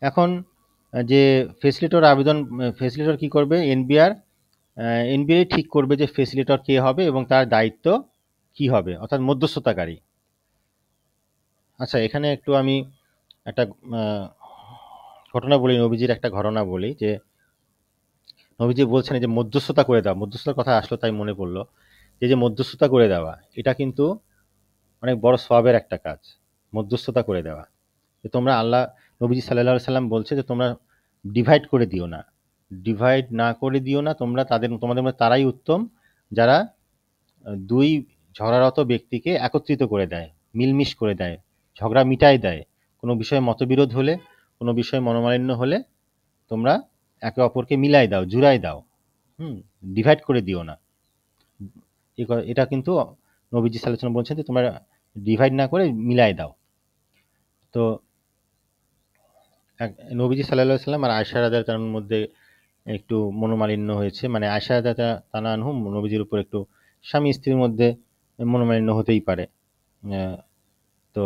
এখন যে ফেসিলিটেটর কি করবে, এনবিআর ঠিক করবে যে ফেসিলিটেটর কে হবে এবং তার দায়িত্ব কি হবে, অর্থাৎ মধ্যস্থতাকারী। আচ্ছা, এখানে একটু আমি একটা ঘটনা বলি, নবীজির একটা ঘটনা বলি, যে নবীজি বলছেন যে মধ্যস্থতা করে দেওয়া, মধ্যস্থতার কথা আসলো তাই মনে পড়লো, যে মধ্যস্থতা করে দেওয়া, এটা কিন্তু অনেক বড় সওয়াবের একটা কাজ, মধ্যস্থতা করে দেওয়া। যে তোমরা নবীজি সাল্লাল্লাহু আলাইহি সাল্লাম বলছে যে তোমরা ডিভাইড করে দিও না, ডিভাইড না করে দিও না তোমরা, তোমাদের মধ্যে তারাই উত্তম যারা দুই ঝগড়ারত ব্যক্তিকে একত্রিত করে দেয়, মিলমিশ করে দেয়, ঝগড়া মিটাই দেয়। কোনো বিষয়ে মতবিরোধ হলে, কোনো বিষয়ে মনোমালিন্য হলে তোমরা একে অপরকে মিলাই দাও, জুড়াই দাও, ডিভাইড করে দিও না। এটা কিন্তু নবীজি সাল্লাল্লাহু আলাইহি সাল্লাম বলছেন যে তোমরা ডিভাইড না করে মিলাই দাও। তো নবীজি সাল্লাল্লাহু আলাইহি সাল্লাম আর আয়েশা রাদিয়াল্লাহু তাআলার মধ্যে একটু মনোমালিন্য হয়েছে, মানে আয়েশা রাদিয়াল্লাহু তাআলা আনহু নবীজির উপর একটু, স্বামী স্ত্রীর মধ্যে মনোমালিন্য হতেই পারে। তো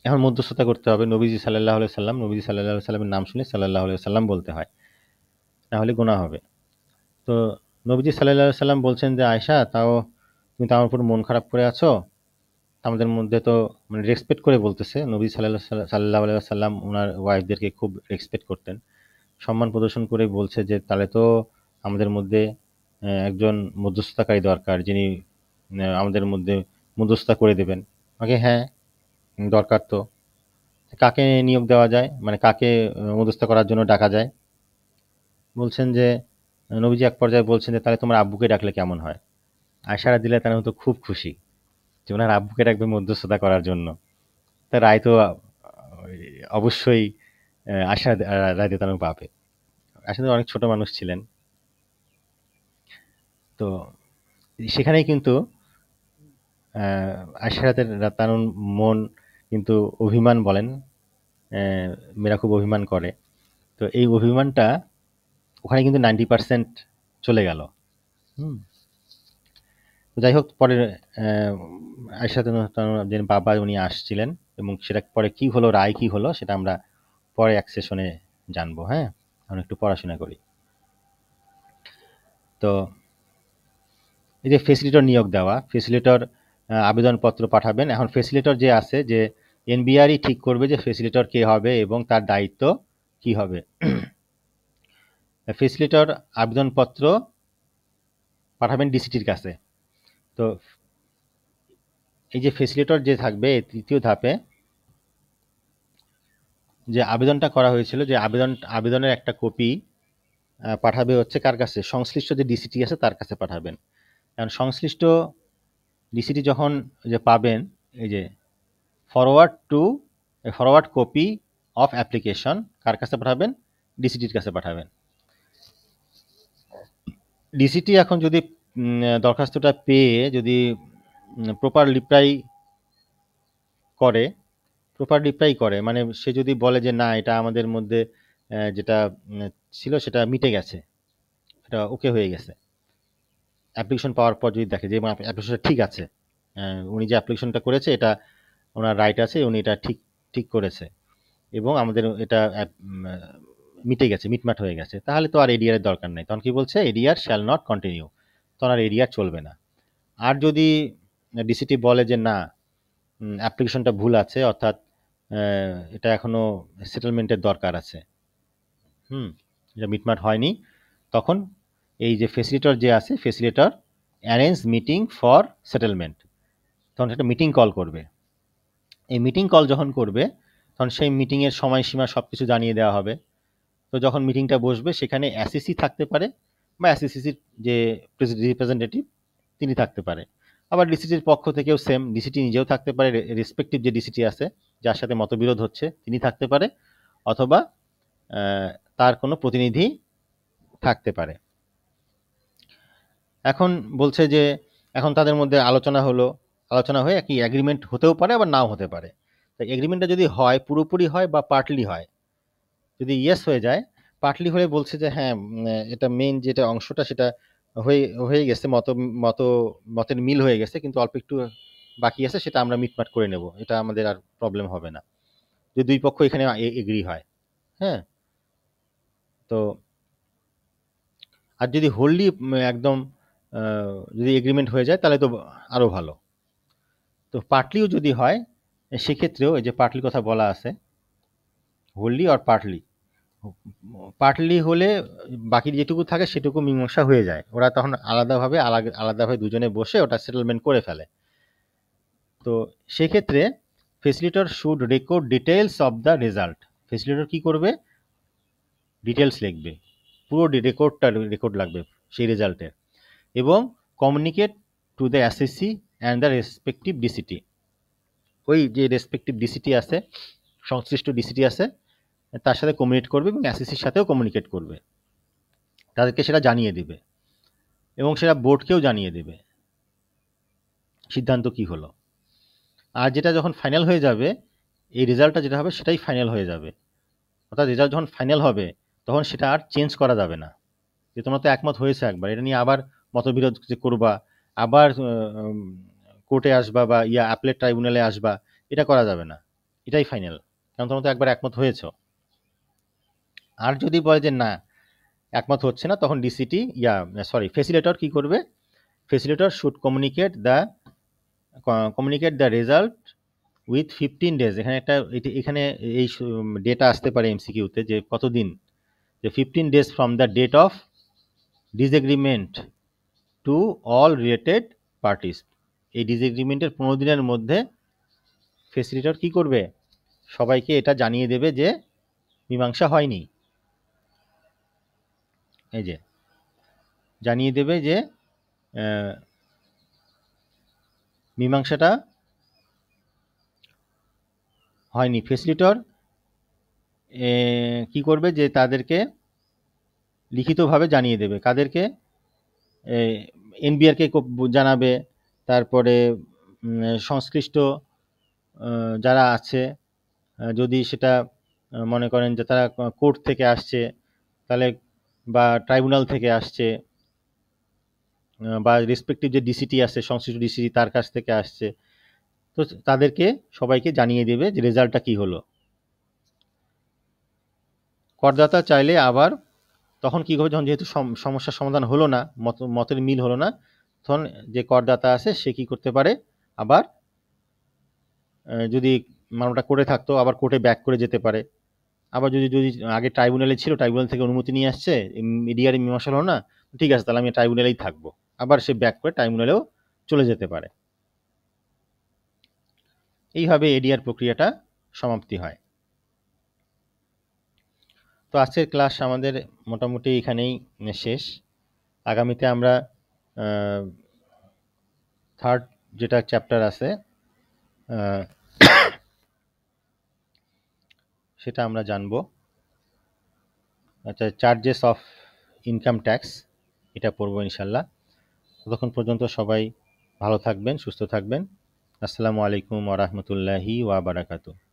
এখন মধ্যস্থতা করতে হবে, নবীজি সাল্লাল্লাহু আলাইহি সাল্লামের নাম শুনে সাল্লাল্লাহু আলাইহি সাল্লাম বলতে হয়, না হলে গুনাহ হবে। তো নবীজি সাল্লাল্লাহু আলাইহি সাল্লাম বলছেন যে আয়েশা, তুমি তো আমার উপর মন খারাপ করে আছো। আমাদের মধ্যে তো মানে রেসপেক্ট করে বলতেছে, নবী সাল্লাল্লাহু আলাইহি সাল্লাম ওনার ওয়াইফদেরকে খুব রেসপেক্ট করতেন, সম্মান প্রদর্শন করে বলছে যে তাহলে তো আমাদের মধ্যে একজন মধ্যস্থতাকারী দরকার, যিনি আমাদের মধ্যে মধ্যস্থতা করে দেবেন। আমাকে হ্যাঁ, দরকার তো। কাকে নিয়োগ দেওয়া যায়, মানে কাকে মধ্যস্থতা করার জন্য ডাকা যায়? বলছেন যে নবীজি এক পর্যায়ে বলছেন যে তাহলে তোমার আব্বুকে ডাকলে কেমন হয়? আয়েশা রাদিয়াল্লাহু তাআলা তো খুব খুশি যে ওনার আব্বুকে ডাকবে মধ্যস্থতা করার জন্য। তা রায় তো অবশ্যই আয়েশা রাদিয়াল্লাহু তাআলা পাবে। আসলে অনেক ছোট মানুষ ছিলেন, তো সেখানেই কিন্তু আয়েশা রাদিয়াল্লাহু তাআলার মন কিন্তু অভিমান বলেন, মেয়েরা খুব অভিমান করে। তো এই অভিমানটা ওখানে কিন্তু 90% চলে গেল। যাই হোক, পরে আয়েশা যে বাবা উনি আসছিলেন, এবং সেটা পরে কি হলো, রায় কি হলো, সেটা আমরা পরে এক সেশনে জানবো। হ্যাঁ, আমরা একটু পড়াশোনা করি। তো এই যে ফেসিলিটেটর নিয়োগ দেওয়া, ফেসিলিটেটর আবেদনপত্র পাঠাবেন। এখন ফেসিলিটেটর যে আছে, যে এনবিআরই ঠিক করবে যে ফেসিলিটেটর কে হবে এবং তার দায়িত্ব কি হবে। ফেসিলিটেটর আবেদনপত্র পাঠাবেন ডিসিটির কাছে। তো এই যে ফেসিলিটেটর যে থাকবে, তৃতীয় ধাপে যে আবেদনটা করা হয়েছিল, যে আবেদনের একটা কপি পাঠাবে হচ্ছে কার কাছে, সংশ্লিষ্ট যে ডিসিটি আছে তার কাছে পাঠাবেন। কারণ সংশ্লিষ্ট ডিসিটি যখন যে পাবেন, এই যে ফরওয়ার্ড কপি অফ অ্যাপ্লিকেশন কার কাছে পাঠাবেন, ডিসিটির কাছে পাঠাবেন। ডিসিটি এখন যদি দরখাস্তটা পেয়ে যদি প্রপার রিপ্লাই করে, মানে সে যদি বলে যে না, এটা আমাদের মধ্যে যেটা ছিল সেটা মিটে গেছে, এটা ওকে হয়ে গেছে, অ্যাপ্লিকেশন পাওয়ার পর যদি দেখে যে অ্যাপ্লিকেশনটা ঠিক আছে, উনি যে অ্যাপ্লিকেশনটা করেছে এটা ওনার রাইট আছে, উনি এটা ঠিক করেছে এবং আমাদের এটা মিটে গেছে, মিটমাট হয়ে গেছে, তাহলে তো আর এডিআর এর দরকার নেই। তখন কি বলছে, এডিআর শ্যাল নট কন্টিনিউ, তখন আর এডিআর চলবে না। আর যদি ডিসিটি বলে যে না, অ্যাপ্লিকেশনটা ভুল আছে, অর্থাৎ এটা এখনো সেটেলমেন্টের দরকার আছে, এটা মিটমাট হয়নি, তখন এই যে ফেসিলিটর যে আছে, ফেসিলিটর অ্যারেঞ্জ মিটিং ফর সেটেলমেন্ট, তখন একটা মিটিং কল করবে। এই মিটিং কল যখন করবে তখন সেই মিটিংয়ের সময়সীমা সব কিছু জানিয়ে দেওয়া হবে। তো যখন মিটিংটা বসবে সেখানে অ্যাসিসি থাকতে পারে বা অ্যাসিসির যে রিপ্রেজেন্টেটিভ তিনি থাকতে পারে, আবার ডিসিটির পক্ষ থেকেও সেম, ডিসিটি নিজেও থাকতে পারে, রেসপেক্টিভ যে ডিসিটি আছে যার সাথে মতবিরোধ হচ্ছে তিনি থাকতে পারে, অথবা তার কোনো প্রতিনিধি থাকতে পারে। এখন বলছে যে এখন তাদের মধ্যে আলোচনা হয়ে কি এগ্রিমেন্ট হতেও পারে আবার নাও হতে পারে। তো এগ্রিমেন্টটা যদি হয়, পুরোপুরি হয় বা পার্টলি হয়, যদি ইয়েস হয়ে যায়, পার্টলি হলে বলছে যে হ্যাঁ এটা মেইন যেটা অংশটা সেটা হয়ে গেছে, মতের মিল হয়ে গেছে, কিন্তু অল্প একটু বাকি আছে, সেটা আমরা মিটমাট করে নেব, এটা আমাদের আর প্রবলেম হবে না, যদি দুই পক্ষ এখানে এগ্রি হয়। হ্যাঁ, তো আর যদি হোললি একদম যদি এগ্রিমেন্ট হয়ে যায় তাহলে তো আরও ভালো। তো পার্টলিও যদি হয় সেক্ষেত্রেও এই যে পার্টলি কথা বলা আছে, হোললি আর পার্টলি হলে বাকি যেটুকু থাকে সেটুকু মীমাংসা হয়ে যায়, ওরা তখন আলাদাভাবে দুজনে বসে ওটা সেটেলমেন্ট করে ফেলে। তো সেক্ষেত্রে facilitator should record details of the result, facilitator কি করবে, ডিটেলস লিখবে, পুরো রেকর্ড লাগবে সেই রেজাল্টের, এবং communicate to the assessee and the respective DCT, ওই যে রেসপেক্টিভ ডিসিটি আছে, সংশ্লিষ্ট ডিসিটি আছে, তার সাথে কমিউনিকেট করবে এবং অ্যাসেসির সাথেও কমিউনিকেট করবে, তাদেরকে সেটা জানিয়ে দেবে এবং সেটা বোর্ডকেও জানিয়ে দেবে সিদ্ধান্ত কি হলো। আর যেটা যখন ফাইনাল হয়ে যাবে, এই রেজাল্টটা যেটা হবে সেটাই ফাইনাল হয়ে যাবে, অর্থাৎ রেজাল্ট যখন ফাইনাল হবে তখন সেটা আর চেঞ্জ করা যাবে না, যে তোমরা তো একমত হয়েছে একবার, এটা নিয়ে আবার মতবিরোধ যে করবা, আবার কোর্টে আসবা বা অ্যাপেলেট ট্রাইব্যুনালে আসবা, এটা করা যাবে না, এটাই ফাইনাল, কারণ তোমরা তো একবার একমত হয়েছ। আর যদি বলে যে না একমত হচ্ছে না, তখন ফেসিলেটর কি করবে, facilitator should communicate the result with 15 days, এখানে এই ডেটা আসতে পারে এমসিকিউতে যে কতদিন, যে 15 days from the date of disagreement to all related parties, এই ডিসএগ্রিমেন্টের 15 দিনের মধ্যে ফেসিলিটর কি করবে, সবাইকে এটা জানিয়ে দেবে যে মীমাংসা হয়নি, এই যে জানিয়ে দেবে যে মীমাংসাটা হয়নি। ফেসিলিটর কি করবে, যে তাদেরকে লিখিতভাবে জানিয়ে দেবে, কাদেরকে, এনবিআরকে জানাবে, তারপরে সংশ্লিষ্ট যারা আছে, যদি সেটা মনে করেন যে তারা কোর্ট থেকে আসছে তাহলে, বা ট্রাইব্যুনাল থেকে আসছে, বা রেসপেক্টিভ যে ডিসিটি আছে, সংশ্লিষ্ট ডিসিটি তার কাছ থেকে আসছে, তো তাদেরকে সবাইকে জানিয়ে দেবে যে রেজাল্টটা কি হলো। করদাতা চাইলে আবার তখন কী হবে, যখন যেহেতু সমস্যার সমাধান হলো না, মতের মিল হলো না, তখন যে করদাতা আছে সে কী করতে পারে, আবার যদি মামলাটা কোর্টে থাকতো আবার কোর্টে ব্যাক করে যেতে পারে, আবার যদি আগে ট্রাইব্যুনালে ছিল, ট্রাইব্যুনাল থেকে অনুমতি নিয়ে আসছে, মিডিয়ারে মীমাংসা হলো না, ঠিক আছে তাহলে আমি ট্রাইব্যুনালেই থাকবো, আবার সে ব্যাক করে ট্রাইব্যুনালেও চলে যেতে পারে। এইভাবে এডিআর প্রক্রিয়াটা সমাপ্তি হয়। তো আজকের ক্লাস আমাদের মোটামুটি এখানেই শেষ। আগামীতে আমরা থার্ড যেটা চ্যাপ্টার আছে সেটা আমরা জানব, আচ্ছা, চার্জেস অফ ইনকাম ট্যাক্স, এটা পড়বো ইনশাল্লাহ। ততক্ষণ পর্যন্ত সবাই ভালো থাকবেন, সুস্থ থাকবেন। আসসালামু আলাইকুম ওয়া রাহমাতুল্লাহি ওয়া বারাকাতুহু।